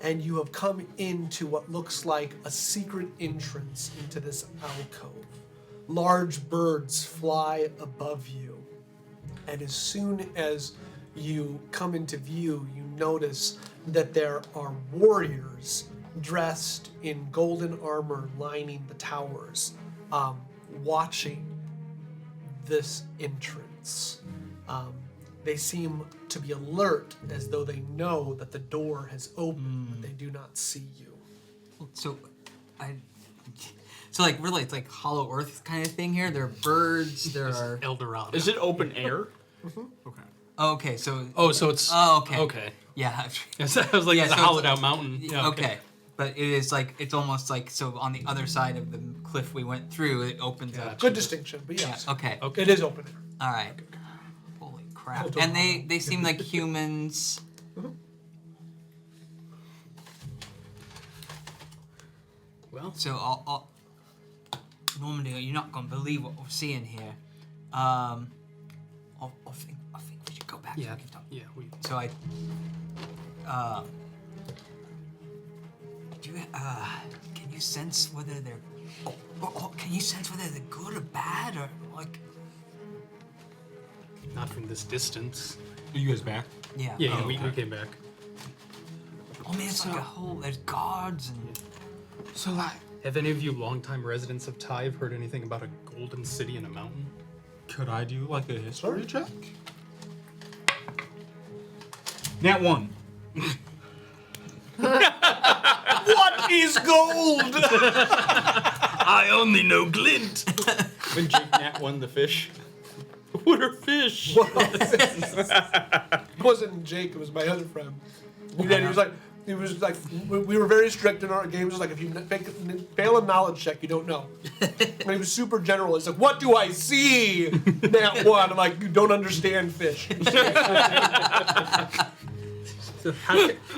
and you have come into what looks like a secret entrance into this alcove. Large birds fly above you, and as soon as you come into view, you notice that there are warriors dressed in golden armor lining the towers, watching this entrance. They seem to be alert, as though they know that the door has opened, but they do not see you. So like really, it's like Hollow Earth kind of thing here. There are birds. There are. El Dorado. Is it open air? Okay. Oh, okay, so. Oh, so it's. Oh, okay. Okay. Yeah. Yes, I was like, Yeah, it's a so it's hollowed like- out mountain. Yeah, Okay. But it is like, it's almost like, so on the other side of the cliff we went through, it opens up. Good distinction, but yes. Yeah, okay. It is open air. All right. Holy crap. And they seem like humans. Well, So I'll Normandy, you're not gonna believe what we're seeing here. I think we should go back. So yeah. we can talk. Yeah, we. So can you sense whether they're, can you sense whether they're good or bad, or like? Not from this distance. Are you guys back? Yeah. Yeah, Oh, we okay. came back. Oh man, it's like a whole. There's guards and. So like, Have any of you longtime residents of Tyve heard anything about a golden city in a mountain? could I do like a history check? Nat 1. What is gold? I only know glint. When Jake Nat won the fish. What are fish? It wasn't Jake, it was my other friend. He was like, we were very strict in our games. It was like, if you fail a knowledge check, you don't know. And he was super general. He's like, what do I see? Nat 1. I'm like, you don't understand fish. So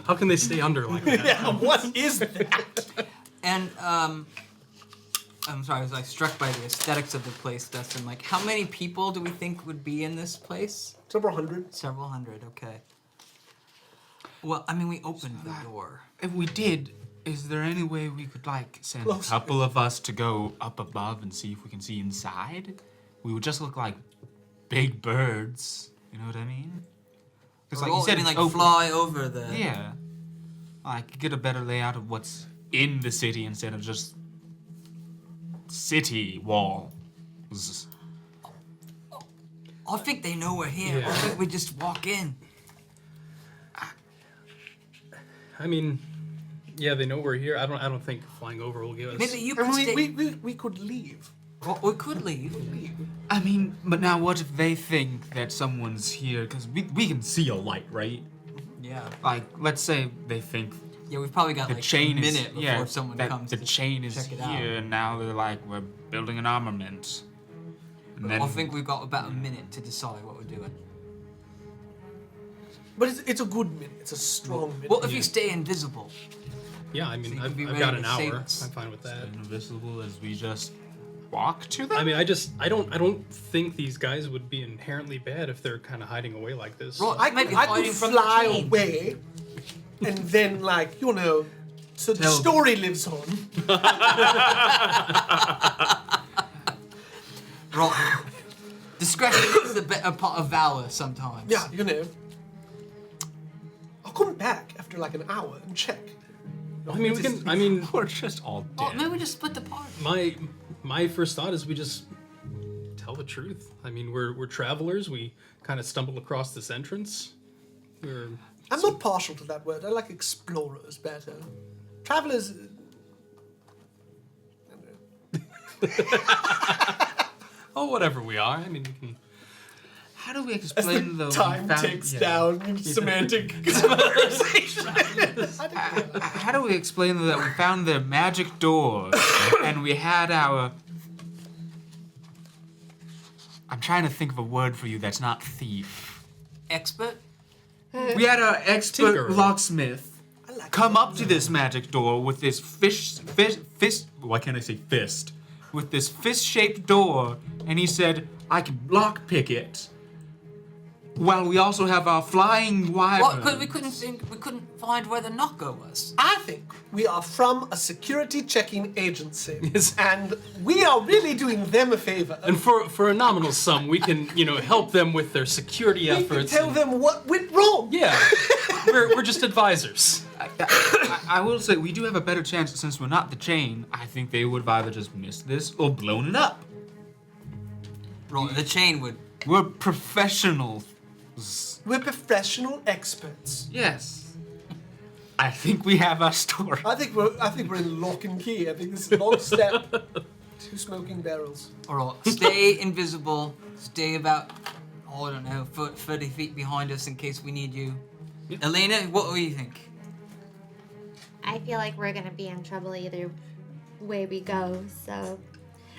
how can they stay under like that? Yeah, what is that? And I'm sorry, I was like struck by the aesthetics of the place, Dustin. Like, how many people do we think would be in this place? Several hundred. Several hundred, okay. Well, I mean, we opened the door. If we did, is there any way we could like send Close. a couple of us to go up above and see if we can see inside? We would just look like big birds. You know what I mean? Because like you said, I mean, it's like open. fly over the. Yeah. Like get a better layout of what's in the city instead of just city walls. I think they know we're here. Yeah. I think we just walk in. I mean, yeah, they know we're here. I don't think flying over will give us. Maybe you could And stay. we could leave. Well, we could leave. I mean, but now what if they think that someone's here? Because we can see a light, right? Yeah. Like, let's say they think Yeah, we've probably got the like chain a minute is before someone that comes the to chain is check it here, out. and now they're like, we're building an armament. And then I think we've got about a minute to decide what we're doing. But it's a good minute. It's a strong minute. Well, if you stay invisible, Yeah, I So mean, you can I've be got ready an to save hour. us. I'm fine with that. invisible as we just walk to them. I mean, I don't think these guys would be inherently bad if they're kind of hiding away like this. Right. I Maybe could hiding from the fly chain. away, and then like so the Tell- story lives on. right. Discretion is a better part of valor sometimes. Yeah, I'll come back after like an hour and check. I mean, we can. I mean, we're just all dead. Oh, maybe we just split the party. my first thought is we just tell the truth. I mean, we're travelers. We kind of stumbled across this entrance. I'm not partial to that word. I like explorers better. Travelers. Oh, whatever we are. I mean, we can. How do we As explain the the time ticks down in semantic conversation. How do we explain that we found the magic door and we had our? I'm trying to think of a word for you that's not thief. Expert? We had our expert Tinkerer. locksmith I like come up to this magic door with this fist. Why can't I say fist? With this fist-shaped door, and he said, "I can lockpick it." While we also have our flying wyvern. What? Because we couldn't find where the knocker was. I think we are from a security checking agency, Yes. and we are really doing them a favor. And for a nominal sum, we can help them with their security we can efforts. tell and- them what went wrong. Yeah, we're just advisors. I will say, we do have a better chance since we're not the chain. I think they would have either just missed this or blown it up. Right, the chain would. We're professionals. We're professional experts. Yes. I think we have our story. I think we're in lock and key. I think this is long step. 2 smoking barrels. Alright, stay invisible. Stay about, I don't know, 30 feet behind us in case we need you. Yep. Elena, what do you think? I feel like we're gonna be in trouble either way we go, so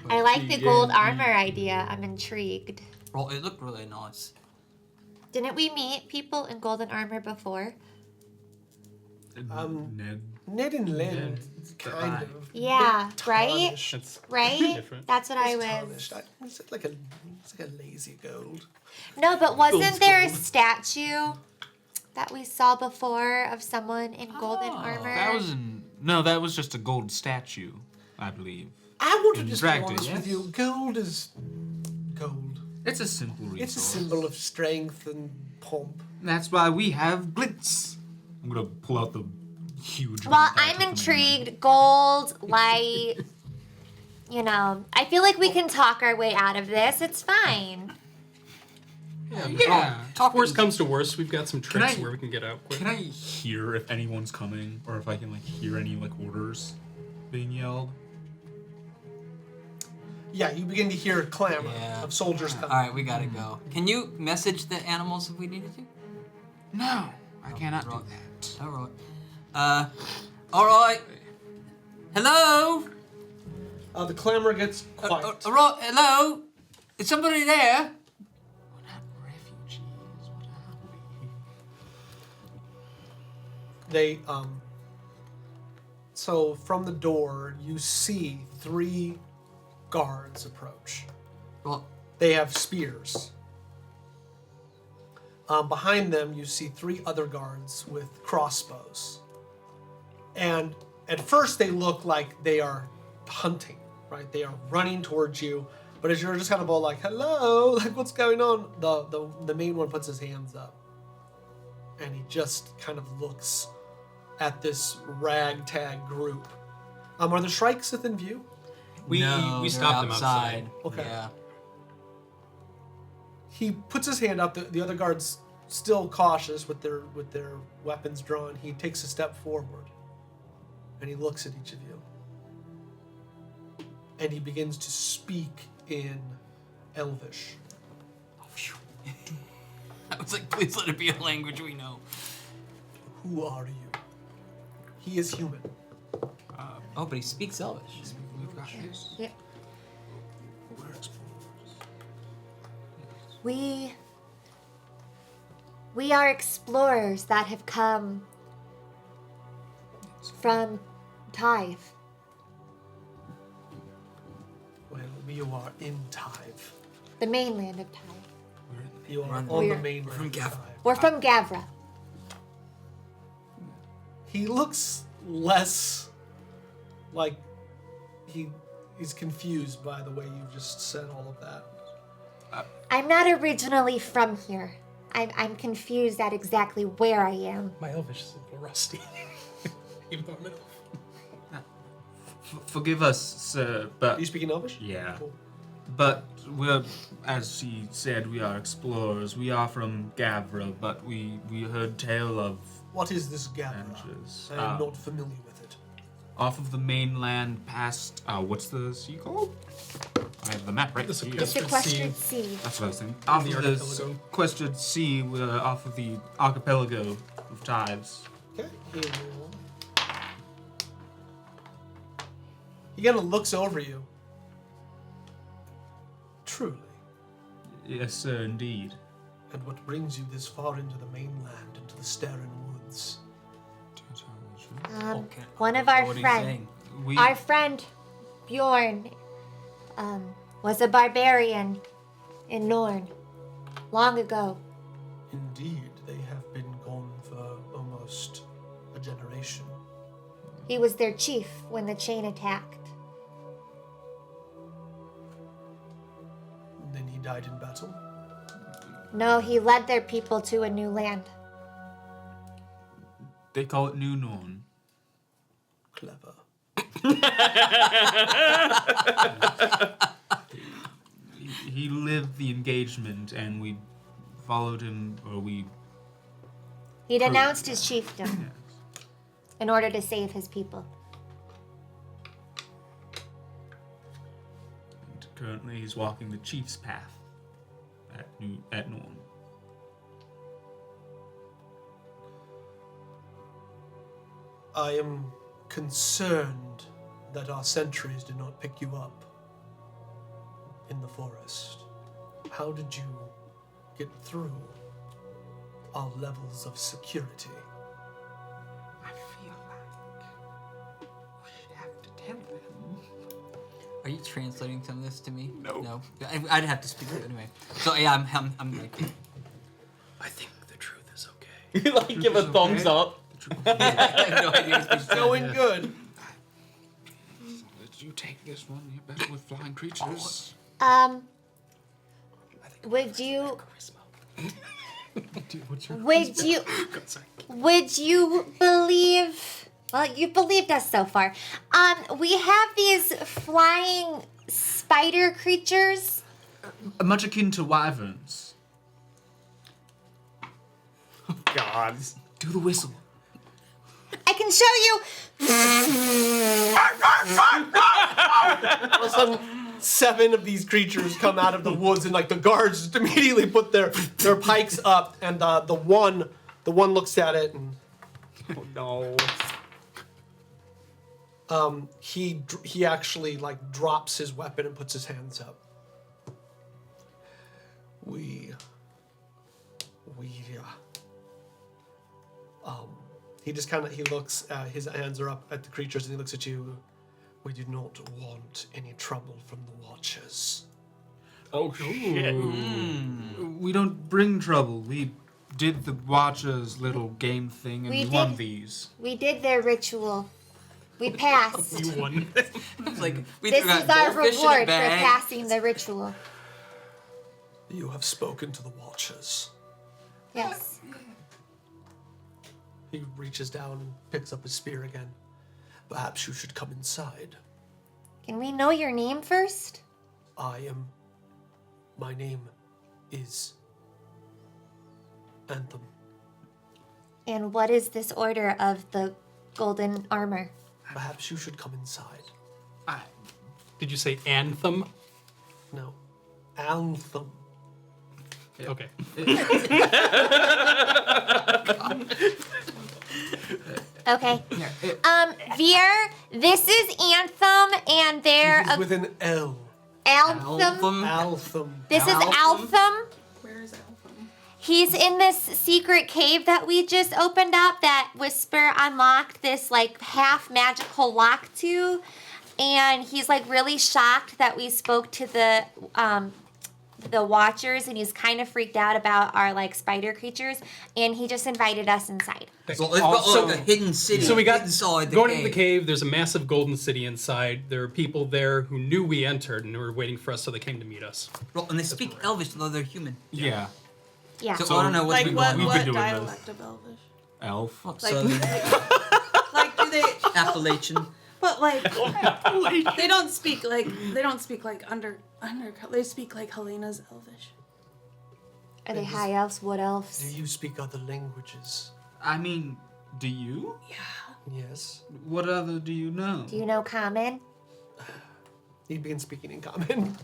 I like the gold armor idea. I'm intrigued. Right, it looked really nice. Didn't we meet people in golden armor before? Ned. Ned and Len, kind of. Yeah, right? Tarnished. That's Right? different. That's what I It's was. tarnished. It's like a lazy gold. No, but wasn't Gold's there a gold. statue that we saw before of someone in golden armor? That was just a gold statue, I believe. I want to just be Draged it, honest with yes. you. Gold is gold. It's a simple resource. It's a symbol of strength and pomp. That's why we have glitz. I'm gonna pull out the huge. Well, one I'm out of intrigued. Gold, light. I feel like we can talk our way out of this. It's fine. Yeah. If worst comes to worst, we've got some tricks I- where we can get out quick. Can I hear if anyone's coming, or if I can hear any orders being yelled? Yeah, you begin to hear a clamor Yeah. of soldiers coming. Alright, we gotta go. Can you message the animals if we needed to? No, I cannot do right. that. Alright. Alright. Hello? The clamor gets quiet. Alright, hello? Is somebody there? We're not refugees. What are we? They so from the door you see 3 guards approach. Well, They have spears. Behind them, you see 3 other guards with crossbows. And at first, they look like they are hunting, right? They are running towards you. But as you're just kind of all like, hello, like what's going on? The main one puts his hands up. And he just kind of looks at this ragtag group. Are the Shrikes within view? We they're stopped them outside. Okay. Yeah. He puts his hand up. The other guards still cautious with their weapons drawn. He takes a step forward, and he looks at each of you, and he begins to speak in Elvish. I was like, please let it be a language we know. Who are you? He is human. Oh, but he speaks Elvish. We've got this. Yeah. We're explorers. We are explorers that have come from Tyve. Well, you are in Tyve. The mainland of Tyve. You are We're on the We're- mainland. we're from of Gav- Tyve. We're from Gavra. He looks less like he's confused by the way you just said all of that. I'm not originally from here. I'm confused at exactly where I am. My Elvish is a little rusty. Even though I'm an elf. Forgive us, sir, Are but you speaking Elvish? yeah. Cool. But we're, as he said, we are explorers. We are from Gavra, but we heard tale of What is this Gavra? adventures. I am not familiar with it. Off of the mainland past, what's the sea called? I have the map right The here. The Sequestered sequestered sea. That's what I was saying. Off the of the archipelago. sequestered sea, we're off of the archipelago of Tyves. Okay. He kind of looks over you. Truly. Yes, sir, indeed. And what brings you this far into the mainland, into the Starin Woods? Okay. One of our What are you friends, saying? We, our friend Bjorn, was a barbarian in Norn long ago. Indeed, they have been gone for almost a generation. He was their chief when the chain attacked. Then he died in battle. No, he led their people to a new land. they call it New Norn. Clever. He lived the engagement, and we followed him, or we. He denounced his chiefdom in order to save his people. And currently, he's walking the chief's path at Norn. I am concerned that our sentries did not pick you up in the forest. How did you get through our levels of security? I feel like we should have to tell them. Are you translating some of this to me? No. No. I'd have to speak to it anyway. So yeah, I'm like, I think the truth is okay. You like give a thumbs up. I have no idea what's being Going said. good. Did you take this one? You're better with flying creatures. Would you Dude, what's your would you believe? Well, you've believed us so far. We have these flying spider creatures. Much akin to wyverns. God. Do the whistle. I can show you. All of a sudden, 7 of these creatures come out of the woods, and like the guards just immediately put their pikes up, and the one looks at it, and Oh no. he actually like drops his weapon and puts his hands up. He just kind of, he looks, his hands are up at the creatures, and he looks at you. We do not want any trouble from the Watchers. Oh shit! We don't bring trouble. We did the Watchers' little game thing and We we won did. these. We did their ritual. We passed. You won. It's like we This got is our goldfish in a reward for bag. passing the ritual. You have spoken to the Watchers. Yes. He reaches down and picks up his spear again. Perhaps you should come inside. Can we know your name first? My name is Anthem. And what is this order of the golden armor? Perhaps you should come inside. Did you say anthem? No. Anthem. Okay. Okay. Veer, this is Anthem, and they're It is with an L. Altham. Altham. This is Altham. Where is Alpha? He's in this secret cave that we just opened up that Whisper unlocked this like half magical lock to. And he's like really shocked that we spoke to the Watchers, and he's kind of freaked out about our like spider creatures, and he just invited us inside. So let's got like a hidden city. So we got inside the going cave. into the cave. There's a massive golden city inside. There are people there who knew we entered and were waiting for us, so they came to meet us. Well, and they speak Elvish, though they're human. Yeah. Yeah. So, I don't know what's Like been what, going on. what doing dialect of Elvish? Elf. Like, So like do they? Appalachian. But like they don't speak like under they speak like Helena's Elvish. Are they high elves, wood Do elves? you speak other languages? I mean, do you? Yes. What other do you know? Do you know common? He begins speaking in common.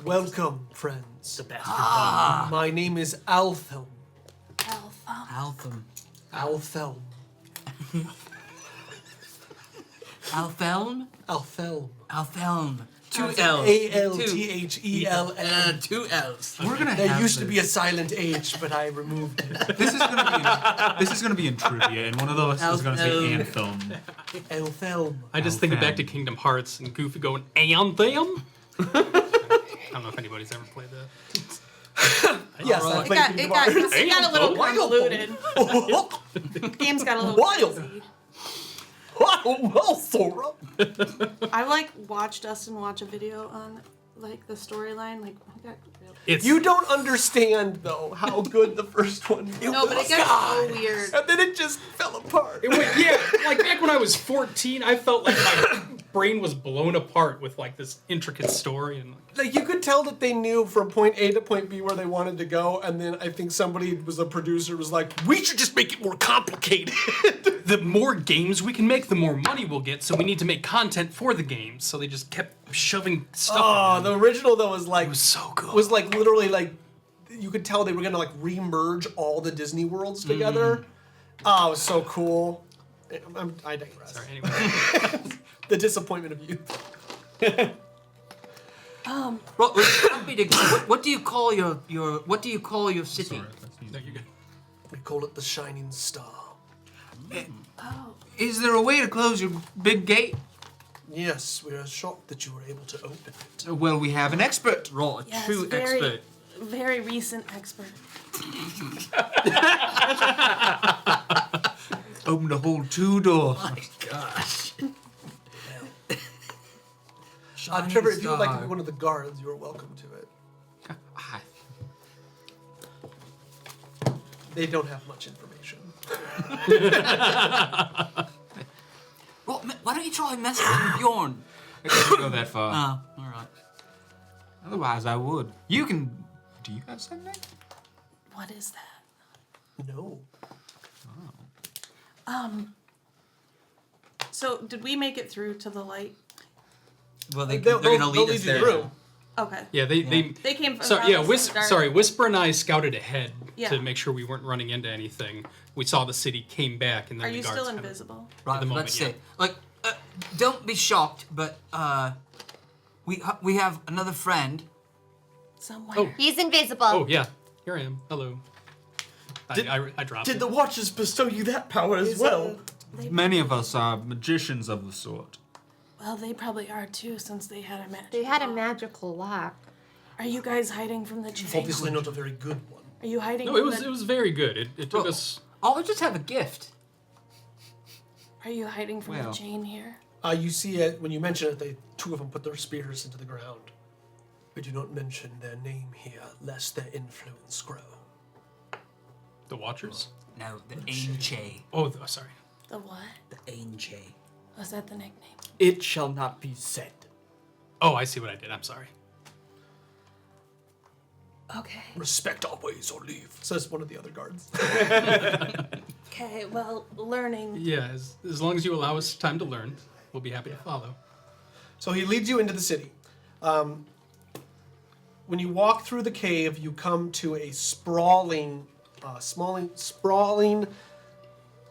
Welcome, friends. The bastard. My name is Althelm. Alpha. Altham. Althelm. Althelm? Althelm. Althelm. Two L's. Althelm. Two L's. We're gonna There have used to this. be a silent H, but I removed it. This is gonna be in trivia, and one of those is gonna say anthem. Althelm. I just think back to Anthem. Kingdom Hearts and Goofy going anthem. I don't know if anybody's ever played that. Yes, I It played got, Kingdom it got, Hearts. it got a little Wild. convoluted. Game's got a little Wild. crazy. Well, Sora. I like watched Dustin watch a video on like the storyline. Like I got real. It's You don't understand though how good the first one was. No, but it got so weird. And then it just fell apart. yeah, like back when I was 14, I felt like my brain was blown apart with like this intricate story and Like you could tell that they knew from point A to point B where they wanted to go, and then I think somebody was a producer was like, "We should just make it more complicated." the more games we can make, the more money we'll get. So we need to make content for the games. So they just kept shoving stuff. Oh, in the them. original though was like It was so good. was like literally like you could tell they were gonna like re-merge all the Disney worlds together. Oh, it was so cool. I digress. Sorry, anyway. The disappointment of youth. What do you call your what do you call your city? No, you're good. We call it the Shining Star. Is there a way to close your big gate? Yes, we are shocked that you were able to open it. Well, we have an expert. Roll a Yes, true very, expert. very recent expert. Open the whole 2 doors. My gosh. Trevor, if you would like to Star. be one of the guards, you are welcome to it. They don't have much information. Well, why don't you try messaging Bjorn? I can't go that far. Oh, all right. Otherwise, I would. You can. Do you have something? What is that? No. So did we make it through to the light? Well, they're They'll gonna lead lead us you there. through. Okay. Yeah, they They came from. So from yeah, the dark. Whisper and I scouted ahead Yeah. to make sure we weren't running into anything. We saw the city, came back, and then Are the you guards still kind of- invisible? Right, At the moment, let's yeah. say, like, don't be shocked, but we have another friend. Somewhere. Oh. He's invisible. Oh yeah, here I am. Hello. I dropped Did it. the Watchers bestow you that power as Is well? Many of us are magicians of the sort. Well, they probably are too, since they had a magic. They had a magical lock. Are you guys hiding from the chain? Obviously not a very good one. Are you hiding? No, it was very good. It took us. I'll just have a gift. Are you hiding from the Well. chain here? You see it when you mention it. Two of them put their spears into the ground. We do not mention their name here, lest their influence grow. The Watchers? No, the Ainche. Oh, sorry. The what? The Ainche. Was that the nickname? It shall not be said. Oh, I see what I did. I'm sorry. Okay. Respect our ways or leave, says one of the other guards. Okay, well, learning. Yeah, as long as you allow us time to learn, we'll be happy to follow. So he leads you into the city. When you walk through the cave, you come to a sprawling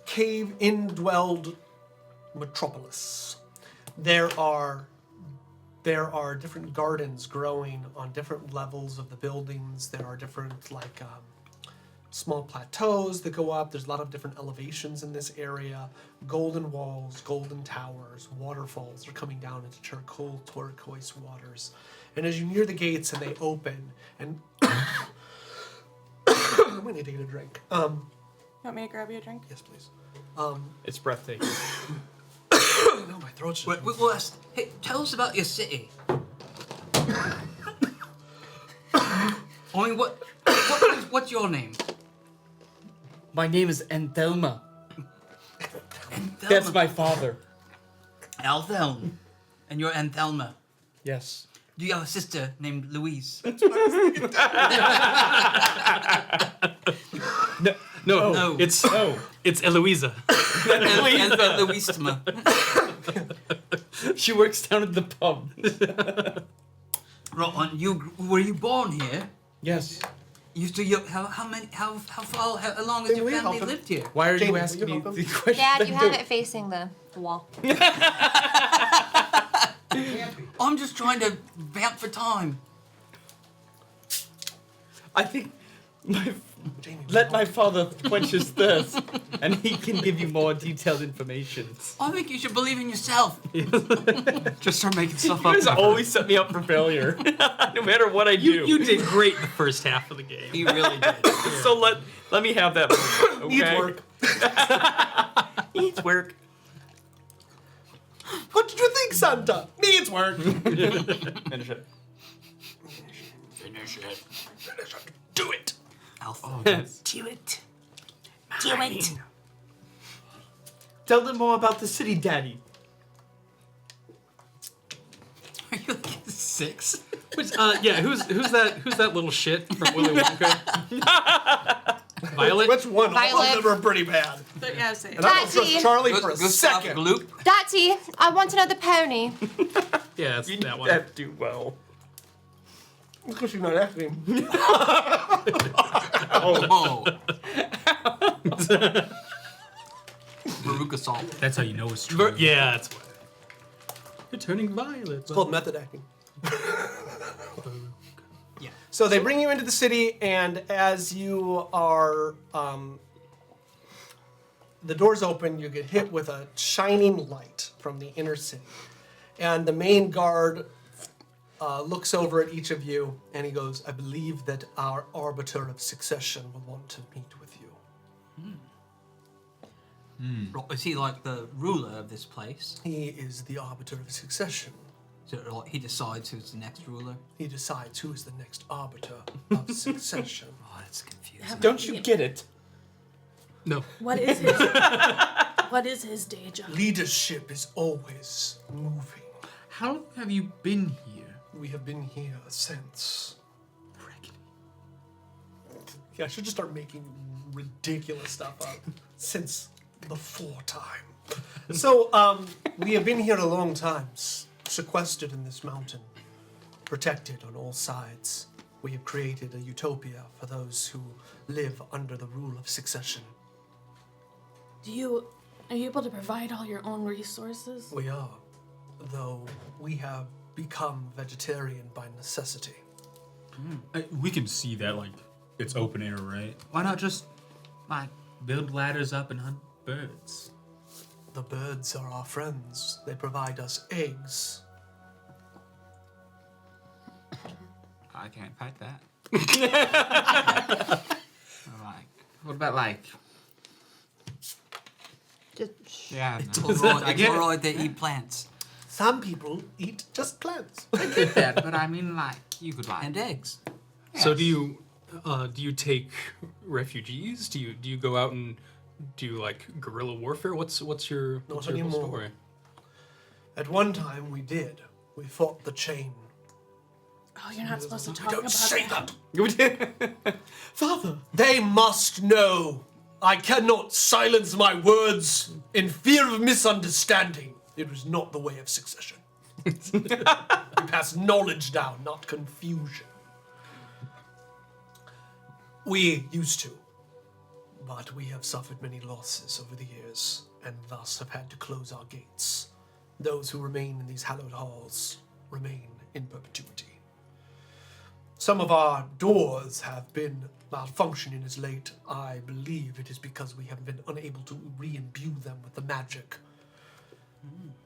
cave indwelled metropolis. There are different gardens growing on different levels of the buildings. There are different small plateaus that go up. There's a lot of different elevations in this area. Golden walls, golden towers, waterfalls are coming down into charcoal turquoise waters. And as you near the gates and they open, and I'm going to take a drink. You want me to grab you a drink? Yes, please. It's breathtaking. No, my throat's just... Hey, tell us about your city. I mean, what's your name? My name is Anthelma. Anthelma. That's my father. Althelm. And you're Anthelma. Yes. Do you have a sister named Louise? No, it's Eloisa. Louisma. She works down at the pub. Right, were you born here? Yes. How long has your family lived here? Why are Jamie, you will asking you me help him? the question? Dad, you have it facing the wall. I'm just trying to vamp for time. I think Jamie, let my father quench his thirst, and he can give you more detailed information. I think you should believe in yourself. Just start making stuff You up. guys always set me up for failure, no matter what I do. You did great the first half of the game. He really did. So let me have that. Okay? needs work. Needs work. What did you think, Santa? Needs work. Finish it. Finish it. Do it. Alpha. Do it. Do it. Tell them more about the city, Daddy. Are you like 6? Which, who's that little shit from Willy Wonka? Violet? Which one? All Violet. of them are pretty bad. Yeah, same. And I don't Daddy. trust Charlie for a Gustav second. Gloop. Dottie, I want another pony. Yeah, it's You that one. that do well. Because you're not asking. Oh. Veruca Salt. That's how you know it's true. Yeah, that's what. You're turning violet. It's called method acting. Yeah. So they bring you into the city, and as you are, the doors open, you get hit with a shining light from the inner city. And the main guard looks over at each of you, and he goes, I believe that our arbiter of succession will want to meet with you. Right, is he like the ruler of this place? He is the arbiter of succession. So like, he decides who's the next ruler? He decides who is the next arbiter of succession. Oh, that's confusing. Don't you get it? No. What is his? What is his day job? Leadership is always moving. How long have you been here? We have been here since... Yeah, I should just start making ridiculous stuff up. Since before time. So, we have been here a long time, sequestered in this mountain, protected on all sides. We have created a utopia for those who live under the rule of succession. Are you able to provide all your own resources? We are, though we have become vegetarian by necessity. We can see that, like, it's open air, right? Why not just, like, build ladders up and hunt birds? The birds are our friends. They provide us eggs. I can't fight that. What about like? Yeah, no. Toroid that eat plants. Some people eat just plants. I get that, but I mean like you could like And eggs. So do you take refugees? Do you go out and do you like guerrilla warfare? What's your Not your whole anymore. story? At one time we did. We fought the chain. Oh, you're not supposed to talk Don't about say that. that. Father, they must know. I cannot silence my words in fear of misunderstanding. It was not the way of succession. We pass knowledge down, not confusion. We used to, but we have suffered many losses over the years, and thus have had to close our gates. Those who remain in these hallowed halls remain in perpetuity. Some of our doors have been malfunctioning as late. I believe it is because we have been unable to re-imbue them with the magic.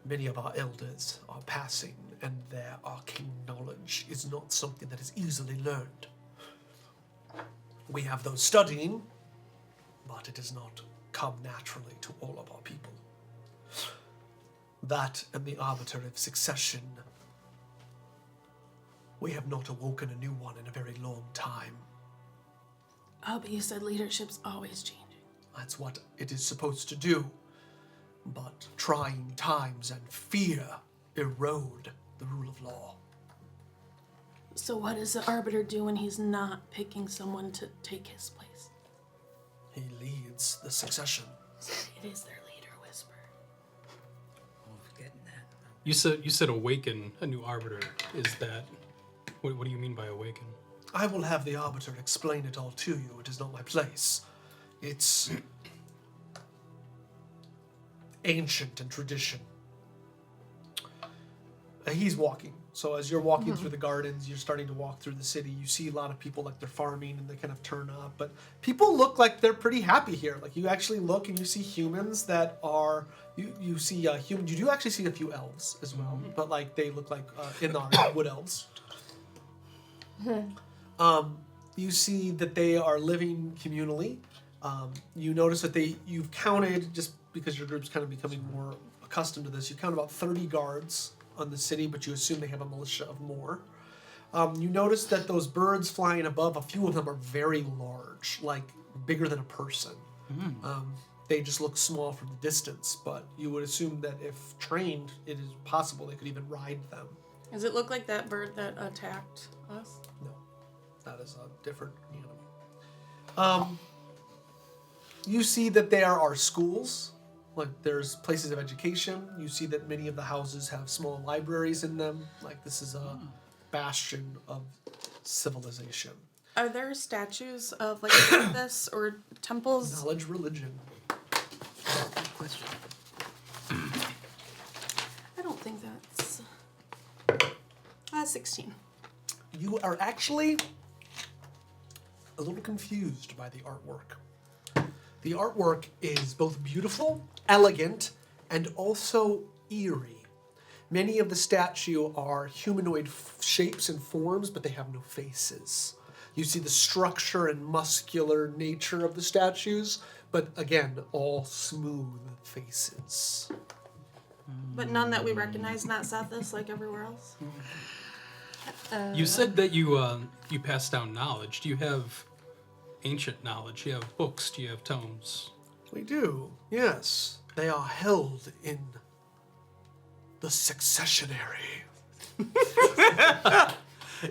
Many of our elders are passing, and their arcane knowledge is not something that is easily learned. We have those studying, but it does not come naturally to all of our people. That and the arbiter of succession, we have not awoken a new one in a very long time. Oh, but you said leadership's always changing. That's what it is supposed to do. But trying times and fear erode the rule of law. So what does the arbiter do when he's not picking someone to take his place? He leads the succession. It is their leader, Whisper. Getting that. You said awaken a new arbiter. Is that what do you mean by awaken? I will have the arbiter explain it all to you. It is not my place. It's ancient and tradition. He's walking. So as you're walking through the gardens, you're starting to walk through the city. You see a lot of people like they're farming and they kind of turn up. But people look like they're pretty happy here. Like you actually look and you see humans that are, you see humans. You do actually see a few elves as well. But like they look like in the wood elves. You see that they are living communally. You notice that you've counted, just because your group's kind of becoming more accustomed to this, you count about 30 guards on the city, but you assume they have a militia of more. You notice that those birds flying above, a few of them are very large, like bigger than a person. They just look small from the distance, but you would assume that if trained, it is possible they could even ride them. Does it look like that bird that attacked us? No, that is a different animal. You see that there are schools, like there's places of education. You see that many of the houses have small libraries in them. Like this is a bastion of civilization. Are there statues of like this or temples? Knowledge, religion. Question. I don't think that's 16. You are actually a little confused by the artwork. The artwork is both beautiful, elegant, and also eerie. Many of the statue are humanoid shapes and forms, but they have no faces. You see the structure and muscular nature of the statues, but again, all smooth faces. But none that we recognize, not Sethis like everywhere else. You said that you pass down knowledge. Do you have ancient knowledge? Do you have books? Do you have tomes? We do, yes. They are held in the successionary.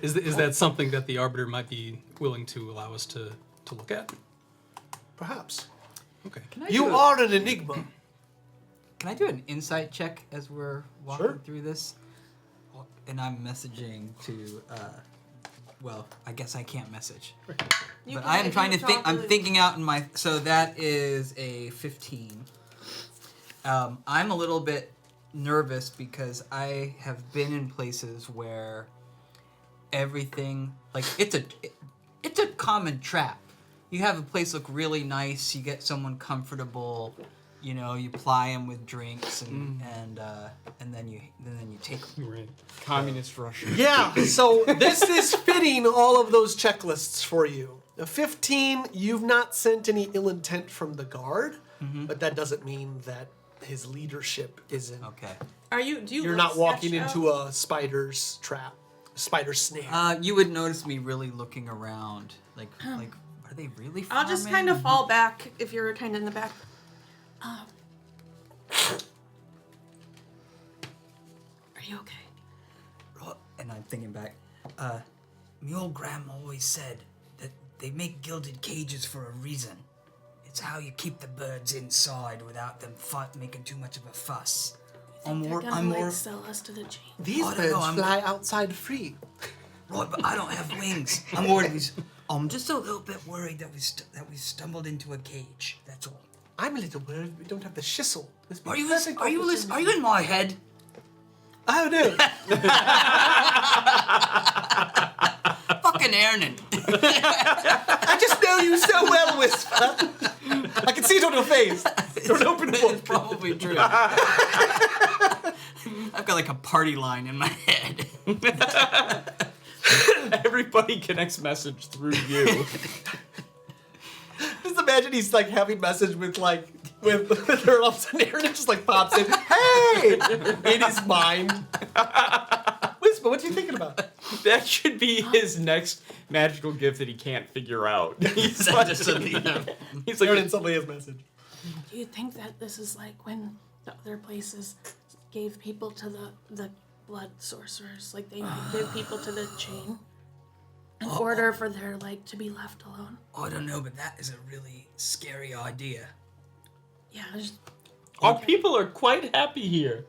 Is that something that the arbiter might be willing to allow us to look at? Perhaps. Okay. You are an enigma. Can I do an insight check as we're walking Sure. through this? And I'm messaging to, well, I guess I can't message. You But can- I am if trying you to think. talk I'm really- thinking out in my. So that is a 15. I'm a little bit nervous because I have been in places where everything, like it's a common trap. You have a place look really nice. You get someone comfortable. you ply them with drinks and then you take them. Right. Communist Russia. Yeah, so this is fitting all of those checklists for you. A 15, you've not sent any ill intent from the guard, but that doesn't mean that his leadership isn't. Okay. You're not walking into a spider's trap, spider snare. You would notice me really looking around, like are they really farming? I'll just kind of fall back if you're kind of in the back. Are you okay? And I'm thinking back. My old grandma always said that they make gilded cages for a reason. It's how you keep the birds inside without them making too much of a fuss. I'm more. Sell us to the chain. These I don't birds know, fly outside free. Right, but I don't have wings. I'm worried. I'm just a little bit worried that we stumbled into a cage. That's all. I'm a little worried we don't have the schissel. Are you in my head? Oh no. Fucking Ernan. I just know you so well, Whisper. I can see it on your face. You're an open book. It's probably true. I've got like a party line in my head. Everybody connects message through you. Just imagine he's like having message with her, all of a sudden Aaron just like pops in, hey, in his mind. Whisper, what are you thinking about? That should be his next magical gift that he can't figure out. He's like, Aaron suddenly has message. Do you think that this is like when the other places gave people to the blood sorcerers? Like they might give people to the chain in order for their to be left alone? I don't know, but that is a really scary idea. Yeah, our people are quite happy here.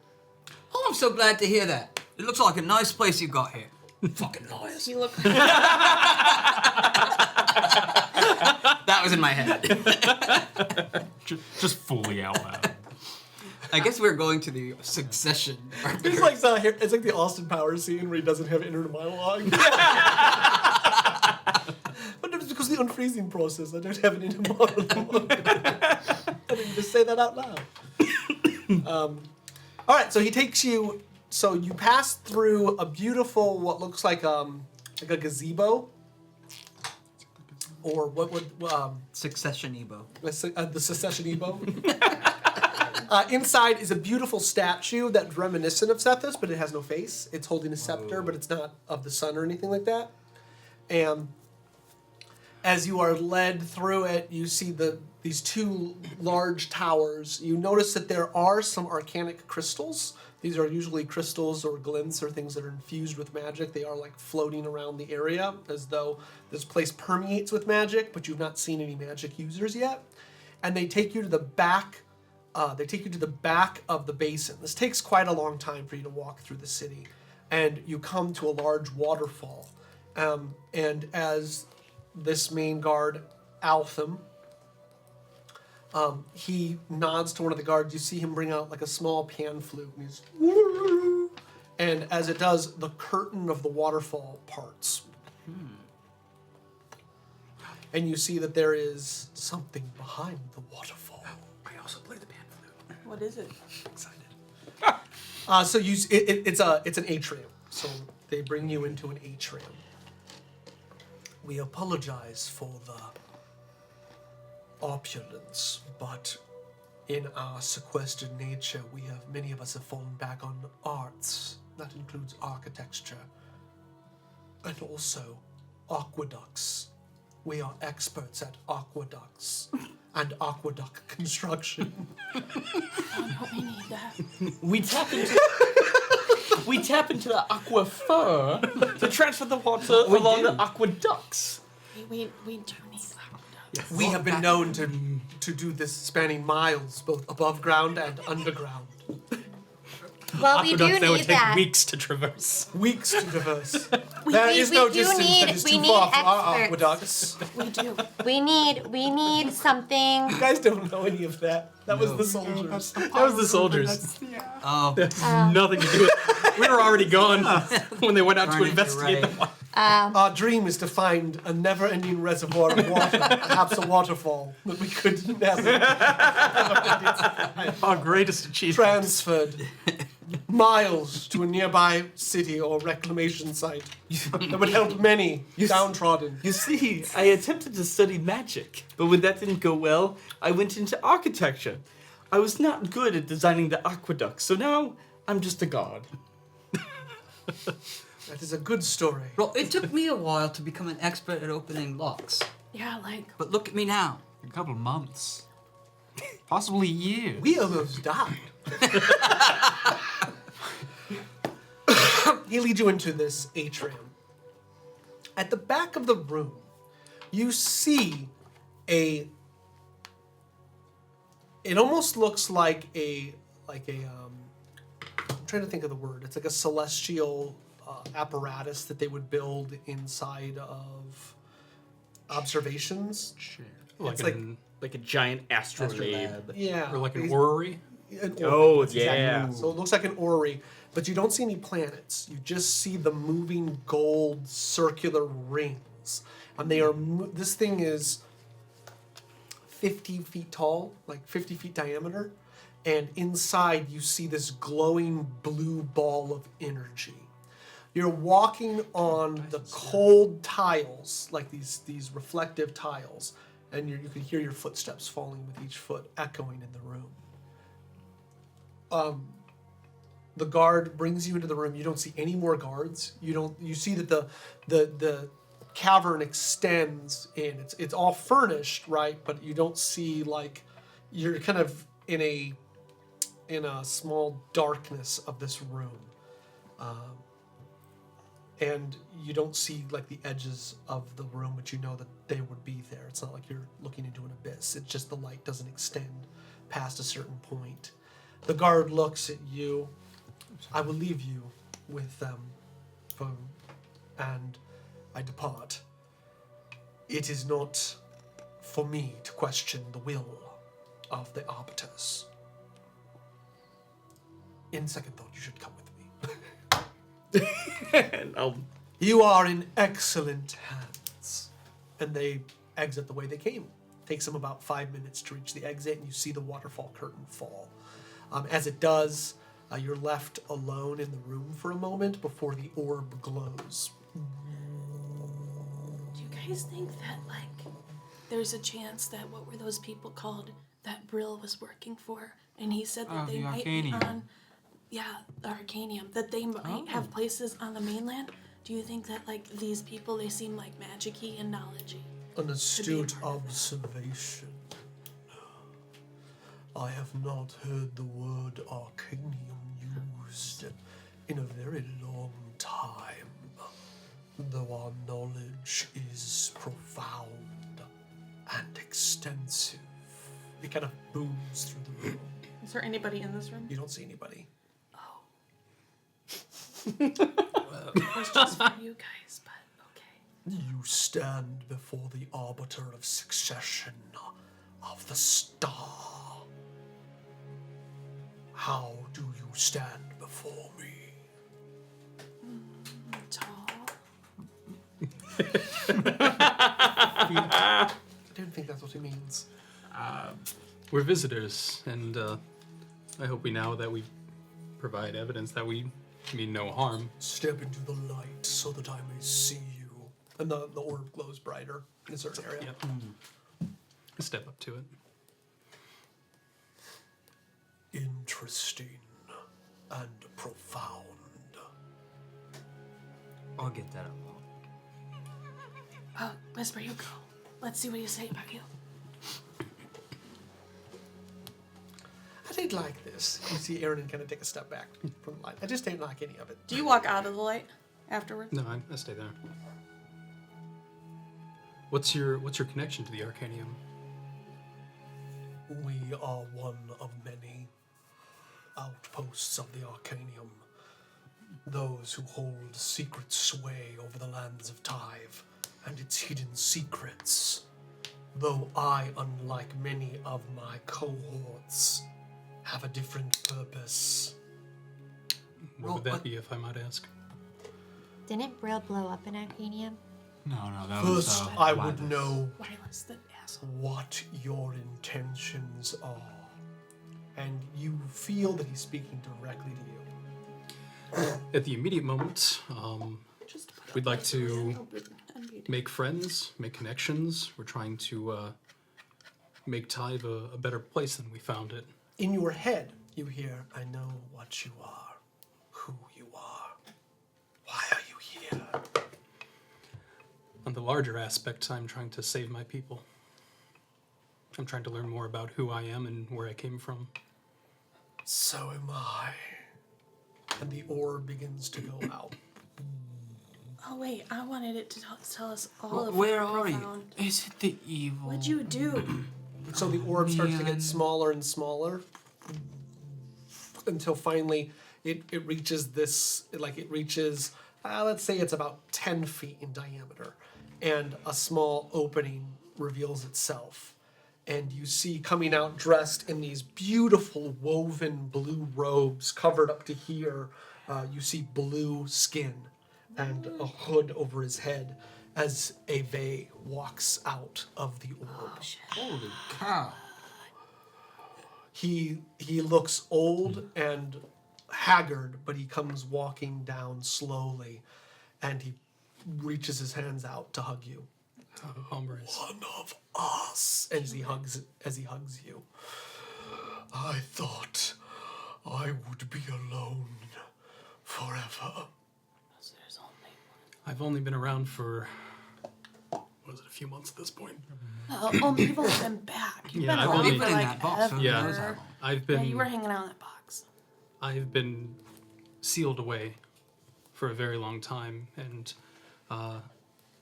Oh, I'm so glad to hear that. It looks like a nice place you got here. Fucking liars. you look. That was in my head. Just fully out loud. I guess we're going to the succession. It's like the Austin Powers scene where he doesn't have inner monologue. But it's because of the unfreezing process. I don't have an inner monologue. I didn't just say that out loud. All right, so he takes you. So you pass through a beautiful, what looks like a gazebo, or what would Succession Ebo. the secession Ebo. Inside is a beautiful statue that's reminiscent of Sethus, but it has no face. It's holding a scepter, but it's not of the sun or anything like that. And as you are led through it, you see these two large towers. You notice that there are some arcanic crystals. These are usually crystals or glints or things that are infused with magic. They are floating around the area as though this place permeates with magic, but you've not seen any magic users yet. And they take you to the back. Of the basin. This takes quite a long time for you to walk through the city, and you come to a large waterfall. And as this main guard, Altham, he nods to one of the guards. You see him bring out a small pan flute, and he's, and as it does, the curtain of the waterfall parts. And you see that there is something behind the waterfall. I also play the pan flute. What is it? Excited. So it's an atrium. So they bring you into an atrium. We apologize for the opulence, but in our sequestered nature, many of us have fallen back on arts. That includes architecture and also aqueducts. We are experts at aqueducts and aqueduct construction. Oh, no, we need that. We tap into the aquifer to transfer the water along the aqueducts. We do need that. Yes. We have been known to do this spanning miles, both above ground and underground. Well, we do Aqueducts that would need take that. weeks to traverse. Weeks to traverse. We There need- is we no do distance need- that is we too need far for our experts. aqueducts. We do. We need something. You guys don't know any of that. That was the soldiers. That was the soldiers. Oh, Nothing to do with it. We were already gone when they went out Darn to it, investigate you're the right. Our dream is to find a never-ending reservoir of water, perhaps a waterfall that we could never Our greatest achievement. transferred miles to a nearby city or reclamation site that would help many downtrodden. You see, I attempted to study magic, but when that didn't go well, I went into architecture. I was not good at designing the aqueduct, so now I'm just a god. That is a good story. Well, it took me a while to become an expert at opening locks. Yeah, like But look at me now. A couple of months. Possibly years. We almost died. He leads you into this atrium. At the back of the room, you see it almost looks like I'm trying to think of the word. It's like a celestial apparatus that they would build inside of observations. Like It's Like a giant astrolabe. Yeah. or like an orrery. An orrery, Oh, that's exactly yeah. it. So it looks like an orrery, but you don't see any planets. You just see the moving gold circular rings. And they are, this thing is 50 feet tall, like 50 feet diameter. And inside you see this glowing blue ball of energy. You're walking on the cold tiles, like these reflective tiles, and you can hear your footsteps falling with each foot echoing in the room. The guard brings you into the room. You don't see any more guards. You see that the cavern extends in. It's all furnished, right? But you don't see, like, you're kind of in a small darkness of this room. And you don't see, like, the edges of the room, but you know that they would be there. It's not like you're looking into an abyss. It's just the light doesn't extend past a certain point. The guard looks at you. I will leave you with them, and I depart. It is not for me to question the will of the arbiters. In second thought, you should come with me. You are in excellent hands. And they exit the way they came. Takes them about 5 minutes to reach the exit, and you see the waterfall curtain fall. As it does, you're left alone in the room for a moment before the orb glows. Do you guys think that, like, there's a chance that what were those people called that Brill was working for? And he said that they the might be Arcanium. on, the Arcanium, that they might have places on the mainland. Do you think that, like, these people, they seem like magic-y and knowledge-y? An astute part of it. observation. I have not heard the word Arcanium used in a very long time, though our knowledge is profound and extensive. It kind of booms through the room. Is there anybody in this room? You don't see anybody. It was just for you guys, but okay. You stand before the arbiter of succession of the star. How do you stand before me? Tall. I don't think that's what he means. We're visitors, and I hope we know that we provide evidence that we mean no harm. Step into the light so that I may see you. And the orb glows brighter in a certain area. Yep. Step up to it. Interesting and profound. I'll get that up. Oh, Whisper, you go. Let's see what you say about you. I did like this. You see Aaron kind of take a step back from the light. I just didn't like any of it. Do you walk out of the light afterwards? No, I stay there. What's your connection to the Arcanium? We are one of many outposts of the Arcanium. Those who hold secret sway over the lands of Tyve and its hidden secrets. Though I, unlike many of my cohorts, have a different purpose. What would that be, if I might ask? Didn't Brill blow up in Arcanium? No, that was. First, I would Gladys. know Wireless, the asshole. what your intentions are. And you feel that he's speaking directly to you. At the immediate moment, Just put we'd up like my to unmuted. make friends, make connections. We're trying to make Tyve a better place than we found it. In your head, you hear, I know what you are, who you are. Why are you here? On the larger aspect, I'm trying to save my people. I'm trying to learn more about who I am and where I came from. So am I. And the orb begins to go out. Oh wait, I wanted it to tell us all of Where how are you? profound. Is it the evil? What'd you do? So the orb starts to man. get smaller and smaller until finally it reaches this, let's say it's about 10 feet in diameter. And a small opening reveals itself. And you see coming out dressed in these beautiful woven blue robes covered up to here. You see blue skin and a hood over his head as Ave walks out of the orb. Holy cow! He looks old and haggard, but he comes walking down slowly, and he reaches his hands out to hug you. Harbingers. One of us, as he hugs you. I thought I would be alone forever. There's only I've only been around for, what is it, a few months at this point? Oh, you've only been back. You've Yeah, been I've around only for been in like that box, so who Yeah. knows how long. I've Yeah, been you were hanging out in that box. I've been sealed away for a very long time, and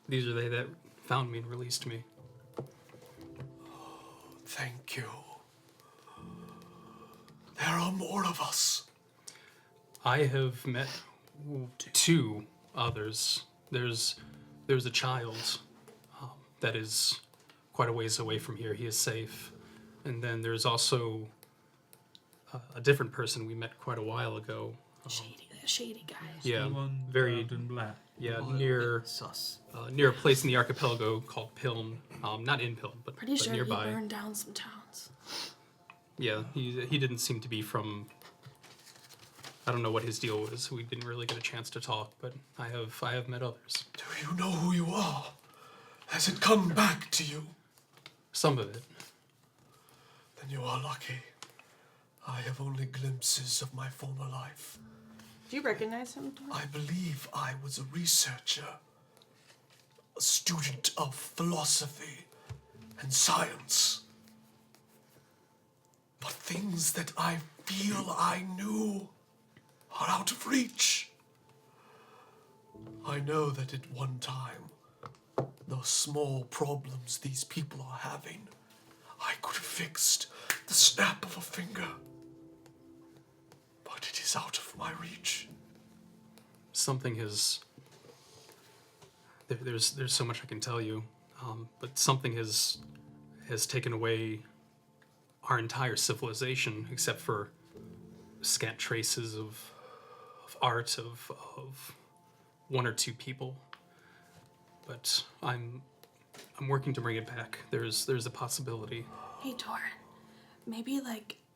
these are they that found me and released me. Thank you. There are more of us. I have met two others. There's a child that is quite a ways away from here. He is safe. And then there's also a different person we met quite a while ago. Shady guy. Yeah, One very clad in black. yeah near Sus. near a place in the archipelago called Piln. Not in Piln, but Pretty sure nearby. he burned down some towns. Yeah, he didn't seem to be from. I don't know what his deal was. We didn't really get a chance to talk, but I have met others. Do you know who you are? Has it come back to you? Some of it. Then you are lucky. I have only glimpses of my former life. Do you recognize him, Thor? I believe I was a researcher, a student of philosophy and science. But things that I feel I knew are out of reach. I know that at one time, the small problems these people are having, I could have fixed the snap of a finger. But it is out of my reach. Something has. There's so much I can tell you, but something has taken away our entire civilization, except for scant traces of art of one or two people. But I'm working to bring it back. There's a possibility. Hey, Thor. Maybe,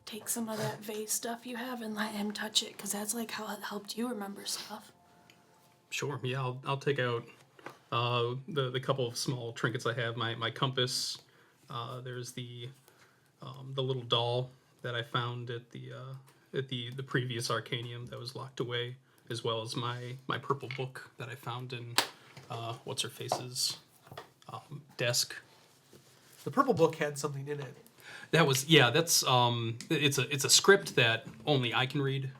take some of that vase stuff you have and let him touch it, because that's, how it helped you remember stuff. Sure. Yeah, I'll take out the couple of small trinkets I have. My compass. There's the little doll that I found at the previous Arcanium that was locked away, as well as my purple book that I found in what's her face's desk. The purple book had something in it. That was that's it's a script that only I can read.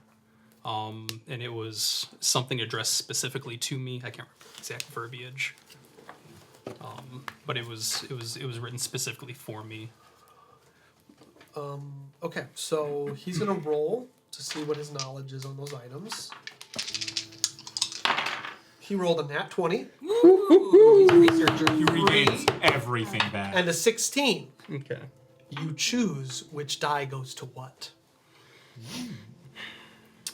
And it was something addressed specifically to me. I can't remember the exact verbiage. But it was written specifically for me. Okay, so he's gonna roll to see what his knowledge is on those items. He rolled a nat 20 He's a researcher. He regains everything back. and a 16. Okay. You choose which die goes to what.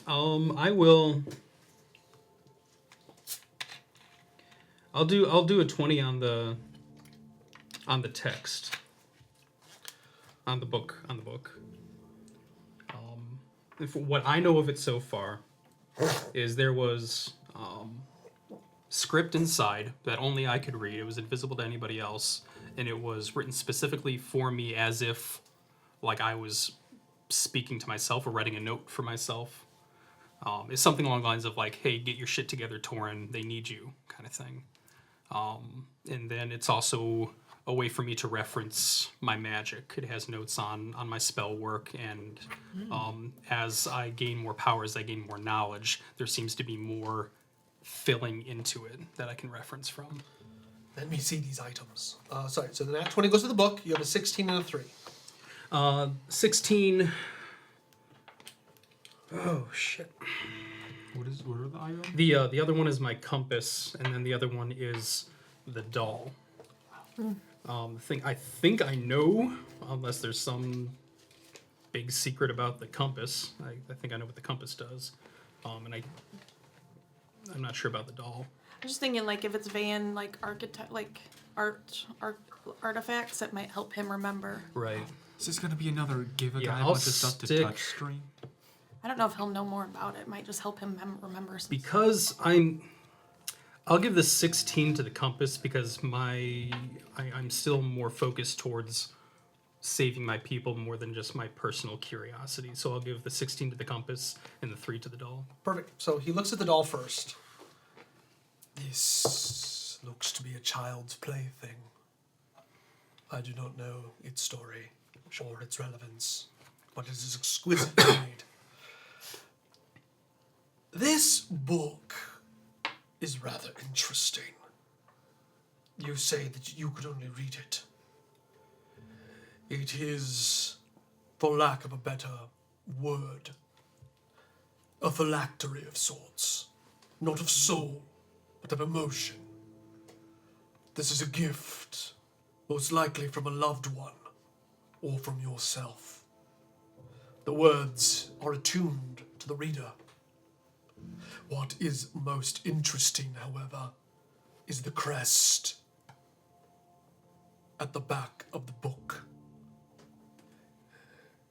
I will. I'll do a 20 on the text. On the book. What I know of it so far is there was script inside that only I could read. It was invisible to anybody else, and it was written specifically for me as if like I was speaking to myself or writing a note for myself. It's something along the lines of like, hey, get your shit together, Torin, they need you, kind of thing. And then it's also a way for me to reference my magic. It has notes on my spell work, and as I gain more powers, I gain more knowledge. There seems to be more filling into it that I can reference from. Let me see these items. Sorry, so the nat 20 goes to the book. You have a 16 and a 3. 16. Oh, shit. What are the items? The other one is my compass, and then the other one is the doll. I think I know, unless there's some big secret about the compass. I think I know what the compass does, and I'm not sure about the doll. I'm just thinking, like, if it's Van, like, artifacts, that might help him remember. Right. Is this gonna be another give a guy a I'll bunch of stuff to stick- touch screen? I don't know if he'll know more about it. It might just help him remember some Because I'll give the 16 to the compass because I'm still more focused towards saving my people more than just my personal curiosity. So I'll give the 16 to the compass and the 3 to the doll. Perfect. So he looks at the doll first. This looks to be a child's plaything. I do not know its story or its relevance, but it is exquisitely made. This book is rather interesting. You say that you could only read it. It is, for lack of a better word, a phylactery of sorts. Not of soul, but of emotion. This is a gift, most likely from a loved one, or from yourself. The words are attuned to the reader. What is most interesting, however, is the crest at the back of the book.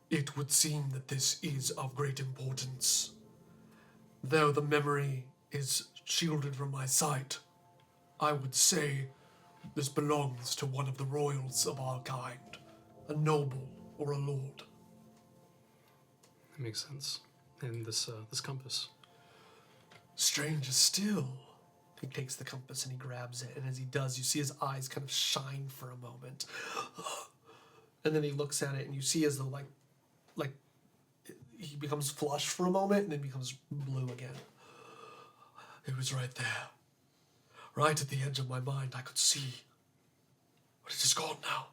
It would seem that this is of great importance. Though the memory is shielded from my sight, I would say this belongs to one of the royals of our kind, a noble or a lord. That makes sense. And this compass. Stranger still. He takes the compass and he grabs it, and as he does, you see his eyes kind of shine for a moment. And then he looks at it, and you see as though like he becomes flush for a moment and then becomes blue again. It was right there. Right at the edge of my mind, I could see. But it is gone now.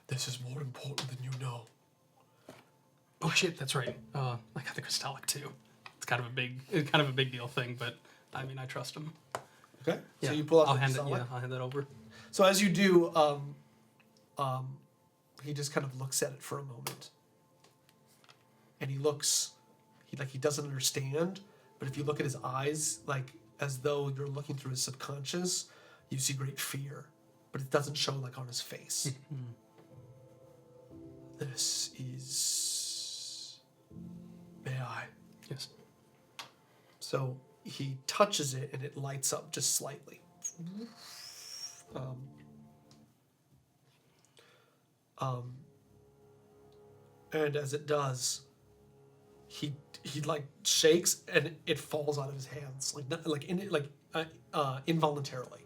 This is more important than you know. Oh shit, that's right. I got the Crystallic too. It's kind of a big deal thing, but I mean I trust him. Okay. Yeah. So you pull out I'll the hand it. Crystallic. Yeah, I'll hand that over. So as you do, he just kind of looks at it for a moment. And he doesn't understand, but if you look at his eyes, like as though you're looking through his subconscious, you see great fear, but it doesn't show like on his face. This is... May I? Yes. So he touches it and it lights up just slightly. And as it does, he like shakes and it falls out of his hands involuntarily,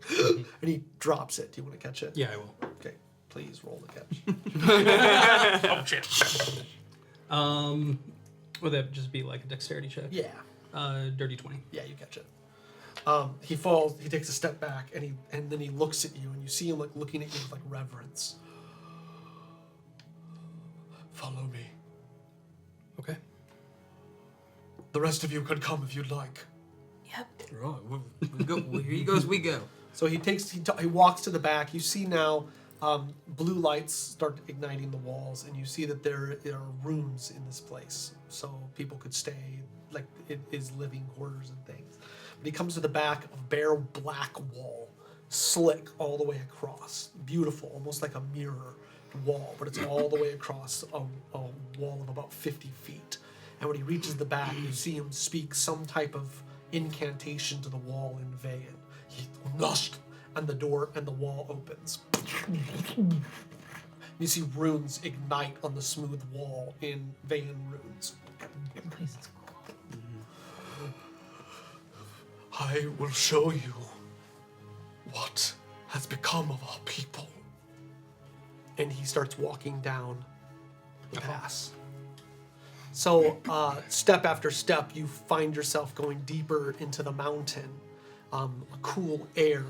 and he drops it. Do you want to catch it? Yeah, I will. Okay, please roll the catch. Oh shit. Would that just be like a dexterity check? Yeah. Dirty 20. Yeah, you catch it. He falls. He takes a step back, and then he looks at you, and you see him like looking at you with like reverence. Follow me. Okay. The rest of you can come if you'd like. Yep. Right, we go. Where he goes, we go. So he walks to the back. You see now, blue lights start igniting the walls, and you see that there are rooms in this place, so people could stay, like it is living quarters and things. But he comes to the back of bare black wall, slick all the way across, beautiful, almost like a mirror wall, but it's all the way across a wall of about 50 feet. And when he reaches the back, you see him speak some type of incantation to the wall in Vayan. He must, and the door and the wall opens. You see runes ignite on the smooth wall in Vayan runes. I will show you what has become of our people. And he starts walking down the pass. So, step after step, you find yourself going deeper into the mountain. A cool air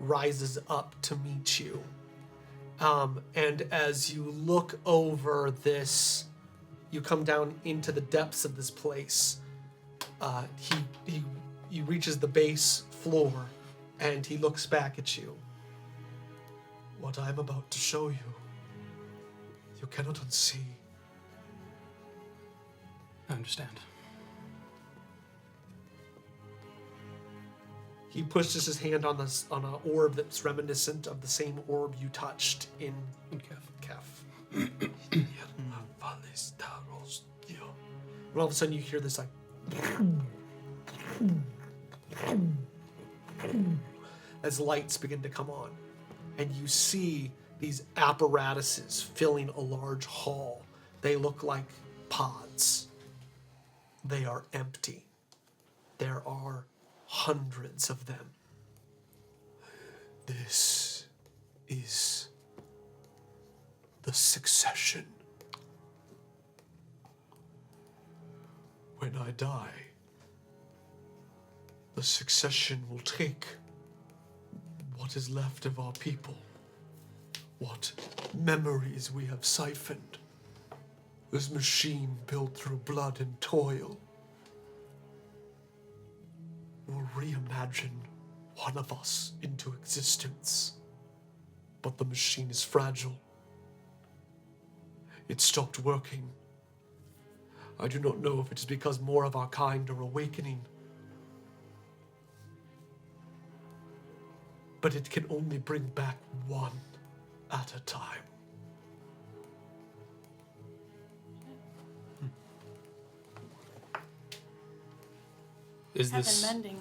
rises up to meet you. And as you look over this, you come down into the depths of this place. He reaches the base floor, and he looks back at you. What I'm about to show you, you cannot unsee. I understand. He pushes his hand on an orb that's reminiscent of the same orb you touched in Kef. And all of a sudden you hear this like as lights begin to come on, and you see these apparatuses filling a large hall. They look like pods. They are empty. There are hundreds of them. This is the succession. When I die, the succession will take what is left of our people, what memories we have siphoned, this machine built through blood and toil, will reimagine one of us into existence. But the machine is fragile. It stopped working. I do not know if it is because more of our kind are awakening, but it can only bring back one at a time. Is Heaven this mending.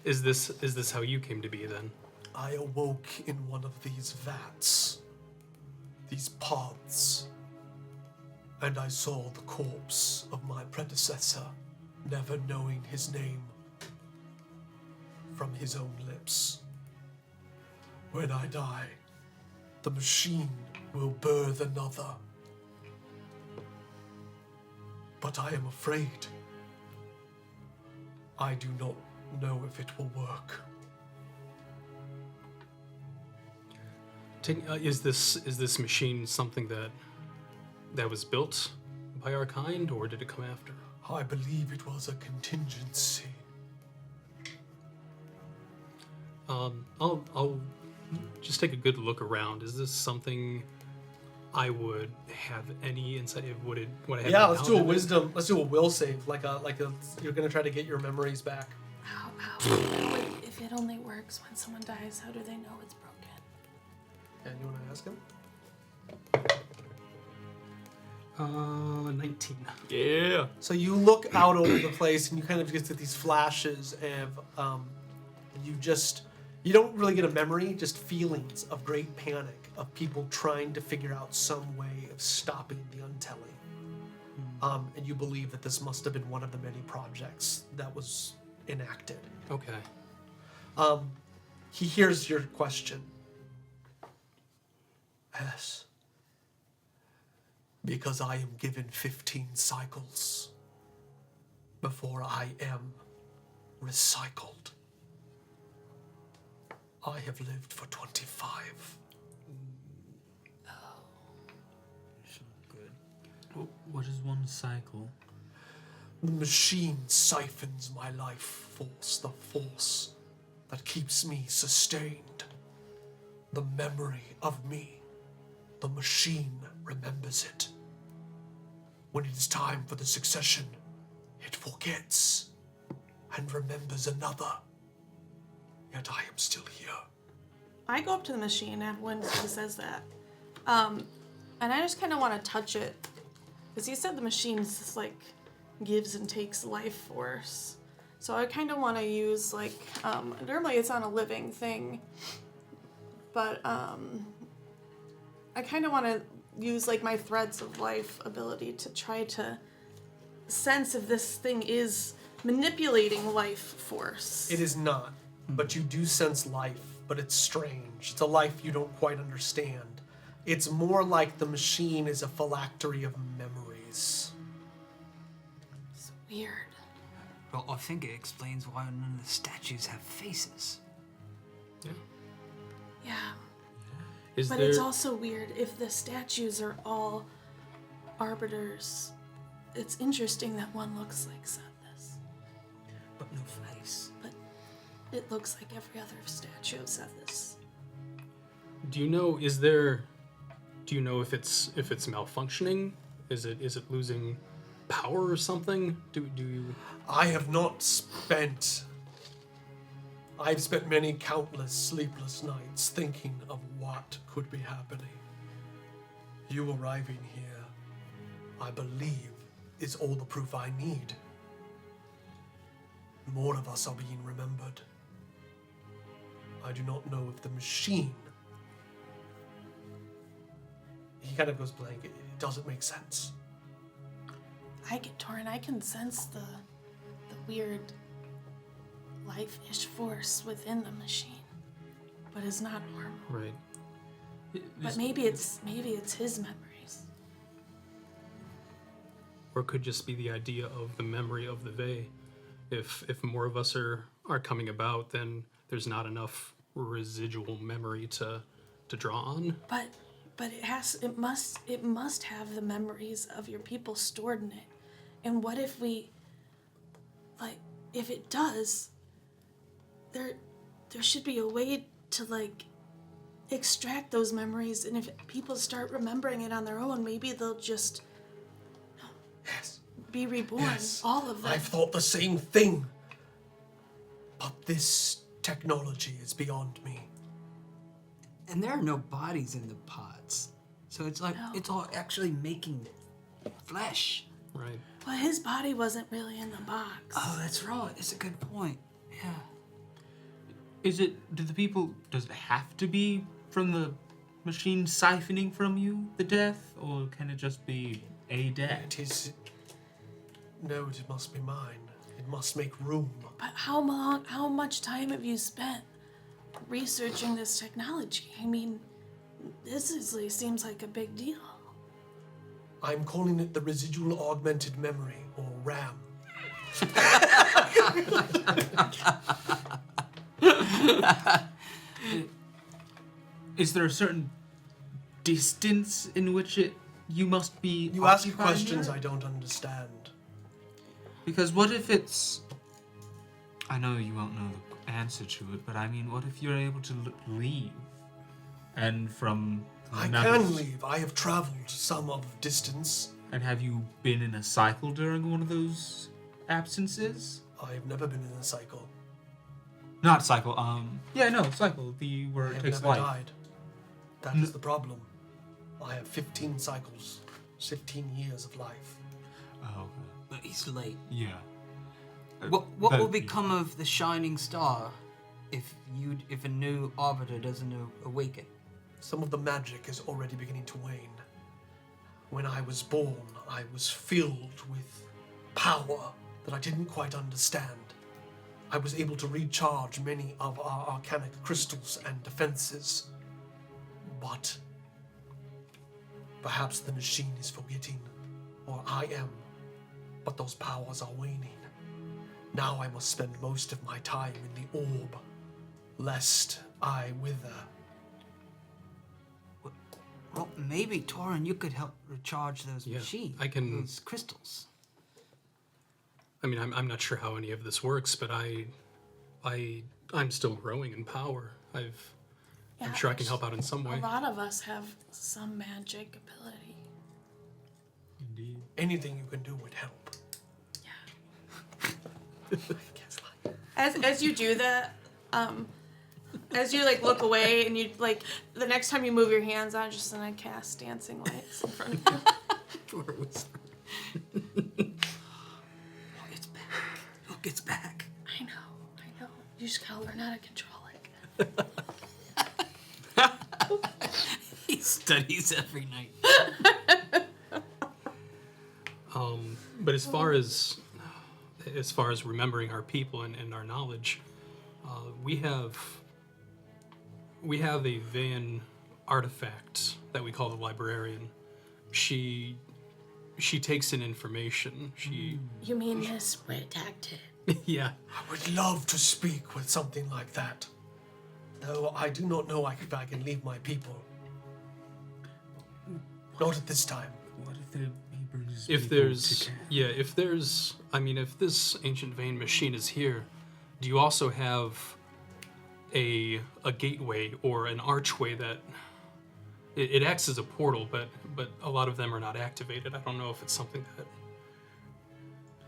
is this how you came to be then? I awoke in one of these vats, these pods, and I saw the corpse of my predecessor, never knowing his name from his own lips. When I die, the machine will birth another. But I am afraid. I do not know if it will work. Is this machine something that was built by our kind, or did it come after? I believe it was a contingency. I'll just take a good look around. Is this something I would have any insight? Would I have? Yeah, let's do a knowledge of it? wisdom. Let's do a will save, like a. You're gonna try to get your memories back. Wait, if it only works when someone dies, how do they know it's broken? And you want to ask him? 19. Yeah. So you look out over the place, and you kind of get to these flashes of, you don't really get a memory, just feelings of great panic, of people trying to figure out some way of stopping the untelling. And you believe that this must have been one of the many projects that was enacted. Okay. He hears your question. Yes. Because I am given 15 cycles before I am recycled. I have lived for 25. What is one cycle? The machine siphons my life force, the force that keeps me sustained. The memory of me. The machine remembers it. When it is time for the succession, it forgets and remembers another. Yet I am still here. I go up to the machine when he says that. And I just kind of want to touch it. Because he said the machine's just like gives and takes life force. So I kind of want to use like, normally it's on a living thing. But I kind of want to use like my threads of life ability to try to sense if this thing is manipulating life force. It is not, but you do sense life, but it's strange. It's a life you don't quite understand. It's more like the machine is a phylactery of memories. It's weird. Well, I think it explains why none of the statues have faces. Yeah. Is But there... it's also weird if the statues are all arbiters. It's interesting that one looks like Sethis, But no face. but it looks like every other statue of Sethis. Do you know? Do you know if it's malfunctioning? Is it losing power or something? Do you? I've spent many countless sleepless nights thinking of what could be happening. You arriving here, I believe, is all the proof I need. More of us are being remembered. I do not know if the machine... He kind of goes blank. It doesn't make sense. I get torn. I can sense the weird life-ish force within the machine, but it's not normal. Right. But maybe it's his memories. Or it could just be the idea of the memory of the Vey. If more of us are coming about, then there's not enough residual memory to draw on. But it must have the memories of your people stored in it. And what if if it does, there should be a way to extract those memories, and if people start remembering it on their own, maybe they'll just be reborn. Yes, all of them. I've thought the same thing. But this technology is beyond me. And there are no bodies in the pods. So it's like, it's all actually making flesh. Right. Well, his body wasn't really in the box. Oh, that's right. It's a good point. Yeah. Does it have to be from the machine siphoning from you the death, or can it just be a death? It must be mine. It must make room. But how much time have you spent researching this technology? I mean, this seems like a big deal. I'm calling it the residual augmented memory, or RAM. Is there a certain distance in which you must be? You ask occupying questions here? I don't understand. Because what if it's... I know you won't know the answer to it, but I mean, what if you're able to leave? And from... I can leave. I have traveled some of distance. And have you been in a cycle during one of those absences? I've never been in a cycle. Not cycle, cycle. Where I it have takes never life. died. That is the problem. I have 15 cycles, 15 years of life. Oh, okay. But he's late. Yeah. What will become of the shining star if a new arbiter doesn't awaken? Some of the magic is already beginning to wane. When I was born, I was filled with power that I didn't quite understand. I was able to recharge many of our arcanic crystals and defenses. But perhaps the machine is forgetting, or I am, but those powers are waning. Now I must spend most of my time in the orb, lest I wither. Well, maybe, Torin, you could help recharge those machines. Those crystals. I mean, I'm not sure how any of this works, but I'm still growing in power. I'm sure I can help out in some A way. lot of us have some magic ability. Indeed. Anything you can do would help. As you do that, as you like look away and you like the next time you move your hands, I'm just gonna cast dancing lights in front of you. Thwart whisper. Look, it's back. Look, it's back. I know. You just gotta learn how to control it. He studies every night. But as far as remembering our people and our knowledge, we have a Van artifact that we call the librarian. She takes in information. You mean this redacted? Yeah. I would love to speak with something like that. Though I do not know if I can leave my people. Not at this time. What if he brings If people there's to camp? if this ancient vein machine is here, do you also have a gateway or an archway that it acts as a portal, but a lot of them are not activated. I don't know if it's something that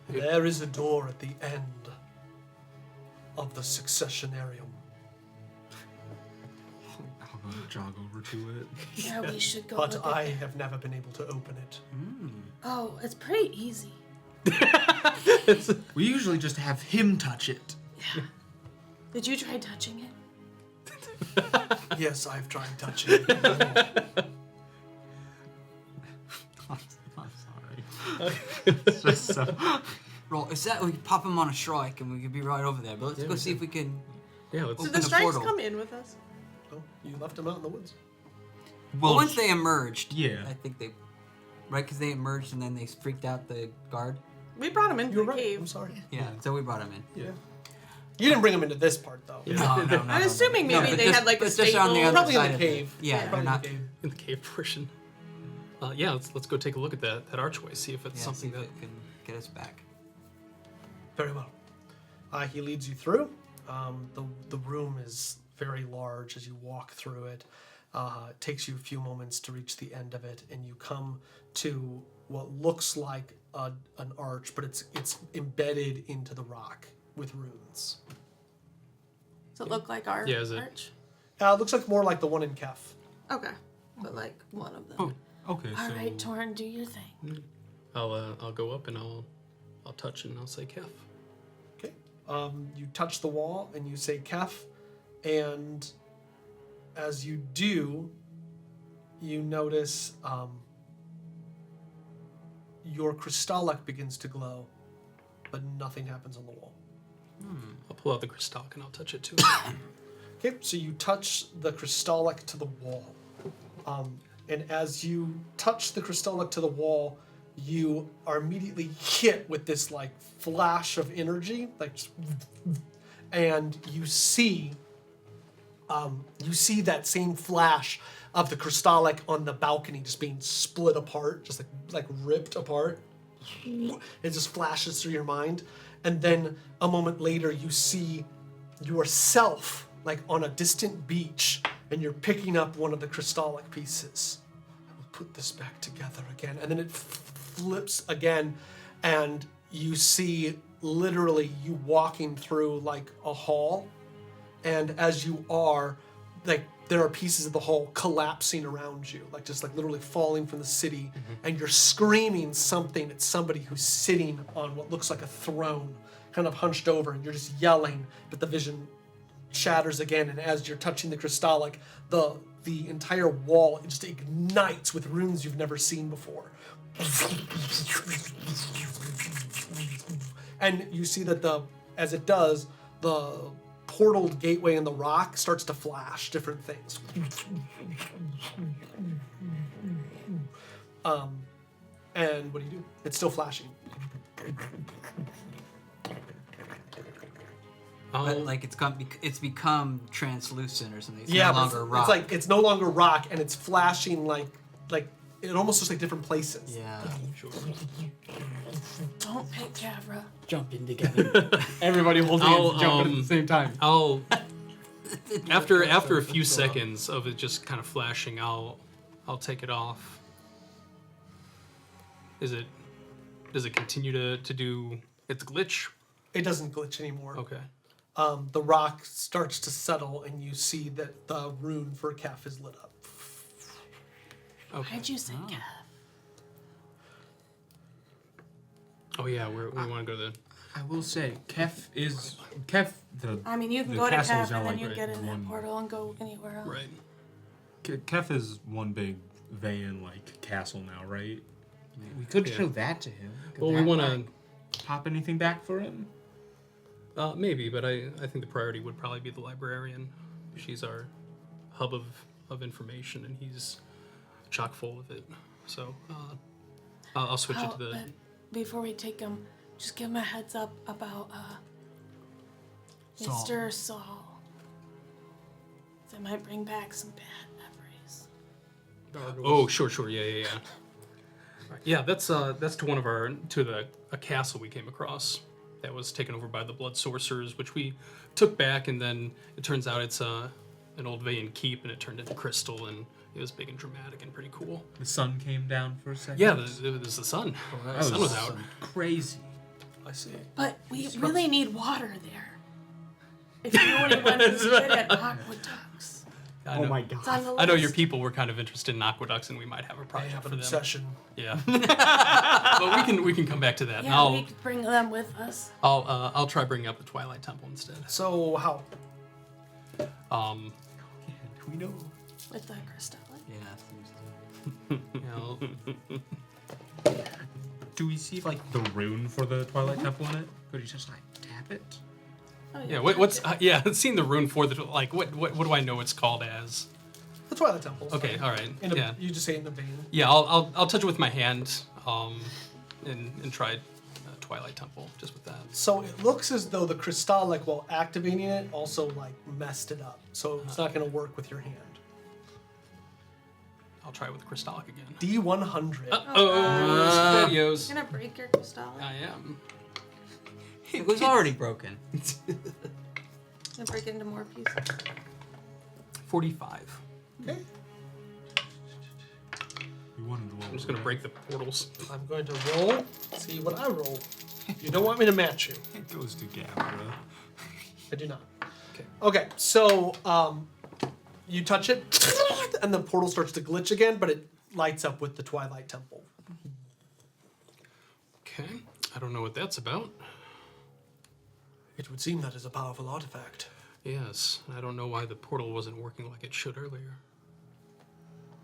There is a door at the end of the successionarium. I'll jog over to it. Yeah, we should go. But look I at it. have never been able to open it. Oh, it's pretty easy. We usually just have him touch it. Did you try touching it? Yes, I've tried touching it. I'm sorry. It's just so... Roll. Is that we pop him on a shrike and we could be right over there? But let's go see if we can. yeah, let's Open Did the the strikes portal. come in with us? Oh, you left him out in the woods. Well, once they emerged, yeah. I think they, right? Because they emerged and then they freaked out the guard. We brought him into You're the right. cave. I'm sorry. Yeah, so we brought him in. Yeah. You didn't bring him into this part, though. No. I'm assuming maybe but they just- had like a but just on the stable. other Probably in side the of cave. Yeah, Probably they're in not. the cave. in the cave portion. Yeah, let's go take a look at that archway, see if it's Yeah, something see if that it can get us back. Very well. He leads you through. The room is very large as you walk through it. It takes you a few moments to reach the end of it, and you come to what looks like an arch, but it's embedded into the rock with runes. Does it look like our Yeah, is it- arch? It looks like more like the one in Kef. Okay, but like one of them. Oh, okay, All so... right, Torn, do your thing. I'll go up and I'll touch it and I'll say Kef. Okay. You touch the wall and you say Kef, and as you do, you notice your crystallic begins to glow, but nothing happens on the wall. I'll pull out the crystallic and I'll touch it too. Okay, so you touch the crystallic to the wall. And as you touch the crystallic to the wall, you are immediately hit with this like flash of energy, like, just, and you see that same flash of the crystallic on the balcony just being split apart, just like ripped apart. It just flashes through your mind, and then a moment later you see yourself like on a distant beach, and you're picking up one of the crystallic pieces. I will put this back together again, and then it flips again, and you see literally you walking through like a hall, and as you are, like there are pieces of the hall collapsing around you, like just like literally falling from the city, and you're screaming something at somebody who's sitting on what looks like a throne, kind of hunched over, and you're just yelling, but the vision shatters again, and as you're touching the crystallic, the entire wall just ignites with runes you've never seen before. And you see that as it does, the portaled gateway in the rock starts to flash different things. And what do? It's still flashing. But like it's become translucent or something. It's Yeah, no but longer rock. it's like it's no longer rock, and it's flashing like it almost looks like different places. yeah. Don't pick Cavra. Jump in together. Everybody hold hands and jump in at the same time. I'll After a few seconds of it just kind of flashing, I'll take it off. Does it continue to do its glitch? It doesn't glitch anymore. Okay. The rock starts to settle, and you see that the rune for Kef is lit up. Okay. Why'd you say Kev? Oh yeah, we want to go to the. I will say, Kef. I mean, you can the go to castle's Kev now and then like you get in that one- portal and go anywhere else. Right. Kef is one big van like castle now, right? We could Yeah. show that to him. Could Well, we that want work? to. Pop anything back for him? Maybe, but I think the priority would probably be the librarian. She's our hub of information, and he's chock full of it. So I'll switch it to the. But before we take him, just give him a heads up about Mr. Saul. That might bring back some bad memories. Oh, sure, yeah. Yeah, that's to one of a castle we came across that was taken over by the blood sorcerers, which we took back, and then it turns out it's an old Vayan keep, and it turned into crystal, and it was big and dramatic and pretty cool. The sun came down for a second. Yeah, it was the sun. The sun was out. Crazy. I see. But we really need water there. If you know anyone who's good at aqueducts. Oh my god. It's on the I know list. your people were kind of interested in aqueducts, and we might have a I project have for an them. obsession. Yeah, but we can come back to that. And Yeah, we could bring them with us. I'll try bringing up the Twilight Temple instead. So how? We know. With the crystal. Yeah. You know, Do we see like the rune for the Twilight Temple in it? Could you just like tap it? Oh, yeah. What's seeing the rune for the like what do I know it's called as? The Twilight Temple. Okay, all right. Yeah. You just say in the vein. Yeah, I'll touch it with my hand, and try Twilight Temple just with that. So it looks as though the crystal, like while activating it, also like messed it up. So it's not going to work with your hand. I'll try with Crystallic again. D100. Oh, videos. You're gonna break your crystal. I am. It was already broken. Gonna break it into more pieces. 45. Okay. We wanted to roll. I'm just gonna break the portals. I'm going to roll. See what I roll. You don't want me to match you. It goes to Gabra. I do not. Okay. Okay, so you touch it, and the portal starts to glitch again, but it lights up with the Twilight Temple. Okay. I don't know what that's about. It would seem that is a powerful artifact. Yes, I don't know why the portal wasn't working like it should earlier.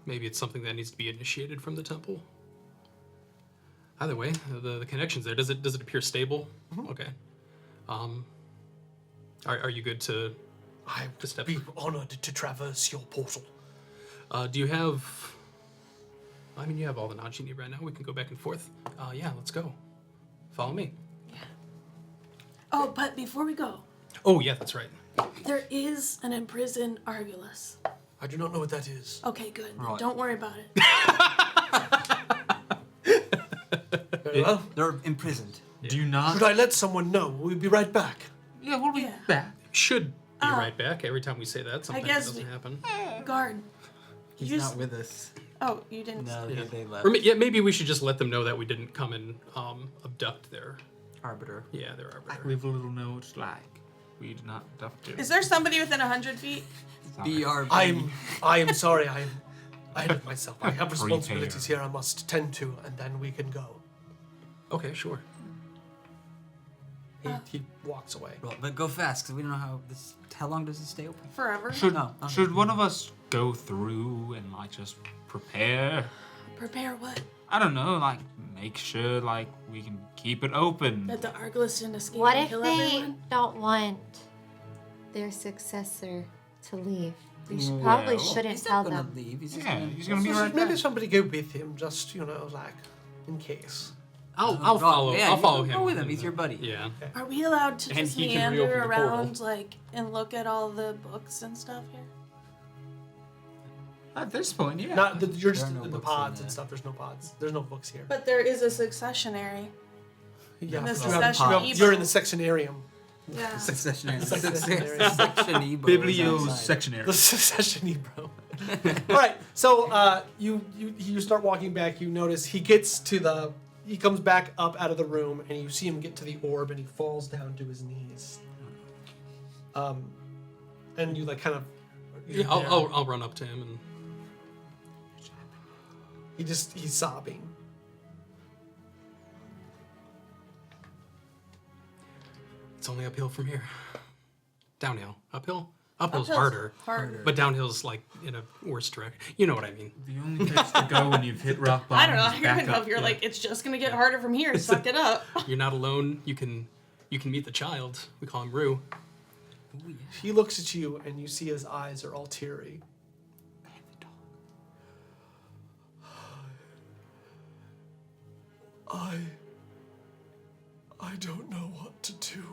Maybe it's something that needs to be initiated from the temple. Either way, the connection's there. Does it appear stable? Mm-hmm. Okay. Are you good to? I would be honored to traverse your portal. Do you have? I mean, you have all the knowledge you need right now. We can go back and forth. Yeah, let's go. Follow me. Oh, but before we go, Oh yeah, that's right. there is an imprisoned Argulus. I do not know what that is. Okay, good. Right. Don't worry about it. Very well. They're imprisoned. Do you not? Should I let someone know? We'll be right back. Yeah, we'll be Yeah. back. Should be right back. Every time we say that, something guess doesn't we- happen. Guard. He's You not s- with us. Oh, you didn't. No, Yeah. they left. Or yeah, maybe we should just let them know that we didn't come and abduct their Arbiter. their arbiter. Leave a little note like we did not abduct you. Is there somebody within 100 feet? BRB. I am sorry. I hit myself. I have Prepare. responsibilities here I must tend to, and then we can go. Okay, sure. He walks away. Well, but go fast, because we don't know how long does it stay open? Forever. Should No, should one of us go through and like just prepare? Prepare what? I don't know, like make sure like we can keep it open. That the Argulus didn't escape What and if kill they everyone? don't want their successor to leave? We should Well, probably He's shouldn't not tell gonna them. leave. He's just Yeah, gonna... he's gonna be right Maybe back. somebody go with him, just like in case. I'll Oh, follow. yeah, I'll you follow go him. with him. He's your buddy. Yeah. Are we allowed to And just he can reopen meander the portal. around, like, and look at all the books and stuff here? At this point, yeah. Not you're just There are no in the books in pods and there. stuff. There's no pods. There's no books here. But there is a successionary. Yeah, the you succession have- Evo. you're in the sectionarium. Yeah. Successionary. Successionary. Sectionary. Bibliosectionary. The succession bro. All right, so you start walking back. You notice he comes back up out of the room, and you see him get to the orb, and he falls down to his knees. And you like kind of. Yeah, I'll run up to him and. He's sobbing. It's only uphill from here. Downhill. Uphill? Upill's Harder. but downhill's like in a worse direction. You know what I mean. The only place to go when you've hit rock bottom I don't know. is I back don't know up. if you're like, it's just gonna get harder from here. Suck it up. You're not alone. You can meet the child. We call him Rue. He looks at you, and you see his eyes are all teary. I don't know what to do.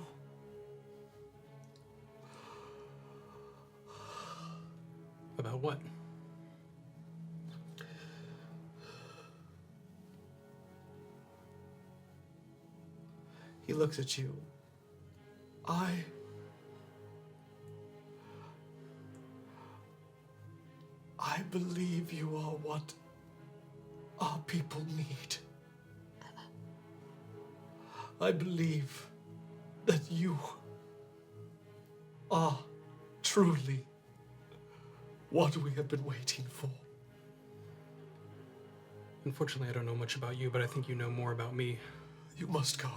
About what? He looks at you. I believe you are what our people need. I believe that you are truly what we have been waiting for. Unfortunately, I don't know much about you, but I think you know more about me. You must go,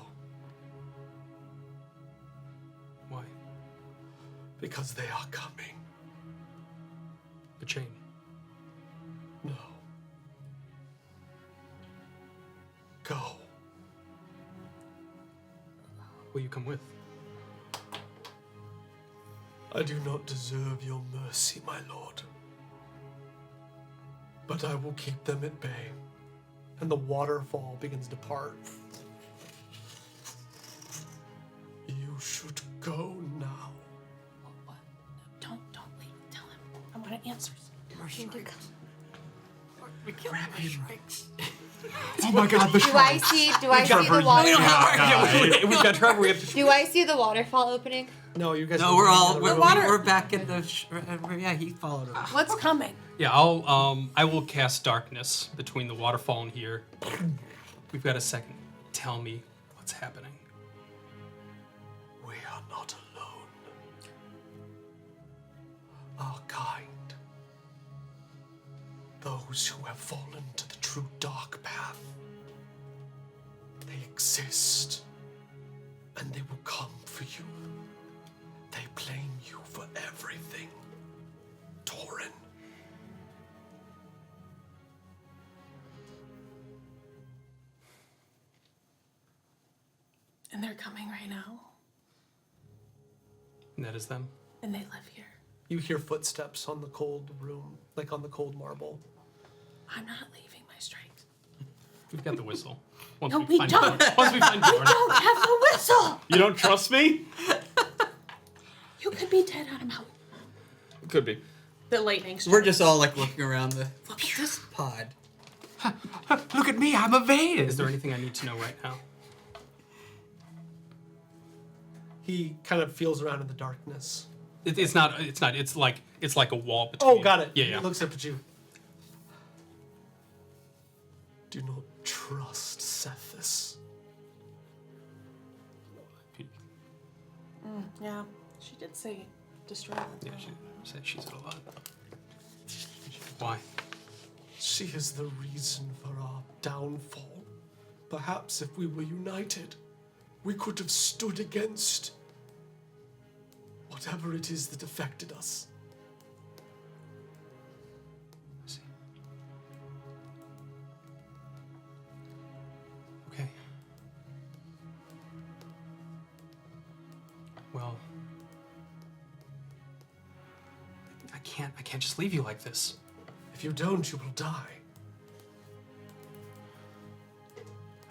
Why? because they are coming. The chain. No. Go. Will you come with? I do not deserve your mercy, my lord. But I will keep them at bay. And the waterfall begins to part. You should go now. What? Don't leave. Tell him. I want answers. Oh my god, the Do I see the waterfall? We've got Trevor. We have to. Do I see the waterfall opening? No, you guys. No, we're back in the. Yeah, he followed us. What's coming? Yeah, I will cast darkness between the waterfall and here. We've got a second. Tell me what's happening. We are not alone. Our kind. Those who have fallen to the true dark path. They exist. And they will come for you. They blame you for everything. Torin. And they're coming right now. And that is them. And they live here. You hear footsteps on the cold room, like on the cold marble. I'm not leaving my strength. We've got the whistle. Once No, we don't. Once we find Bjorn. Don't have the whistle. You don't trust me? You could be dead on a mountain. Could be. The lightning strike. We're just all like looking around the Look at this. pod. Look at me, I'm a vein. Is there anything I need to know right now? He kind of feels around in the darkness. It's not. It's like a wall between. Oh, got it. Yeah. He looks up at you. Do not trust Sethis. Yeah, she did say destroy them. Yeah, she said she's at a lot. Why? She is the reason for our downfall. Perhaps if we were united, we could have stood against whatever it is that affected us. See. Okay. Well, I can't just leave you like this. If you don't, you will die.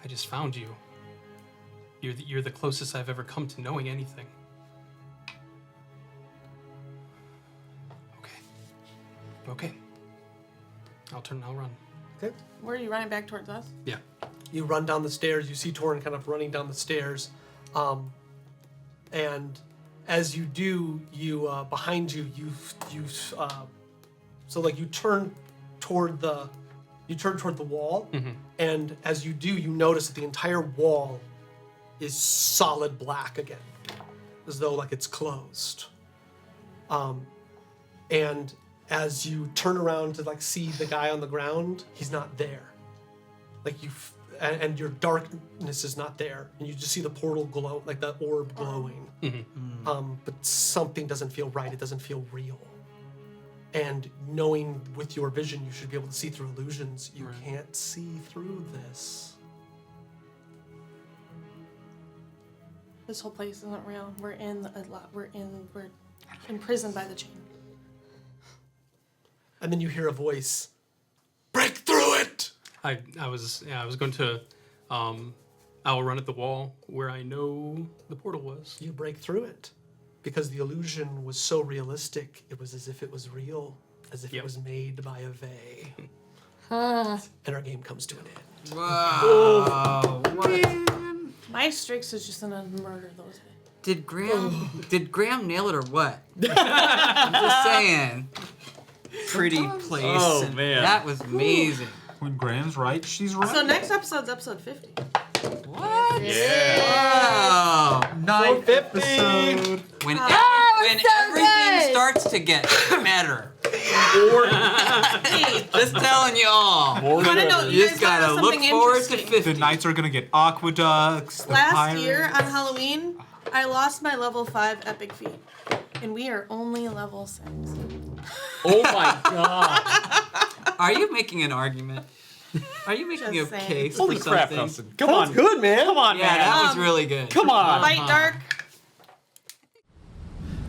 I just found you. You're the closest I've ever come to knowing anything. Okay. I'll run. Okay. Where are you running back towards us? Yeah. You run down the stairs. You see Torin kind of running down the stairs. And as you do, you behind you, so like you turn toward the wall, and as you do, you notice that the entire wall is solid black again, as though like it's closed. And as you turn around to like see the guy on the ground, he's not there. Like and your darkness is not there, and you just see the portal glow, like the orb glowing. But something doesn't feel right. It doesn't feel real. And knowing with your vision, you should be able to see through illusions. You can't see through this. This whole place isn't real. We're imprisoned by the chain. And then you hear a voice, break through it! I was going to, I'll run at the wall where I know the portal was. You break through it. Because the illusion was so realistic, it was as if it was real, as if it was made by a Vey. And our game comes to an end. Wow. What? My Strix is just gonna murder those. Did Graham nail it or what? I'm just saying. Pretty place. Oh, and man. That was amazing. When Graham's right, she's right. So next episode's episode 50. What? Yeah. Wow. Ninth 50. episode. When so everything good. starts to get better. Hey, Just telling you all. you wanna know? You just guys wanna gotta know look something forward to interesting? 50. The knights are gonna get aqueducts. The Last pirates. year on Halloween, I lost my level 5 epic feat. And we are only level 6. Oh my god. Are you making an argument? Are you making Just a saying. case Holy for crap, something? Nelson. Come on. Good, man. Come on, Yeah, man. that was really good. Come on. Light dark.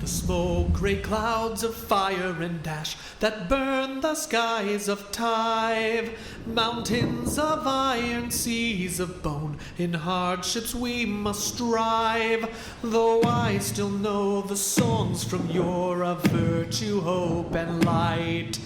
The smoke, gray clouds of fire and ash that burn the skies of Tyve. Mountains of iron, seas of bone, in hardships we must strive. Though I still know the songs from yore of virtue, hope, and light.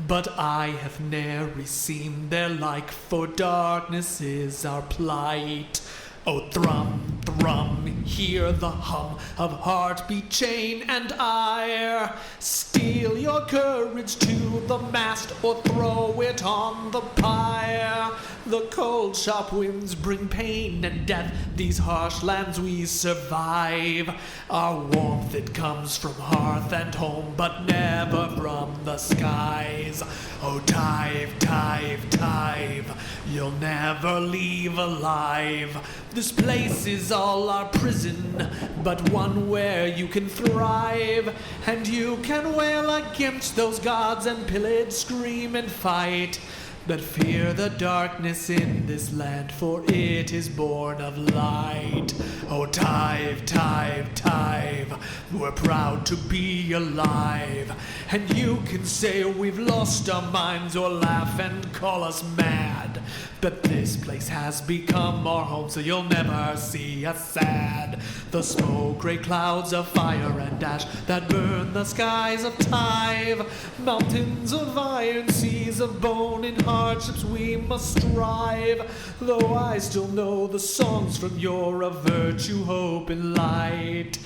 But I have ne'er seen their like, for darkness is our plight. Oh, thrum, thrum, hear the hum of heartbeat, chain, and ire. Steel your courage to the mast, or throw it on the pyre. The cold, sharp winds bring pain and death, these harsh lands we survive. Our warmth, it comes from hearth and home, but never from the skies. Oh, Tyve, Tyve, Tyve, you'll never leave alive. This place is all our prison, but one where you can thrive. And you can wail against those gods and pillage, scream and fight. But fear the darkness in this land, for it is born of light. Oh, Tyve, Tyve, Tyve, we're proud to be alive. And you can say we've lost our minds, or laugh and call us mad. But this place has become our home, so you'll never see us sad. The smoke, gray clouds of fire and ash that burn the skies of Tyve. Mountains of iron, seas of bone, in hardships we must strive. Though I still know the songs from yore of virtue, hope, and light.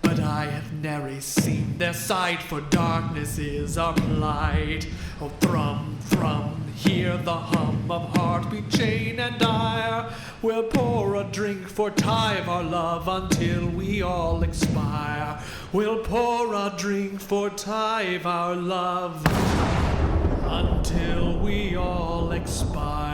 But I have ne'er seen their sight, for darkness is our plight. Oh, thrum, thrum, hear the hum of heartbeat, chain, and ire. We'll pour a drink for Tyve, our love, until we all expire. We'll pour a drink for Tyve, our love, until we all expire.